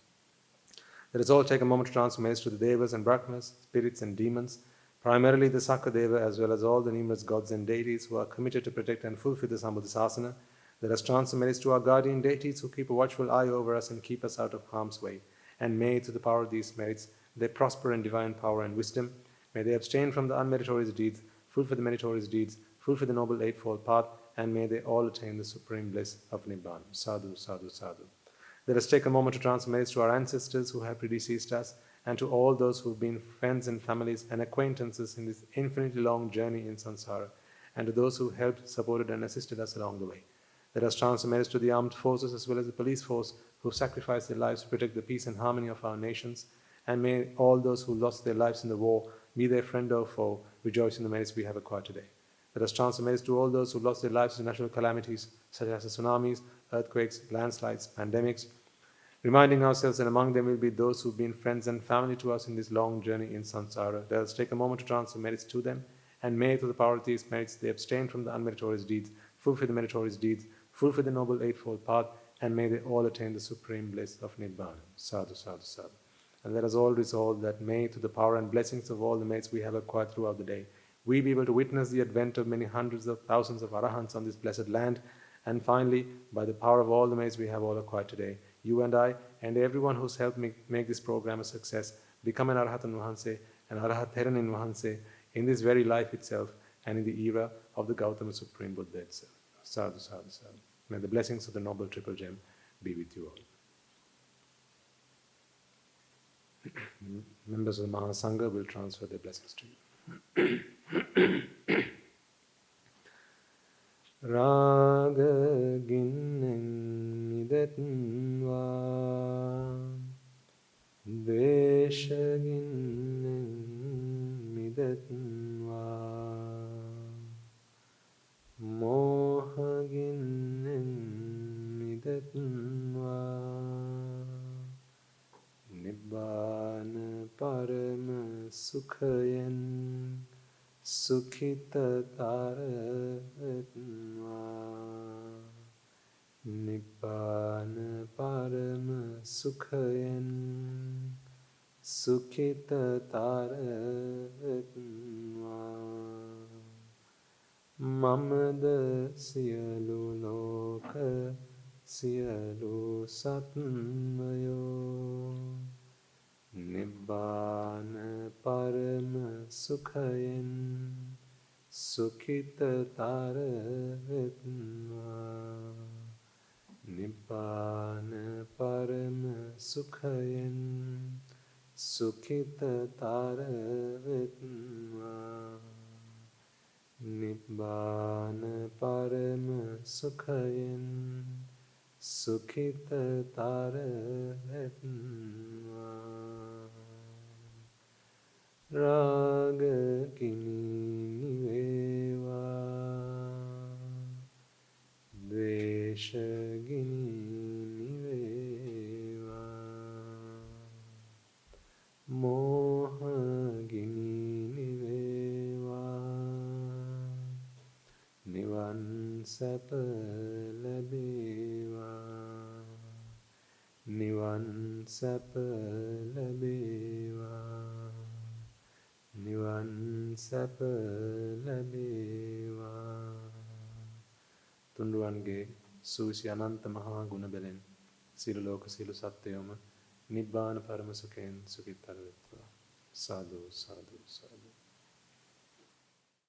Let us all take a moment to transfer merits to the Devas and Brahmas, spirits and demons, primarily the Sakadeva, as well as all the numerous gods and deities who are committed to protect and fulfill the Sambuddhasasana. Let us transfer merits to our guardian deities who keep a watchful eye over us and keep us out of harm's way. And may, through the power of these merits, they prosper in divine power and wisdom. May they abstain from the unmeritorious deeds, fulfill the meritorious deeds, fulfill the noble eightfold path, and may they all attain the supreme bliss of Nibbana. Sadhu, sadhu, sadhu. Let us take a moment to transfer merits to our ancestors who have predeceased us, and to all those who have been friends and families and acquaintances in this infinitely long journey in samsara, and to those who helped, supported and assisted us along the way. Let us transfer merits to the armed forces as well as the police force who sacrificed their lives to protect the peace and harmony of our nations, and may all those who lost their lives in the war, be their friend or foe, rejoice in the merits we have acquired today. Let us transfer merits to all those who lost their lives to natural calamities such as the tsunamis, earthquakes, landslides, pandemics, reminding ourselves that among them will be those who have been friends and family to us in this long journey in samsara. Let us take a moment to transfer merits to them, and may, through the power of these merits, they abstain from the unmeritorious deeds, fulfill the meritorious deeds, fulfill the noble eightfold path, and may they all attain the supreme bliss of Nibbana. Sadhu, sadhu, sadhu. And let us all resolve that may, through the power and blessings of all the merits we have acquired throughout the day, we be able to witness the advent of many hundreds of thousands of arahants on this blessed land, and finally, by the power of all the merits we have all acquired today, you and I, and everyone who's helped make this program a success, become an Arahatan Wahanse, an Arahat Theranin Wahanse, in this very life itself, and in the era of the Gautama Supreme Buddha itself. Sadhu, sadhu, sadhu. May the blessings of the Noble Triple Gem be with you all. Members of the Mahasangha will transfer their blessings to you. Raga ginnen midetva Dvesha ginnen midetva Moha ginnen midetva Nibbana parama sukhayen Sukhitataratma Nibbana parama sukhayen Sukhitataratma Mamada siyalu loka siyalu satmayo Nibbana parama sukhayen Sukhitataratma Nibbana parama sukhayen Sukhitataratma Nibbana parama sukhayen Sukhitataratma Raga kini niveva Dvesha gini niveva Moha gini niveva Nivan sapa labeva Nivan sapa labeva Nivan sapa labeva තුන්රුවන්ගේ සූසි අනන්ත මහා ගුණ බැලෙන් සියලු ලෝක සියලු සත්වයෝම නිබ්බාන පරම සුඛයෙන් සුඛිතර වෙත්වා. සාදු සාදු සාදු.